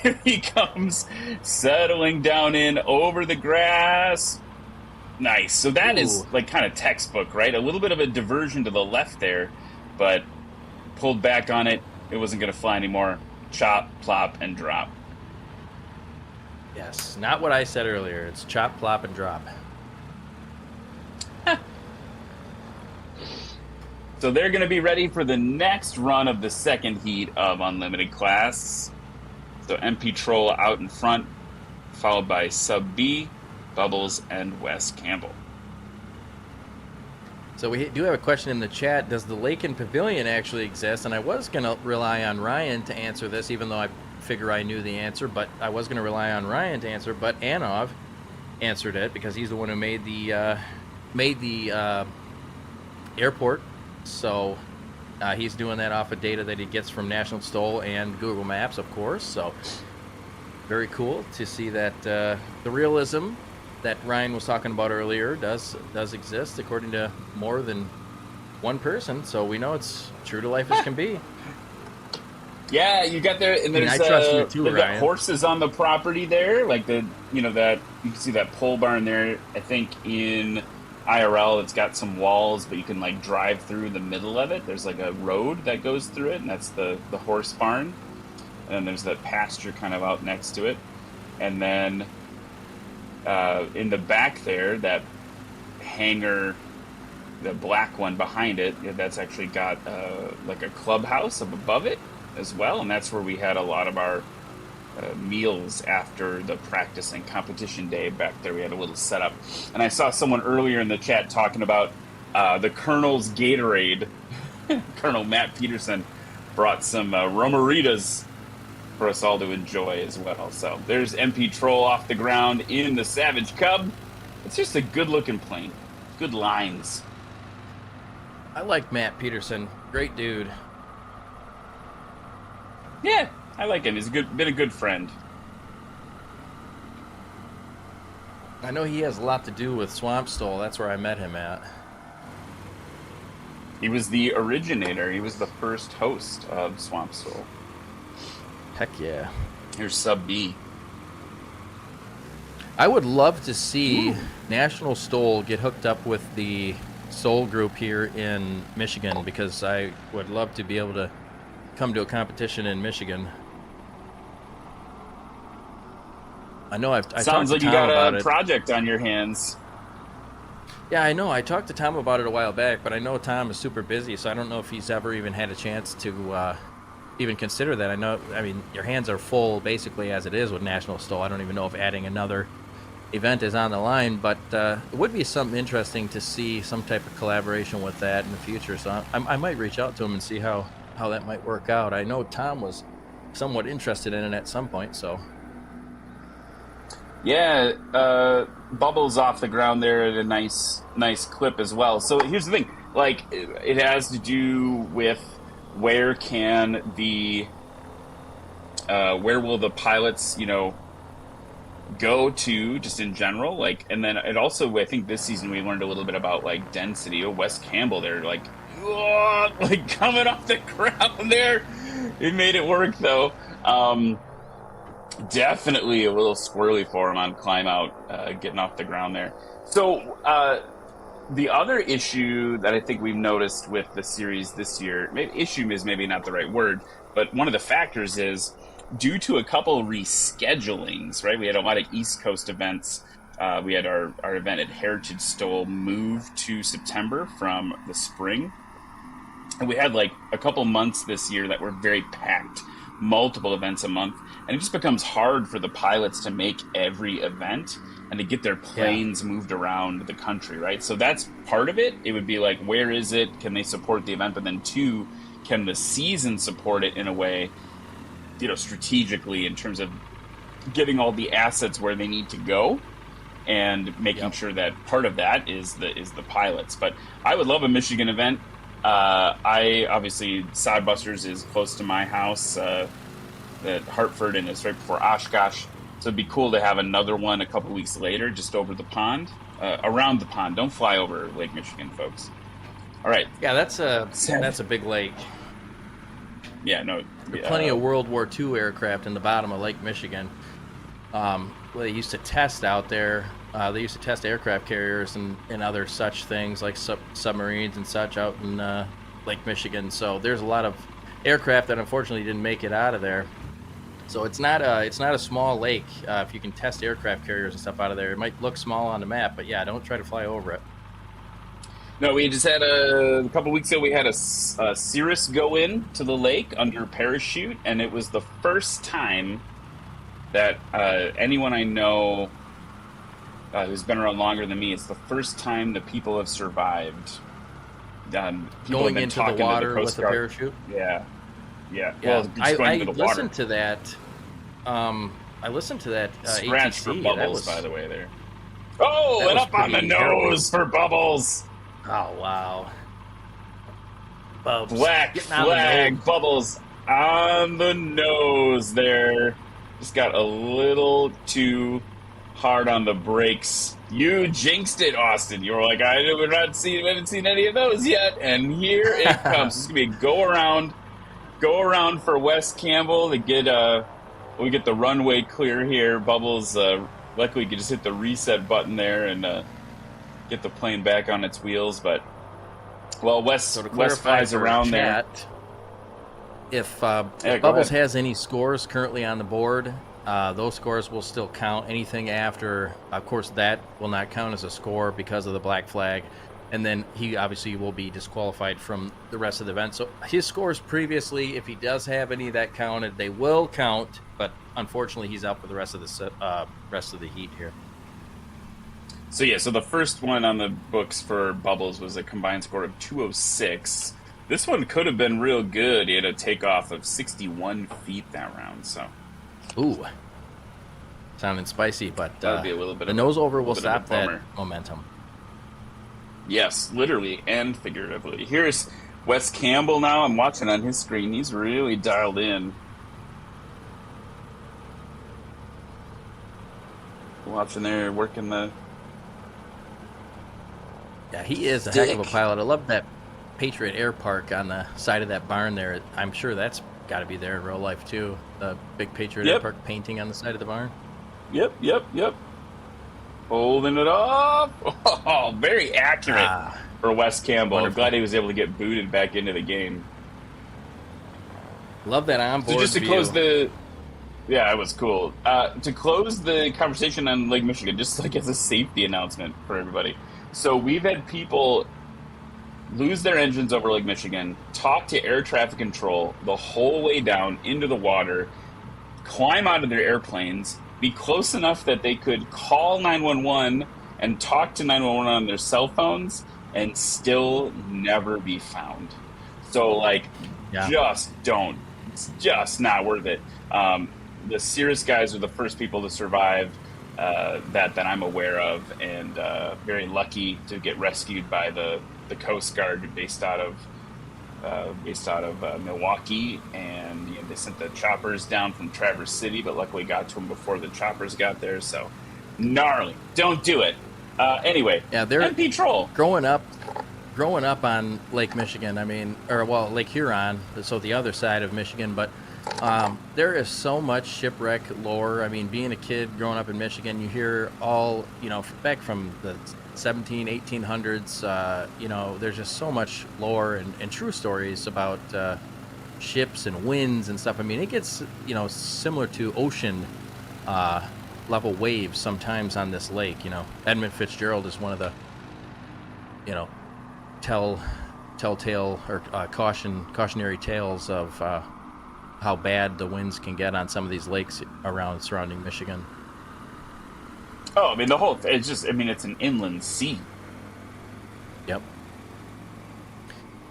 [SPEAKER 4] Here he comes, settling down in over the grass. Nice. So that is like kind of textbook, right? A little bit of a diversion to the left there, but pulled back on it. It wasn't going to fly anymore. Chop, plop, and drop.
[SPEAKER 1] Yes, not what I said earlier. It's chop, plop, and drop.
[SPEAKER 4] So they're going to be ready for the next run of the second heat of Unlimited class. So MP Troll out in front, followed by Sub B, Bubbles, and Wes Campbell.
[SPEAKER 1] So we do have a question in the chat. Does the Lake and Pavilion actually exist? And I was going to rely on Ryan to answer this, even though I figure I knew the answer, but I was going to rely on Ryan to answer, but Anov answered it because he's the one who made the airport. So he's doing that off of data that he gets from National eSTOL and Google Maps, of course. So very cool to see that the realism that Ryan was talking about earlier does exist according to more than one person. So we know it's true to life as can be.
[SPEAKER 4] Yeah, you got there, and there's
[SPEAKER 1] I trust you too,
[SPEAKER 4] they've got
[SPEAKER 1] Ryan.
[SPEAKER 4] horses on the property there, like that you can see that pole barn there. I think in IRL it's got some walls, but you can like drive through the middle of it. There's like a road that goes through it, and that's the horse barn. And then there's that pasture kind of out next to it. And then in the back there, that hangar, the black one behind it, that's actually got like a clubhouse up above it as well, and that's where we had a lot of our meals after the practice and competition day. Back there we had a little setup, and I saw someone earlier in the chat talking about the Colonel's Gatorade. Colonel Matt Peterson brought some Romeritas for us all to enjoy as well. So there's MP Troll off the ground in the Savage Cub. It's just a good looking plane, good lines.
[SPEAKER 1] I like Matt Peterson, great dude.
[SPEAKER 4] Yeah, I like him. He's been a good friend.
[SPEAKER 1] I know he has a lot to do with Swamp Stole. That's where I met him at.
[SPEAKER 4] He was the originator. He was the first host of Swamp Stole.
[SPEAKER 1] Heck yeah.
[SPEAKER 4] Here's Sub B.
[SPEAKER 1] I would love to see National eSTOL get hooked up with the Soul group here in Michigan, because I would love to be able to come to a competition in Michigan. I know. I talked
[SPEAKER 4] Sounds
[SPEAKER 1] to
[SPEAKER 4] like you
[SPEAKER 1] Tom
[SPEAKER 4] got
[SPEAKER 1] about
[SPEAKER 4] a
[SPEAKER 1] it.
[SPEAKER 4] project on your hands.
[SPEAKER 1] Yeah, I know. I talked to Tom about it a while back, but I know Tom is super busy, so I don't know if he's ever even had a chance to even consider that. I mean, your hands are full basically as it is with National eSTOL. I don't even know if adding another event is on the line, but it would be something interesting to see some type of collaboration with that in the future. So I might reach out to him and see how that might work out. I know Tom was somewhat interested in it at some point, so.
[SPEAKER 4] Yeah, Bubbles off the ground there at a nice clip as well. So here's the thing, like, it has to do with where will the pilots, go to just in general, like, and then it also, I think this season we learned a little bit about like density. Wes Campbell there, like, like coming off the ground there. It made it work though. Definitely a little squirrely for him on climb out, getting off the ground there. So the other issue that I think we've noticed with the series this year, maybe issue is maybe not the right word, but one of the factors is due to a couple reschedulings, right? We had a lot of East Coast events. We had our event at Heritage Stoll move to September from the spring. And we had like a couple months this year that were very packed, multiple events a month. And it just becomes hard for the pilots to make every event and to get their planes moved around the country, right? So that's part of it. It would be like, where is it? Can they support the event? But then two, can the season support it in a way, strategically in terms of getting all the assets where they need to go and making sure that part of that is the pilots. But I would love a Michigan event. I obviously Sodbusters is close to my house, at Hartford, and it's right before Oshkosh. So it'd be cool to have another one a couple weeks later, just over the pond, around the pond. Don't fly over Lake Michigan, folks. All right.
[SPEAKER 1] Yeah, that's a big lake.
[SPEAKER 4] Yeah, no.
[SPEAKER 1] There are plenty of World War II aircraft in the bottom of Lake Michigan. They used to test out there. They used to test aircraft carriers and other such things like submarines and such out in Lake Michigan. So there's a lot of aircraft that unfortunately didn't make it out of there. So it's not a small lake. If you can test aircraft carriers and stuff out of there, it might look small on the map, but yeah, don't try to fly over it.
[SPEAKER 4] No, we just had a couple weeks ago. We had a Cirrus go in to the lake under parachute, and it was the first time that anyone I know who's been around longer than me, it's the first time that people have survived.
[SPEAKER 1] Going into the water with a parachute?
[SPEAKER 4] Yeah.
[SPEAKER 1] Well, I
[SPEAKER 4] into the
[SPEAKER 1] listened
[SPEAKER 4] water.
[SPEAKER 1] to that. I listened to that
[SPEAKER 4] Scratch
[SPEAKER 1] ATC.
[SPEAKER 4] for Bubbles, by the way, there. Oh,
[SPEAKER 1] that
[SPEAKER 4] and
[SPEAKER 1] was
[SPEAKER 4] up on the
[SPEAKER 1] pretty
[SPEAKER 4] nose for Bubbles.
[SPEAKER 1] Oh, wow. Bubs.
[SPEAKER 4] Black
[SPEAKER 1] Getting on the
[SPEAKER 4] flag,
[SPEAKER 1] nose.
[SPEAKER 4] Bubbles on the nose there. Just got a little too hard on the brakes. You jinxed it, Austin. You were like, we haven't seen any of those yet. And here it comes. It's going to be a go around for Wes Campbell to get we get the runway clear here. Bubbles, luckily, could just hit the reset button there and get the plane back on its wheels. But, well, Wes flies around there.
[SPEAKER 1] If Bubbles has any scores currently on the board, those scores will still count. Anything after, of course, that will not count as a score because of the black flag. And then he obviously will be disqualified from the rest of the event. So his scores previously, if he does have any that counted, they will count. But unfortunately, he's out for the rest of the heat here.
[SPEAKER 4] So yeah, so the first one on the books for Bubbles was a combined score of 206. This one could have been real good. He had a takeoff of 61 feet that round. So,
[SPEAKER 1] ooh, sounding spicy, but
[SPEAKER 4] that would be a little bit.
[SPEAKER 1] The
[SPEAKER 4] of
[SPEAKER 1] nose over
[SPEAKER 4] a
[SPEAKER 1] will
[SPEAKER 4] bit of a
[SPEAKER 1] stop that
[SPEAKER 4] bummer.
[SPEAKER 1] momentum.
[SPEAKER 4] Yes, literally and figuratively. Here's Wes Campbell now. I'm watching on his screen. He's really dialed in. Watching there, working the.
[SPEAKER 1] Yeah, he is a heck of a pilot. I love that Patriot Air Park on the side of that barn there. I'm sure that's got to be there in real life too. The big Patriot Air Park painting on the side of the barn.
[SPEAKER 4] Yep. Holding it off. Oh, very accurate for Wes Campbell.
[SPEAKER 1] Wonderful.
[SPEAKER 4] I'm glad he was able to get booted back into the game.
[SPEAKER 1] Love that onboard
[SPEAKER 4] So just to
[SPEAKER 1] view.
[SPEAKER 4] close the Yeah, it was cool. To close the conversation on Lake Michigan, just like as a safety announcement for everybody. So we've had people lose their engines over Lake Michigan, talk to air traffic control the whole way down into the water, climb out of their airplanes, be close enough that they could call 911 and talk to 911 on their cell phones and still never be found. So, like,
[SPEAKER 1] Yeah.
[SPEAKER 4] just don't. It's just not worth it. The Cirrus guys are the first people to survive that I'm aware of, and very lucky to get rescued by the Coast Guard based out of Milwaukee, and you know, they sent the choppers down from Traverse City, but luckily got to them before the choppers got there. So gnarly, don't do it. Anyway,
[SPEAKER 1] Yeah, they're
[SPEAKER 4] MP Troll.
[SPEAKER 1] growing up on Lake Michigan. I mean, or well, Lake Huron, so the other side of Michigan. But there is so much shipwreck lore. I mean, being a kid growing up in Michigan, you hear all, you know, back from the 1800s. You know, there's just so much lore and true stories about ships and winds and stuff. I mean, it gets, you know, similar to ocean level waves sometimes on this lake. You know, Edmund Fitzgerald is one of the, you know, telltale or cautionary tales of how bad the winds can get on some of these lakes around surrounding Michigan.
[SPEAKER 4] Oh, I mean, the whole it's just, I mean, it's an inland sea.
[SPEAKER 1] Yep.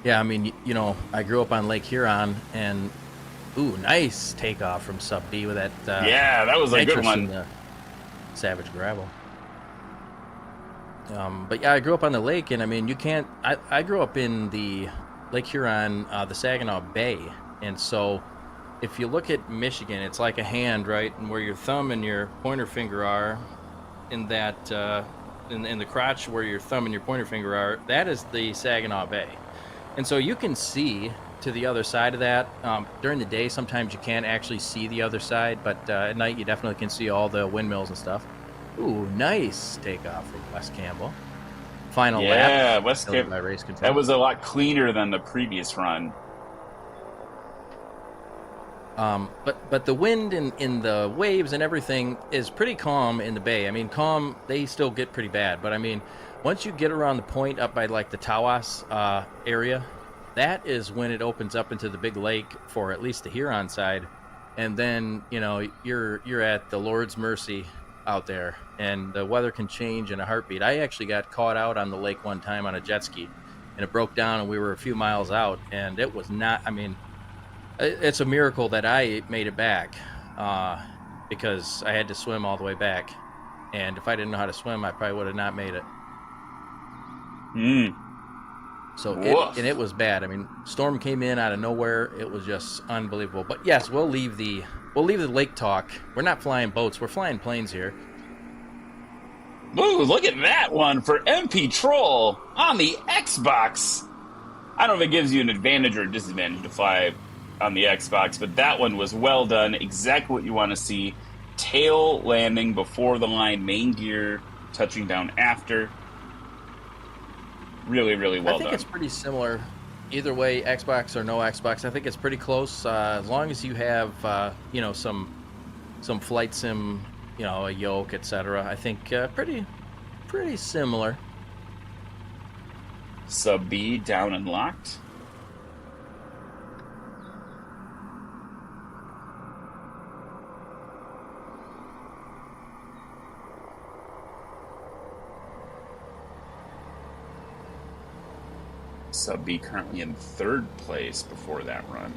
[SPEAKER 1] Yeah, I mean, you know, I grew up on Lake Huron, and ooh, nice takeoff from Sub B with that.
[SPEAKER 4] Yeah, that was a good
[SPEAKER 1] nitrous
[SPEAKER 4] one.
[SPEAKER 1] in the Savage gravel. But yeah, I grew up on the lake, and I mean, you can't. I grew up in the Lake Huron, the Saginaw Bay, and so if you look at Michigan, it's like a hand, right? And where your thumb and your pointer finger are, in that in the crotch where your thumb and your pointer finger are, that is the Saginaw Bay. And so you can see to the other side of that. During the day, sometimes you can't actually see the other side, but at night you definitely can see all the windmills and stuff. Ooh, nice takeoff from Wes Campbell. Final lap.
[SPEAKER 4] Yeah, Wes Campbell.
[SPEAKER 1] By race control.
[SPEAKER 4] That was a lot cleaner than the previous run.
[SPEAKER 1] But the wind in the waves and everything is pretty calm in the bay. I mean, calm, they still get pretty bad. But I mean, once you get around the point up by like the Tawas area, that is when it opens up into the big lake for at least the Huron side. And then, you know, you're at the Lord's mercy out there, and the weather can change in a heartbeat. I actually got caught out on the lake one time on a jet ski, and it broke down, and we were a few miles out, and it was not, I mean, it's a miracle that I made it back, because I had to swim all the way back, and if I didn't know how to swim, I probably would have not made it. So it was bad. I mean, storm came in out of nowhere. It was just unbelievable. But yes, we'll leave the lake talk. We're not flying boats. We're flying planes here.
[SPEAKER 4] Ooh, look at that one for MP Troll on the Xbox. I don't know if it gives you an advantage or a disadvantage to fly on the Xbox, but that one was well done. Exactly what you want to see. Tail landing before the line, main gear touching down after. Really, really well done.
[SPEAKER 1] I think it's pretty similar. Either way, Xbox or no Xbox, I think it's pretty close. As long as you have, you know, some flight sim, you know, a yoke, etc. I think pretty similar.
[SPEAKER 4] Sub B down and locked. Sub B currently in third place before that run.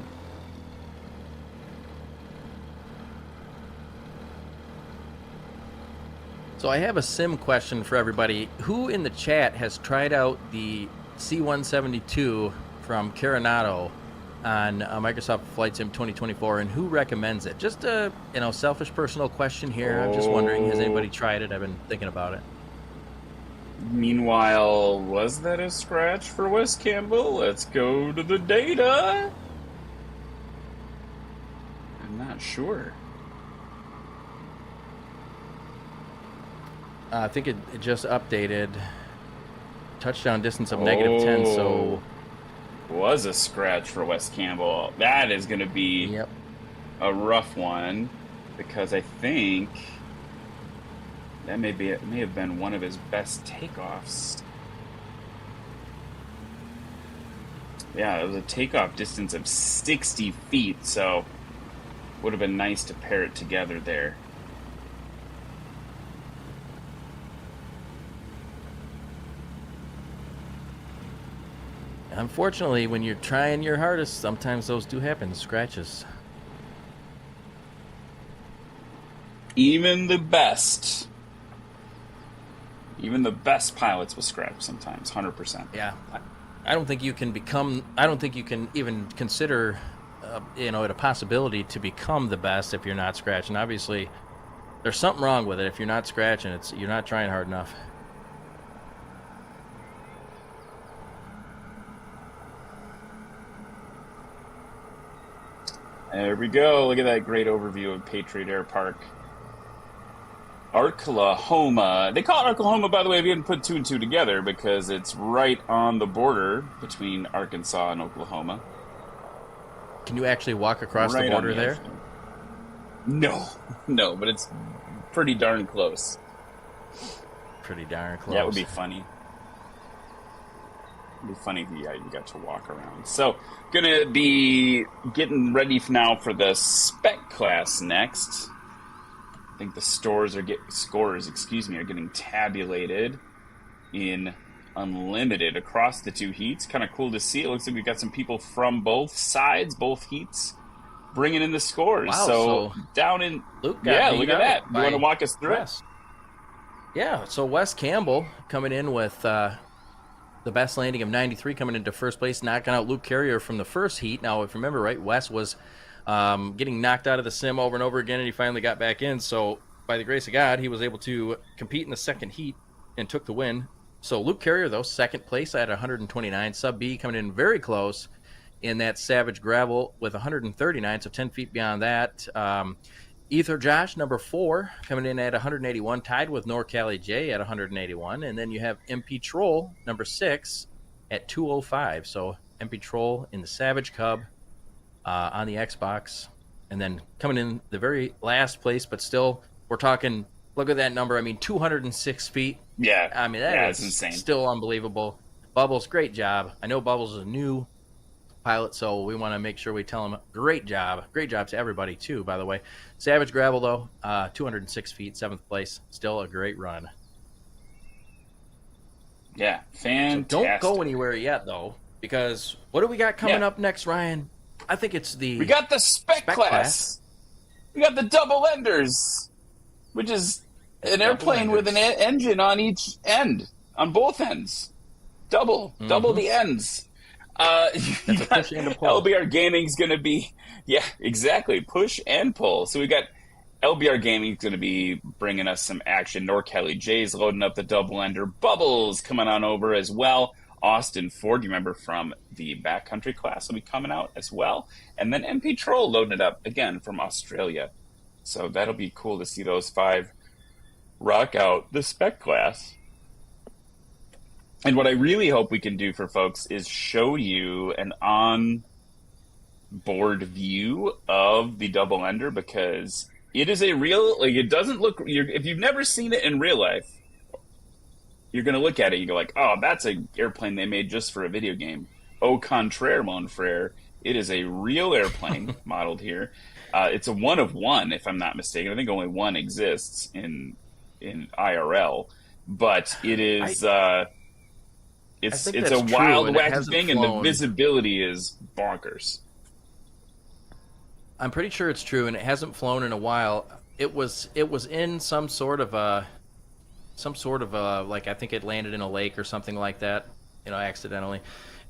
[SPEAKER 1] So I have a sim question for everybody. Who in the chat has tried out the C-172 from Coronado on Microsoft Flight Sim 2024, and who recommends it? Just a selfish personal question here. I'm just wondering, has anybody tried it? I've been thinking about it.
[SPEAKER 4] Meanwhile, was that a scratch for Wes Campbell? Let's go to the data. I'm not sure.
[SPEAKER 1] I think it just updated. Touchdown distance of -10, so...
[SPEAKER 4] Was a scratch for Wes Campbell. That is going to be a rough one. because I think that may have been one of his best takeoffs. Yeah, it was a takeoff distance of 60 feet, so would have been nice to pair it together there.
[SPEAKER 1] Unfortunately, when you're trying your hardest, sometimes those do happen, scratches.
[SPEAKER 4] Even the best pilots will scratch sometimes, 100%.
[SPEAKER 1] Yeah, I don't think you can even consider, it a possibility to become the best if you're not scratching. Obviously, there's something wrong with it. If you're not scratching, you're not trying hard enough.
[SPEAKER 4] There we go. Look at that great overview of Patriot Air Park. Arklahoma. They call it Arklahoma, by the way, if you didn't put two and two together, because it's right on the border between Arkansas and Oklahoma.
[SPEAKER 1] Can you actually walk across the border there?
[SPEAKER 4] No, but it's pretty darn close.
[SPEAKER 1] Pretty darn close.
[SPEAKER 4] Yeah, it would be funny. It'd be funny if you got to walk around. So, gonna be getting ready now for the Spec class next. I think the scores are getting tabulated in Unlimited across the two heats. Kind of cool to see. It looks like we got some people from both sides, both heats, bringing in the scores.
[SPEAKER 1] Wow,
[SPEAKER 4] so down in
[SPEAKER 1] Luke
[SPEAKER 4] look at that. You want to walk us through it?
[SPEAKER 1] Yeah. So Wes Campbell coming in with the best landing of 93, coming into first place, knocking out Luke Carrier from the first heat. Now, if you remember right, Wes was getting knocked out of the sim over and over again, and he finally got back in. So by the grace of God, he was able to compete in the second heat and took the win. So Luke Carrier, though, second place at 129. Sub B coming in very close in that Savage Gravel with 139, so 10 feet beyond that. Ether Josh, number 4, coming in at 181, tied with NorCali J at 181. And then you have MP Troll, number 6, at 205. So MP Troll in the Savage Cub on the Xbox. And then coming in the very last place, but still, we're talking, look at that number. I mean, 206 feet.
[SPEAKER 4] Yeah.
[SPEAKER 1] I mean, that is
[SPEAKER 4] insane.
[SPEAKER 1] Still unbelievable. Bubbles, great job. I know Bubbles is a new pilot, so we want to make sure we tell him great job to everybody too, by the way. Savage Gravel, though, 206 feet, 7th place, still a great run.
[SPEAKER 4] Yeah, fantastic.
[SPEAKER 1] So don't go anywhere yet, though, because what do we got coming up next, Ryan? I think it's
[SPEAKER 4] we got the Spec class. We got the double enders, which is an airplane with an engine on each end, on both ends. Double the ends. You got
[SPEAKER 1] push and a pull.
[SPEAKER 4] LBR Gaming's going to be, exactly, push and pull. So we got LBR Gaming's going to be bringing us some action. NorCali J's loading up the double ender. Bubbles coming on over as well. Austin Ford, you remember from the Backcountry class, will be coming out as well. And then MP Troll loading it up again from Australia. So that'll be cool to see those 5 rock out the Spec class. And what I really hope we can do for folks is show you an on-board view of the double ender, because it is a real, it doesn't look, if you've never seen it in real life, you're going to look at it and you go like, oh, that's an airplane they made just for a video game. Au contraire, mon frere, it is a real airplane modeled here. It's a one of one, if I'm not mistaken. I think only one exists in IRL, but it is... It's a wild, wacky thing, and the visibility is bonkers.
[SPEAKER 1] I'm pretty sure it's true, and it hasn't flown in a while. It was in some sort of a like, I think it landed in a lake or something like that, accidentally.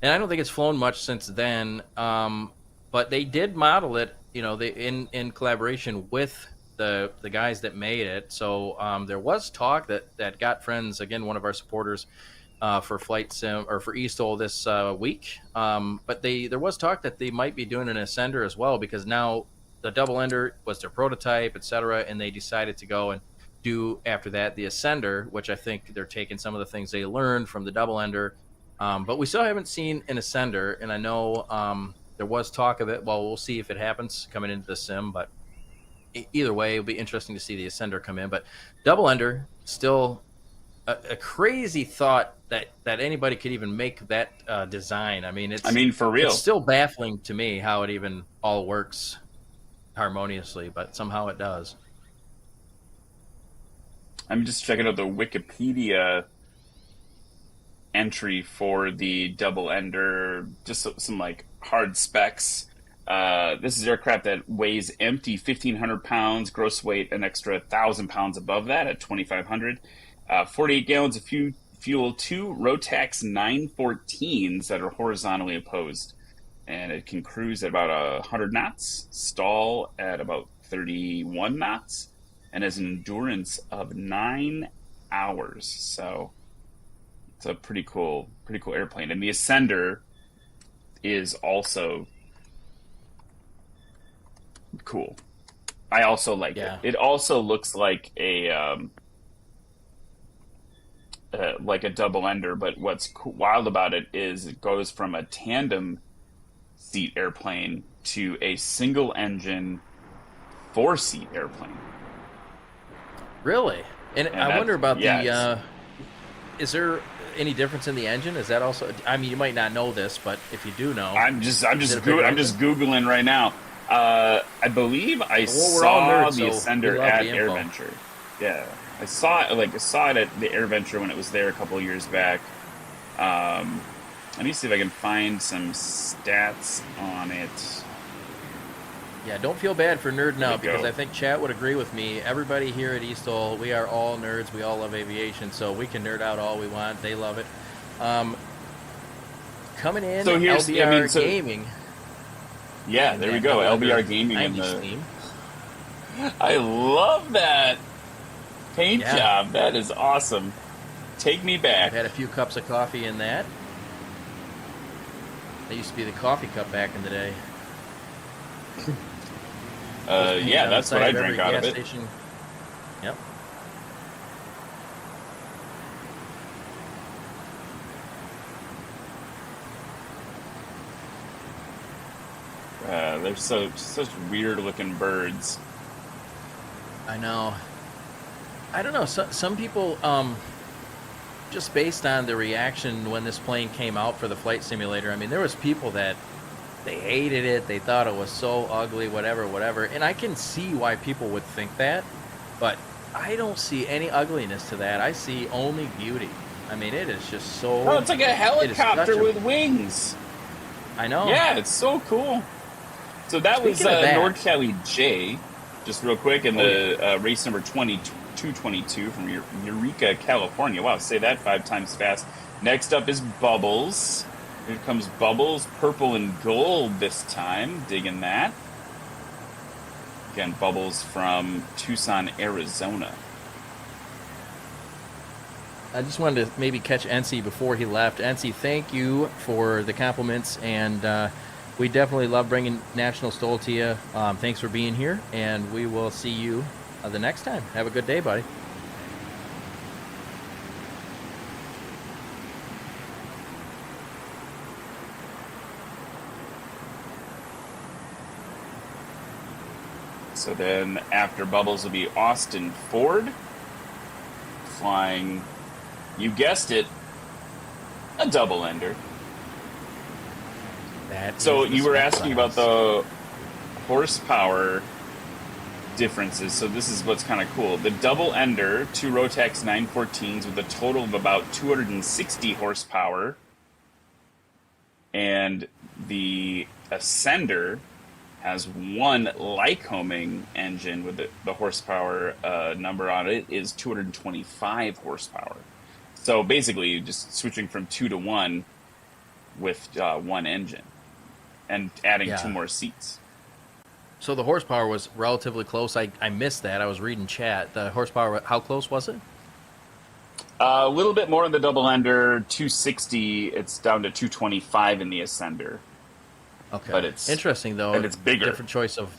[SPEAKER 1] And I don't think it's flown much since then. But they did model it, in collaboration with the guys that made it. So there was talk that Got Friends, again, one of our supporters, for Flight Sim or for eSTOL this week, but there was talk that they might be doing an Ascender as well, because now the double ender was their prototype, etc., and they decided to go and do after that the Ascender, which I think they're taking some of the things they learned from the double ender, but we still haven't seen an Ascender, and I know there was talk of it. Well, we'll see if it happens coming into the sim, but either way, it'll be interesting to see the Ascender come in. But double ender, still a crazy thought that anybody could even make that design. I mean,
[SPEAKER 4] for real,
[SPEAKER 1] it's still baffling to me how it even all works harmoniously, but somehow it does.
[SPEAKER 4] I'm just checking out the Wikipedia entry for the double ender, just some like hard specs. This is aircraft that weighs empty 1,500 pounds, gross weight an extra 1,000 pounds above that at 2,500. 48 gallons of fuel, 2 Rotax 914s that are horizontally opposed. And it can cruise at about 100 knots, stall at about 31 knots, and has an endurance of 9 hours. So it's a pretty cool airplane. And the Ascender is also cool. I also like it. It also looks like a double ender, but what's wild about it is it goes from a tandem seat airplane to a single engine 4-seat airplane.
[SPEAKER 1] Really? And I wonder about is there any difference in the engine? Is that also, I mean, you might not know this, but if you do know,
[SPEAKER 4] I'm just Googling right now. I believe I saw the Ascender at AirVenture. Yeah. I saw it at the AirVenture when it was there a couple of years back. Let me see if I can find some stats on it.
[SPEAKER 1] Yeah, don't feel bad for nerding out, because I think chat would agree with me. Everybody here at eSTOL, we are all nerds. We all love aviation, so we can nerd out all we want. They love it. Coming in, so here's LBR Gaming.
[SPEAKER 4] Yeah, there we go. LBR Gaming in the theme. I love that paint job. That is awesome. Take me back.
[SPEAKER 1] I've had a few cups of coffee in that. That used to be the coffee cup back in the day.
[SPEAKER 4] Yeah, that's what I drank out of it.
[SPEAKER 1] Station. Yep.
[SPEAKER 4] They're such weird looking birds.
[SPEAKER 1] I know. I don't know. Some people, just based on the reaction when this plane came out for the flight simulator, I mean, there was people that they hated it. They thought it was so ugly, whatever. And I can see why people would think that, but I don't see any ugliness to that. I see only beauty. I mean, it is just so...
[SPEAKER 4] Oh, it's like a helicopter with wings.
[SPEAKER 1] I know.
[SPEAKER 4] Yeah, it's so cool. So that was Nord Cali J, just real quick, in the race number 2222 from Eureka, California. Wow, say that 5 times fast. Next up is Bubbles. Here comes Bubbles, purple and gold this time. Digging that. Again, Bubbles from Tucson, Arizona.
[SPEAKER 1] I just wanted to maybe catch NC before he left. NC, thank you for the compliments, and we definitely love bringing National STOL to you. Thanks for being here, and we will see you the next time. Have a good day, buddy.
[SPEAKER 4] So then after Bubbles will be Austin Ford, flying, you guessed it, a double ender. So you were asking about the horsepower differences. So this is what's kind of cool. The double ender, 2 Rotax 914s with a total of about 260 horsepower. And the Ascender has 1 Lycoming engine with the horsepower number on it is 225 horsepower. So basically just switching from 2 to 1 with 1 engine and adding 2 more seats.
[SPEAKER 1] So the horsepower was relatively close. I missed that. I was reading chat. The horsepower, how close was it?
[SPEAKER 4] A little bit more in the double ender, 260. It's down to 225 in the Ascender.
[SPEAKER 1] Okay,
[SPEAKER 4] but it's
[SPEAKER 1] interesting though.
[SPEAKER 4] And it's bigger.
[SPEAKER 1] Different choice of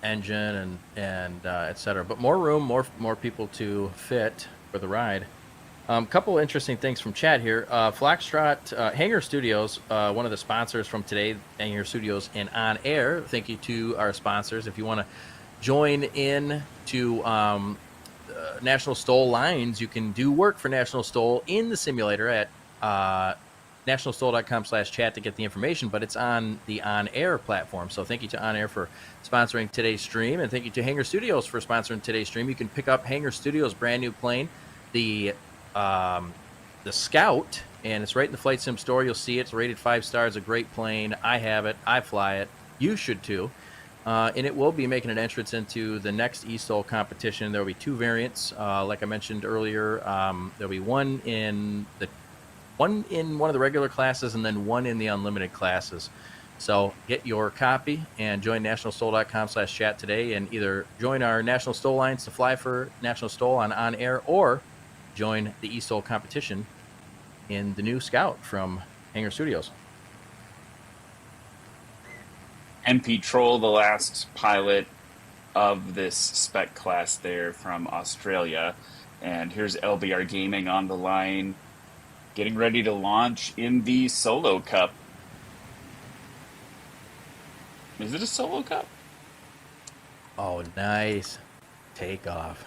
[SPEAKER 1] engine and etc. But more room, more people to fit for the ride. Couple interesting things from chat here. Foxtrot Hangar Studios, one of the sponsors from today, Hangar Studios and On Air. Thank you to our sponsors. If you want to join in to National STOL lines, you can do work for National STOL in the simulator at nationalstol.com/chat to get the information, but it's on the On Air platform. So thank you to On Air for sponsoring today's stream, and thank you to Hangar Studios for sponsoring today's stream. You can pick up Hangar Studios' brand new plane, the Scout, and it's right in the Flight Sim store. You'll see it. It's rated 5 stars, a great plane. I have it. I fly it. You should too. And it will be making an entrance into the next eSTOL competition. There will be 2 variants, like I mentioned earlier. There'll be one in one of the regular classes, and then one in the unlimited classes. So get your copy and join nationalstol.com/chat today, and either join our National STOL lines to fly for National STOL on Air, or join the eSTOL competition in the new Scout from Hangar Studios.
[SPEAKER 4] MP Troll, the last pilot of this Spec class there from Australia. And here's LBR Gaming on the line, getting ready to launch in the Solo Cup. Is it a Solo Cup?
[SPEAKER 1] Oh, nice takeoff.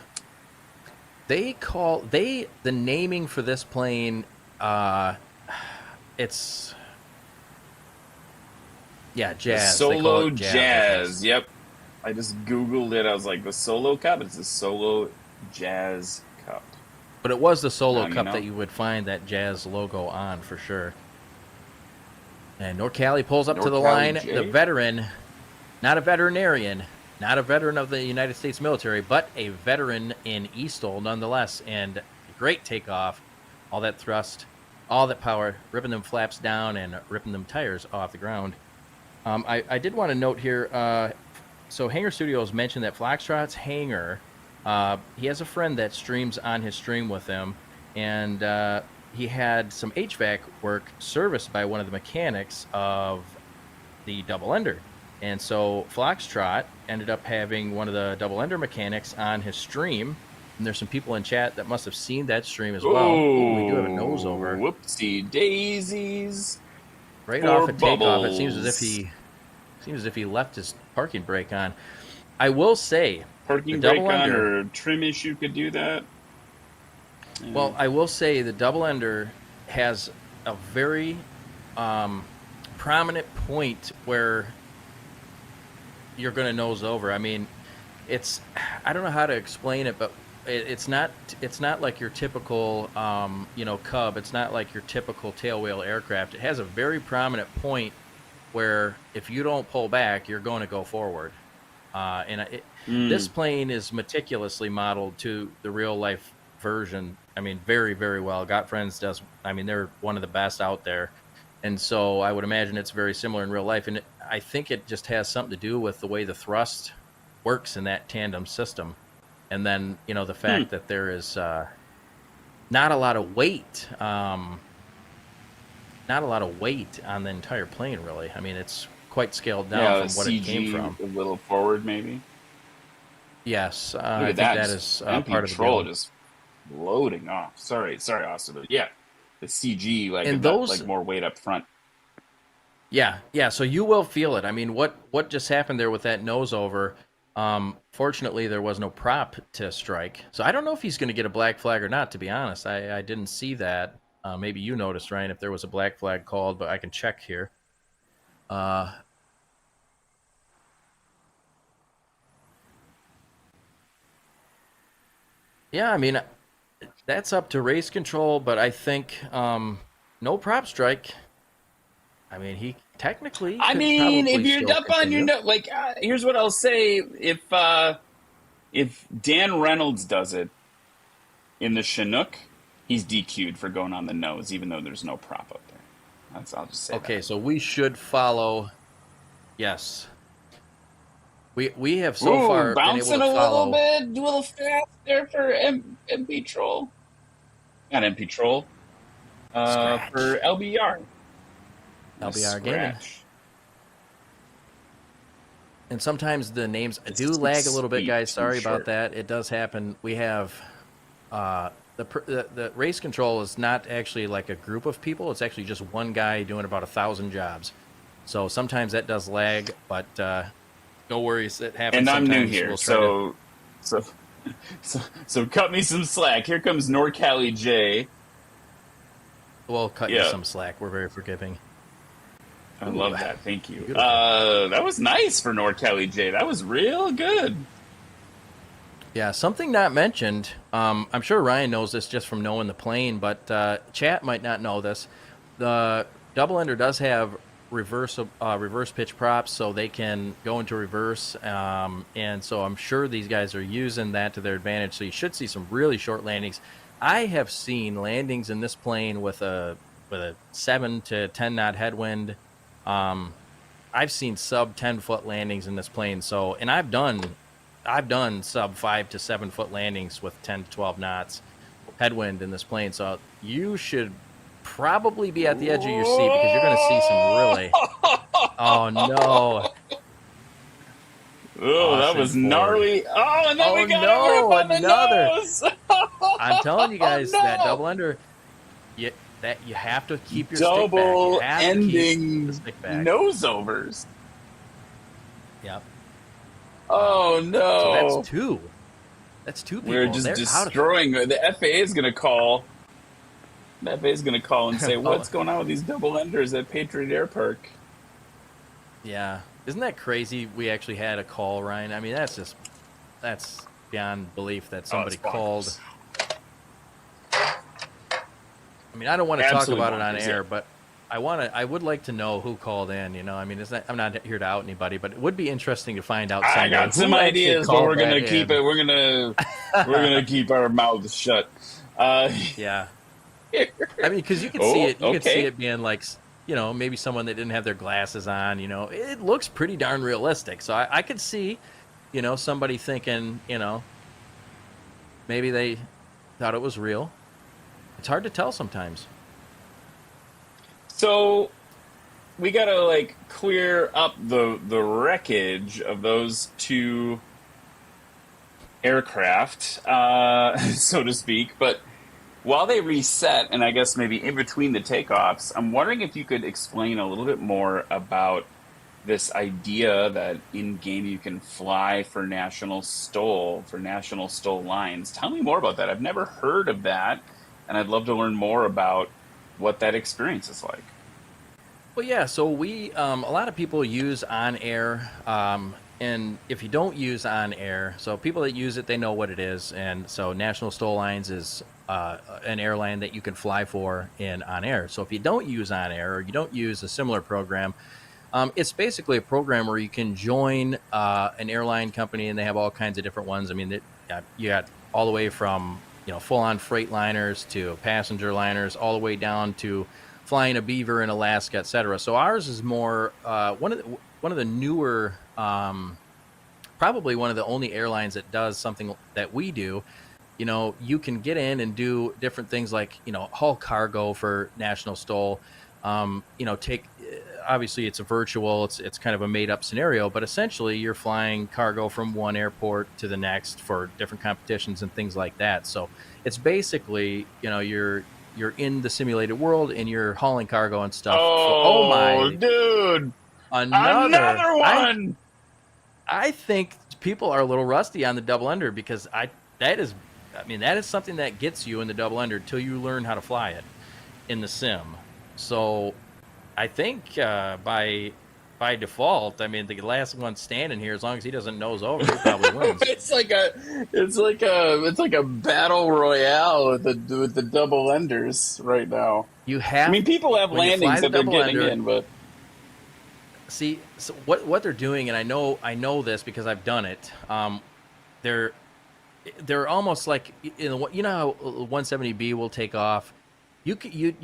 [SPEAKER 1] The naming for this plane, it's... Yeah, Jazz.
[SPEAKER 4] The Solo
[SPEAKER 1] Jazz.
[SPEAKER 4] Jazz. Yep. I just Googled it. I was like, the Solo Cup? It's the Solo Jazz Cup.
[SPEAKER 1] But it was the Solo Cup that you would find that Jazz logo on for sure. And Norcali pulls up to the line.
[SPEAKER 4] J?
[SPEAKER 1] The veteran, not a veterinarian, not a veteran of the United States military, but a veteran in eSTOL nonetheless. And great takeoff. All that thrust, all that power, ripping them flaps down and ripping them tires off the ground. I did want to note here, so Hangar Studios mentioned that Foxtrot's hangar, he has a friend that streams on his stream with him, and he had some HVAC work serviced by one of the mechanics of the double ender. And so Foxtrot ended up having one of the double ender mechanics on his stream, and there's some people in chat that must have seen that stream as well. Ooh, we do have a nose over.
[SPEAKER 4] Whoopsie daisies.
[SPEAKER 1] Right off at takeoff, it seems as if he left his parking brake on. I will say,
[SPEAKER 4] parking brake on or trim issue could do that. Yeah.
[SPEAKER 1] Well, I will say the double ender has a very prominent point where you're going to nose over. I mean, I don't know how to explain it, but it's not like your typical Cub. It's not like your typical tailwheel aircraft. It has a very prominent point where if you don't pull back, you're going to go forward. This plane is meticulously modeled to the real life version. I mean, very, very well. Got Friends does. I mean, they're one of the best out there, and so I would imagine it's very similar in real life. And I think it just has something to do with the way the thrust works in that tandem system. And then, the fact that there is not a lot of weight, on the entire plane, really. I mean, it's quite scaled down from what it came from.
[SPEAKER 4] A little forward, maybe.
[SPEAKER 1] Yes, I think that is part of the
[SPEAKER 4] deal. Just loading off. Sorry, Austin. But yeah, the CG like more weight up front.
[SPEAKER 1] Yeah. So you will feel it. I mean, what just happened there with that nose over? Fortunately, there was no prop to strike, so I don't know if he's going to get a black flag or not. To be honest, I didn't see that. Maybe you noticed, Ryan, if there was a black flag called, but I can check here. Yeah, I mean, that's up to race control, but I think no prop strike. I mean, he technically.
[SPEAKER 4] I mean, if you're up on your note, here's what I'll say: if Dan Reynolds does it in the Chinook, he's DQ'd for going on the nose, even though there's no prop up there. I'll just say.
[SPEAKER 1] Okay, so we should follow. Yes, we have so far been able to follow.
[SPEAKER 4] Bouncing a little bit, do a little fast there for MP Troll, not MP Troll, for LBR.
[SPEAKER 1] LBR Gaming. And sometimes the names do lag a little bit, guys. Sorry about that. It does happen. We have the race control is not actually like a group of people. It's actually just one guy doing about 1,000 jobs. So sometimes that does lag, but No worries. It happens
[SPEAKER 4] And I'm
[SPEAKER 1] sometimes.
[SPEAKER 4] new here,
[SPEAKER 1] We'll try to...
[SPEAKER 4] so cut me some slack. Here comes NorCali J.
[SPEAKER 1] We'll cut you
[SPEAKER 4] Yeah,
[SPEAKER 1] some slack. We're very forgiving.
[SPEAKER 4] I
[SPEAKER 1] Ooh,
[SPEAKER 4] love that. Thank you.
[SPEAKER 1] beautiful.
[SPEAKER 4] That was nice for NorCali J. That was real good.
[SPEAKER 1] Yeah, something not mentioned. I'm sure Ryan knows this just from knowing the plane, but chat might not know this. The double ender does have reverse pitch props, so they can go into reverse, and so I'm sure these guys are using that to their advantage. So you should see some really short landings. I have seen landings in this plane with a 7 to 10 knot headwind. I've seen sub 10-foot landings in this plane. So, and I've done sub 5 to 7 foot landings with 10 to 12 knots headwind in this plane. So you should probably be at the edge of your seat because you're going to see some really... Oh, no.
[SPEAKER 4] Oh, that was gnarly. Oh, and then we got
[SPEAKER 1] no,
[SPEAKER 4] it on the
[SPEAKER 1] another.
[SPEAKER 4] nose.
[SPEAKER 1] I'm telling you guys,
[SPEAKER 4] Oh, no.
[SPEAKER 1] that double ender, you have to keep your
[SPEAKER 4] double
[SPEAKER 1] stick back. You have
[SPEAKER 4] ending
[SPEAKER 1] to keep the stick back.
[SPEAKER 4] nose overs.
[SPEAKER 1] Yep.
[SPEAKER 4] Oh
[SPEAKER 1] So
[SPEAKER 4] no.
[SPEAKER 1] that's two. That's two people.
[SPEAKER 4] We're just
[SPEAKER 1] They're
[SPEAKER 4] destroying. The FAA is going to call. The FAA is going to call and say, "What's going on with these double enders at Patriot Air Park?"
[SPEAKER 1] Yeah. Isn't that crazy? We actually had a call, Ryan. I mean, that's beyond belief that somebody called. I mean, I don't want to talk about it on air, but I would like to know who called in. You know, I mean, I'm not here to out anybody, but it would be interesting to find out.
[SPEAKER 4] I got some ideas, but we're gonna keep it. We're gonna keep our mouths shut.
[SPEAKER 1] Yeah. I mean, because you can see it. You can see it being like, you know, maybe someone that didn't have their glasses on. You know, it looks pretty darn realistic. So I could see, you know, somebody thinking, you know, maybe they thought it was real. It's hard to tell sometimes.
[SPEAKER 4] So we gotta like clear up the wreckage of those two aircraft, so to speak. But while they reset, and I guess maybe in between the takeoffs, I'm wondering if you could explain a little bit more about this idea that in game you can fly for national STOL lines. Tell me more about that. I've never heard of that, and I'd love to learn more about what that experience is like.
[SPEAKER 1] Well, yeah. So we, a lot of people use on air, and if you don't use on air, so people that use it, they know what it is. And so National STOL Lines is an airline that you can fly for in on air. So if you don't use on air or you don't use a similar program, it's basically a program where you can join an airline company, and they have all kinds of different ones. I mean, you got all the way from, you know, full-on freight liners to passenger liners, all the way down to flying a Beaver in Alaska, et cetera. So ours is more one of the newer, probably one of the only airlines that does something that we do. You know, you can get in and do different things like, you know, haul cargo for National STOL. You know, obviously it's a virtual, it's kind of a made up scenario, but essentially you're flying cargo from one airport to the next for different competitions and things like that. So it's basically, you know, you're in the simulated world and you're hauling cargo and stuff.
[SPEAKER 4] Oh
[SPEAKER 1] my
[SPEAKER 4] dude, another one.
[SPEAKER 1] I think people are a little rusty on the double under because that is something that gets you in the double under until you learn how to fly it in the sim. So I think by default, I mean, the last one standing here, as long as he doesn't nose over, he probably wins.
[SPEAKER 4] It's like a battle royale with the double enders right now. I mean, people have landings that they're getting in, but
[SPEAKER 1] see, so what they're doing, and I know this because I've done it. They're almost like, you know how 170B will take off. You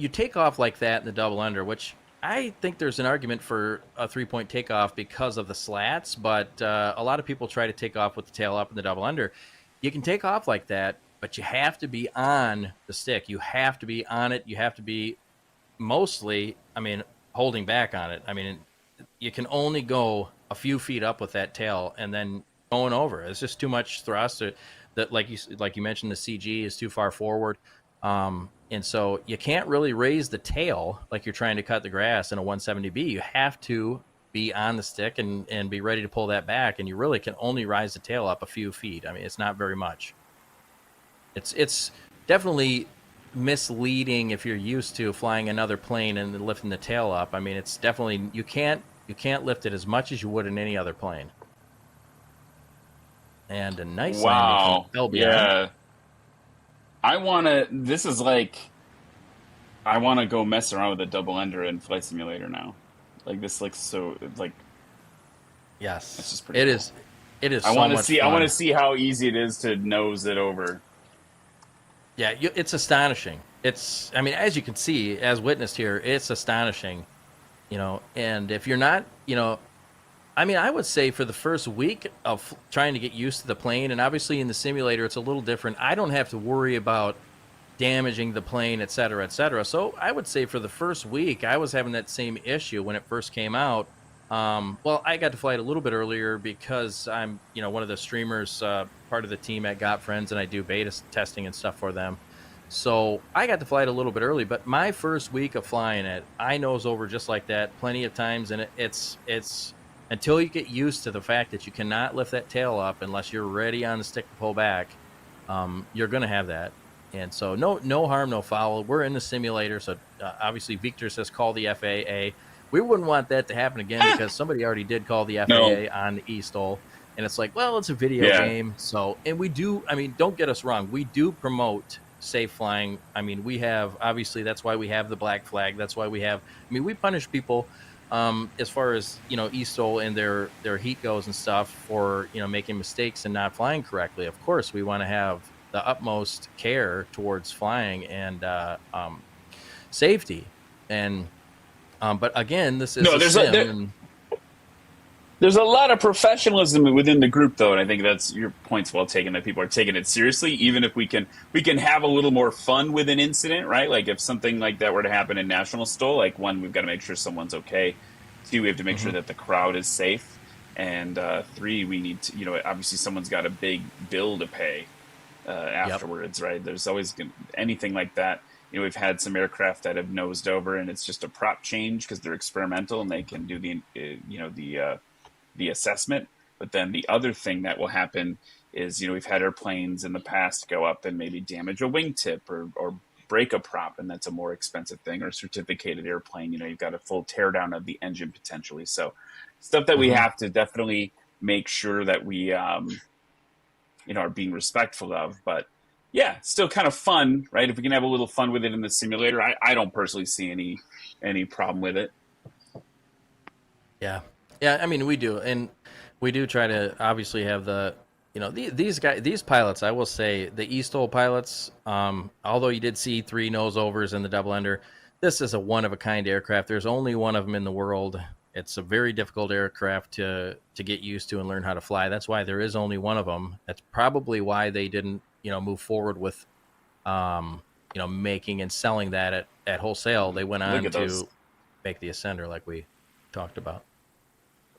[SPEAKER 1] take off like that in the double under, which I think there's an argument for a 3-point takeoff because of the slats, but a lot of people try to take off with the tail up in the double under. You can take off like that, but you have to be on the stick. You have to be on it. You have to be mostly, I mean, holding back on it. I mean, you can only go a few feet up with that tail and then going over. It's just too much thrust. That, like you mentioned, the CG is too far forward. And so you can't really raise the tail like you're trying to cut the grass in a 170B. You have to be on the stick and be ready to pull that back, and you really can only rise the tail up a few feet. I mean, it's not very much. It's definitely misleading if you're used to flying another plane and then lifting the tail up. I mean, it's definitely you can't lift it as much as you would in any other plane. And a nice landing from LBM.
[SPEAKER 4] Yeah. This is like, I want to go mess around with a double ender in Flight Simulator now. Like, this looks so, like,
[SPEAKER 1] yes,
[SPEAKER 4] it's just pretty cool.
[SPEAKER 1] It is
[SPEAKER 4] I
[SPEAKER 1] so
[SPEAKER 4] want to
[SPEAKER 1] much
[SPEAKER 4] see,
[SPEAKER 1] fun.
[SPEAKER 4] I want to see how easy it is to nose it over.
[SPEAKER 1] Yeah, it's astonishing. It's, I mean, as you can see, as witnessed here, it's astonishing, you know, and if you're not, you know, I mean, I would say for the first week of trying to get used to the plane, and obviously in the simulator, it's a little different. I don't have to worry about damaging the plane, et cetera, et cetera. So I would say for the first week, I was having that same issue when it first came out. Well, I got to fly it a little bit earlier because I'm, you know, one of the streamers, part of the team at Got Friends, and I do beta testing and stuff for them. So I got to fly it a little bit early, but my first week of flying it, I nose over just like that plenty of times, and it's until you get used to the fact that you cannot lift that tail up unless you're ready on the stick to pull back, you're going to have that. And so no harm, no foul. We're in the simulator, so obviously Victor says call the FAA. We wouldn't want that to happen again because somebody already did call the FAA on the eSTOL. And it's like, well, it's a video game. So, and we do, I mean, don't get us wrong. We do promote safe flying. I mean, we have, obviously, that's why we have the black flag. That's why we have, I mean, we punish people as far as, you know, eSTOL and their heat goes and stuff for, you know, making mistakes and not flying correctly. Of course, we want to have the utmost care towards flying and safety. And, but again, this is
[SPEAKER 4] there's a lot of professionalism within the group, though, and I think that's your point's well taken. That people are taking it seriously, even if we can have a little more fun with an incident, right? Like if something like that were to happen in National STOL, like one, we've got to make sure someone's okay. Two, we have to make sure that the crowd is safe, and three, we need to, you know, obviously someone's got a big bill to pay afterwards, right? There's always anything like that. You know, we've had some aircraft that have nosed over, and it's just a prop change because they're experimental and they can do the assessment. But then the other thing that will happen is, you know, we've had airplanes in the past go up and maybe damage a wingtip or break a prop, and that's a more expensive thing. Or a certificated airplane, you know, you've got a full teardown of the engine potentially. So stuff that we have to definitely make sure that we, you know, are being respectful of. But yeah, still kind of fun, right? If we can have a little fun with it in the simulator, I don't personally see any problem with it.
[SPEAKER 1] Yeah. Yeah, I mean, we do. And we do try to obviously have the, you know, these pilots, I will say, the eSTOL pilots, although you did see 3 nose overs in the double ender, this is a one-of-a-kind aircraft. There's only one of them in the world. It's a very difficult aircraft to get used to and learn how to fly. That's why there is only one of them. That's probably why they didn't, you know, move forward with, you know, making and selling that at wholesale. They went on to make the Ascender like we talked about.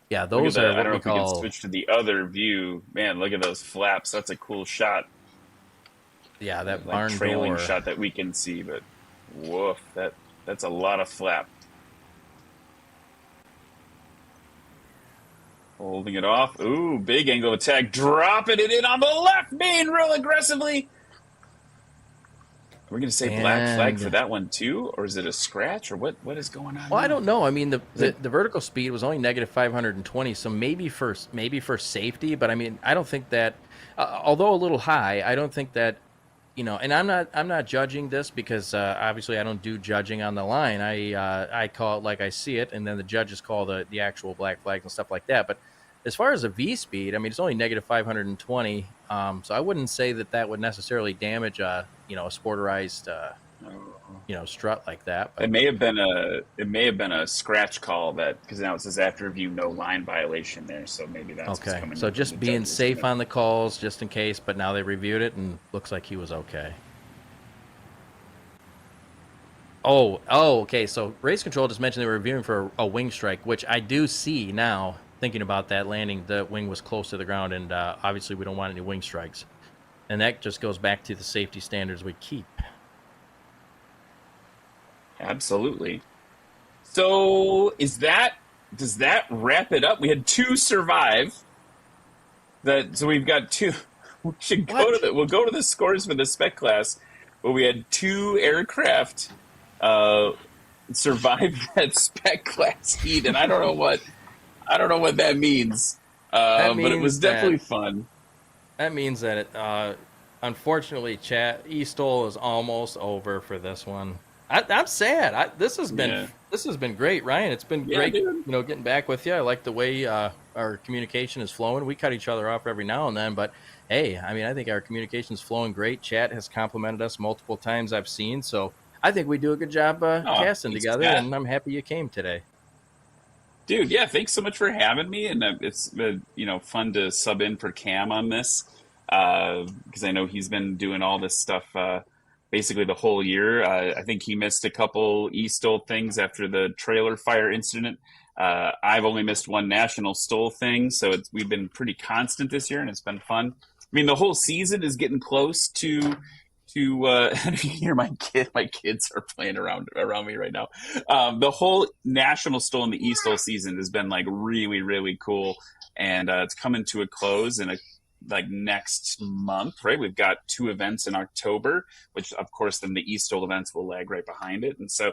[SPEAKER 1] Yeah, those are what
[SPEAKER 4] I don't know
[SPEAKER 1] we
[SPEAKER 4] if we
[SPEAKER 1] call.
[SPEAKER 4] can switch to the other view. Man, look at those flaps. That's a cool shot.
[SPEAKER 1] Yeah, that
[SPEAKER 4] like
[SPEAKER 1] barn
[SPEAKER 4] trailing
[SPEAKER 1] door
[SPEAKER 4] shot that we can see, but woof, that's a lot of flap. Holding it off. Ooh, big angle attack. Dropping it in on the left being real aggressively. We're going to say black flag for that one too? Or is it a scratch? Or what is going on?
[SPEAKER 1] Well, I don't know. I mean, the vertical speed was only negative 520, so maybe for safety. But I mean, I don't think that, although a little high, I don't think that, you know. And I'm not judging this because obviously I don't do judging on the line. I call it like I see it, and then the judges call the actual black flags and stuff like that. But as far as a V speed, I mean, it's only negative 520, so I wouldn't say that would necessarily damage a sporterized strut like that. But
[SPEAKER 4] it may have been a scratch call because now it says after review no line violation there, so maybe that's
[SPEAKER 1] okay.
[SPEAKER 4] Coming
[SPEAKER 1] so just being safe on the calls just in case, but now they reviewed it and looks like he was okay. Oh, okay. So race control just mentioned they were reviewing for a wing strike, which I do see now. Thinking about that landing, the wing was close to the ground, and obviously we don't want any wing strikes. And that just goes back to the safety standards we keep.
[SPEAKER 4] Absolutely. So is that does that wrap it up? We had 2 survive. So we've got 2. We should go we'll go to the scores for the spec class, but we had 2 aircraft survive that spec class heat, and I don't know what that means. But it was definitely fun.
[SPEAKER 1] That means that unfortunately, chat eSTOL is almost over for this one. I'm sad. This has been great, Ryan. It's been great,
[SPEAKER 4] dude.
[SPEAKER 1] getting back with you. I like the way our communication is flowing. We cut each other off every now and then, but hey, I mean, I think our communication is flowing great. Chat has complimented us multiple times I've seen, so I think we do a good job casting together, and I'm happy you came today.
[SPEAKER 4] Dude, yeah, thanks so much for having me, and it's been, fun to sub in for Cam on this, because I know he's been doing all this stuff basically the whole year. I think he missed a couple eSTOL things after the trailer fire incident. I've only missed one national STOL thing, so we've been pretty constant this year, and it's been fun. I mean, the whole season is getting close to if you hear my kids are playing around me right now. The whole national STOL and the eSTOL season has been like really, really cool, and it's coming to a close in next month, right? We've got 2 events in October, which of course then the eSTOL events will lag right behind it, and so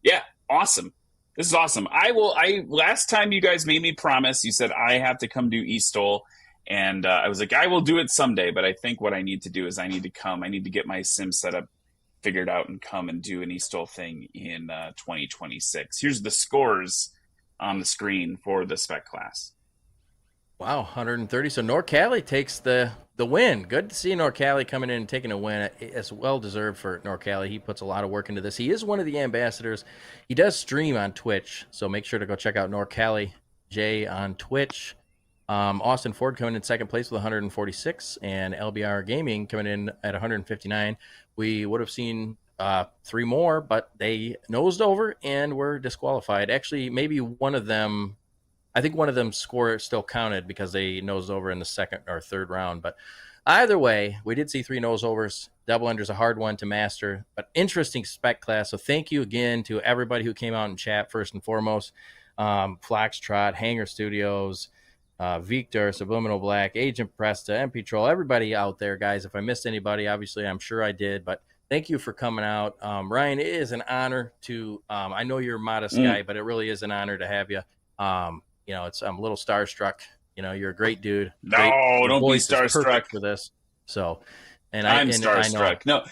[SPEAKER 4] yeah, awesome. This is awesome. Last time you guys made me promise, you said I have to come do eSTOL. And I was like, I will do it someday, but I think what I need to do is I need to get my sim setup figured out and come and do an eSTOL thing in 2026. Here's the scores on the screen for the spec class.
[SPEAKER 1] Wow, 130. So NorCali takes the win. Good to see NorCali coming in and taking a win. It's well deserved for NorCali. He puts a lot of work into this. He is one of the ambassadors. He does stream on Twitch, so make sure to go check out NorCali J on Twitch. Austin Ford coming in second place with 146, and LBR Gaming coming in at 159. We would have seen 3 more, but they nosed over and were disqualified. Actually, maybe one of them, I think one of them score still counted because they nosed over in the second or third round. But either way, we did see 3 nose overs. Double under's a hard one to master, but interesting spec class. So thank you again to everybody who came out and chat first and foremost. Flaxtrot, Hanger Studios, Victor, Subliminal Black, Agent Presta, MP Troll, everybody out there, guys. If I missed anybody, obviously I'm sure I did, but thank you for coming out. Ryan, it is an honor to, I know you're a modest guy, but it really is an honor to have you. I'm a little starstruck. You're a great dude.
[SPEAKER 4] No,
[SPEAKER 1] great,
[SPEAKER 4] don't be starstruck
[SPEAKER 1] for this. So,
[SPEAKER 4] I'm starstruck. No,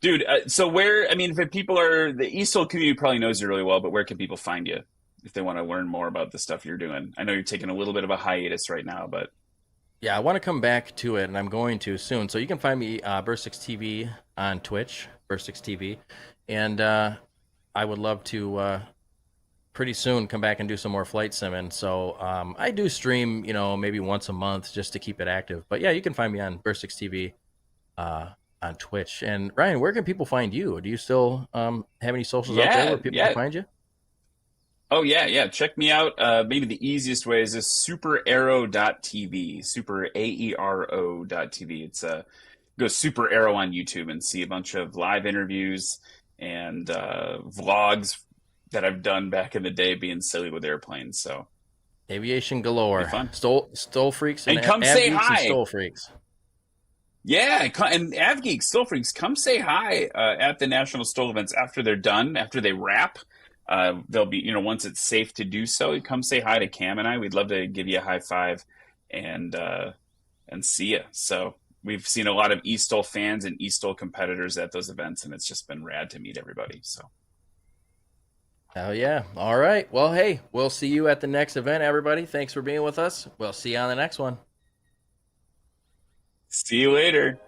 [SPEAKER 4] dude. If people are, the eSTOL community probably knows you really well, but where can people find you if they want to learn more about the stuff you're doing? I know you're taking a little bit of a hiatus right now, but
[SPEAKER 1] yeah, I want to come back to it, and I'm going to soon. So you can find me Burst6 TV on Twitch, Burst6 TV, and I would love to pretty soon come back and do some more flight simming. So I do stream, maybe once a month just to keep it active. But yeah, you can find me on Burst6 TV on Twitch. And Ryan, where can people find you? Do you still have any socials out there where people can find you?
[SPEAKER 4] Oh, yeah. Check me out. Maybe the easiest way is just superaero.tv, superaero.tv. It's go Super Aero on YouTube and see a bunch of live interviews and vlogs that I've done back in the day being silly with airplanes. So
[SPEAKER 1] aviation galore. Stole freaks
[SPEAKER 4] and come say hi.
[SPEAKER 1] Stole freaks.
[SPEAKER 4] Yeah, and AvGeeks, Stole freaks, come say hi at the National STOL events after they're done, after they wrap. They'll be, once it's safe to do so, come say hi to Cam and I. We'd love to give you a high five and see you. So we've seen a lot of eSTOL fans and eSTOL competitors at those events, and it's just been rad to meet everybody. So.
[SPEAKER 1] Hell yeah. All right. Well, hey, we'll see you at the next event, everybody. Thanks for being with us. We'll see you on the next one.
[SPEAKER 4] See you later.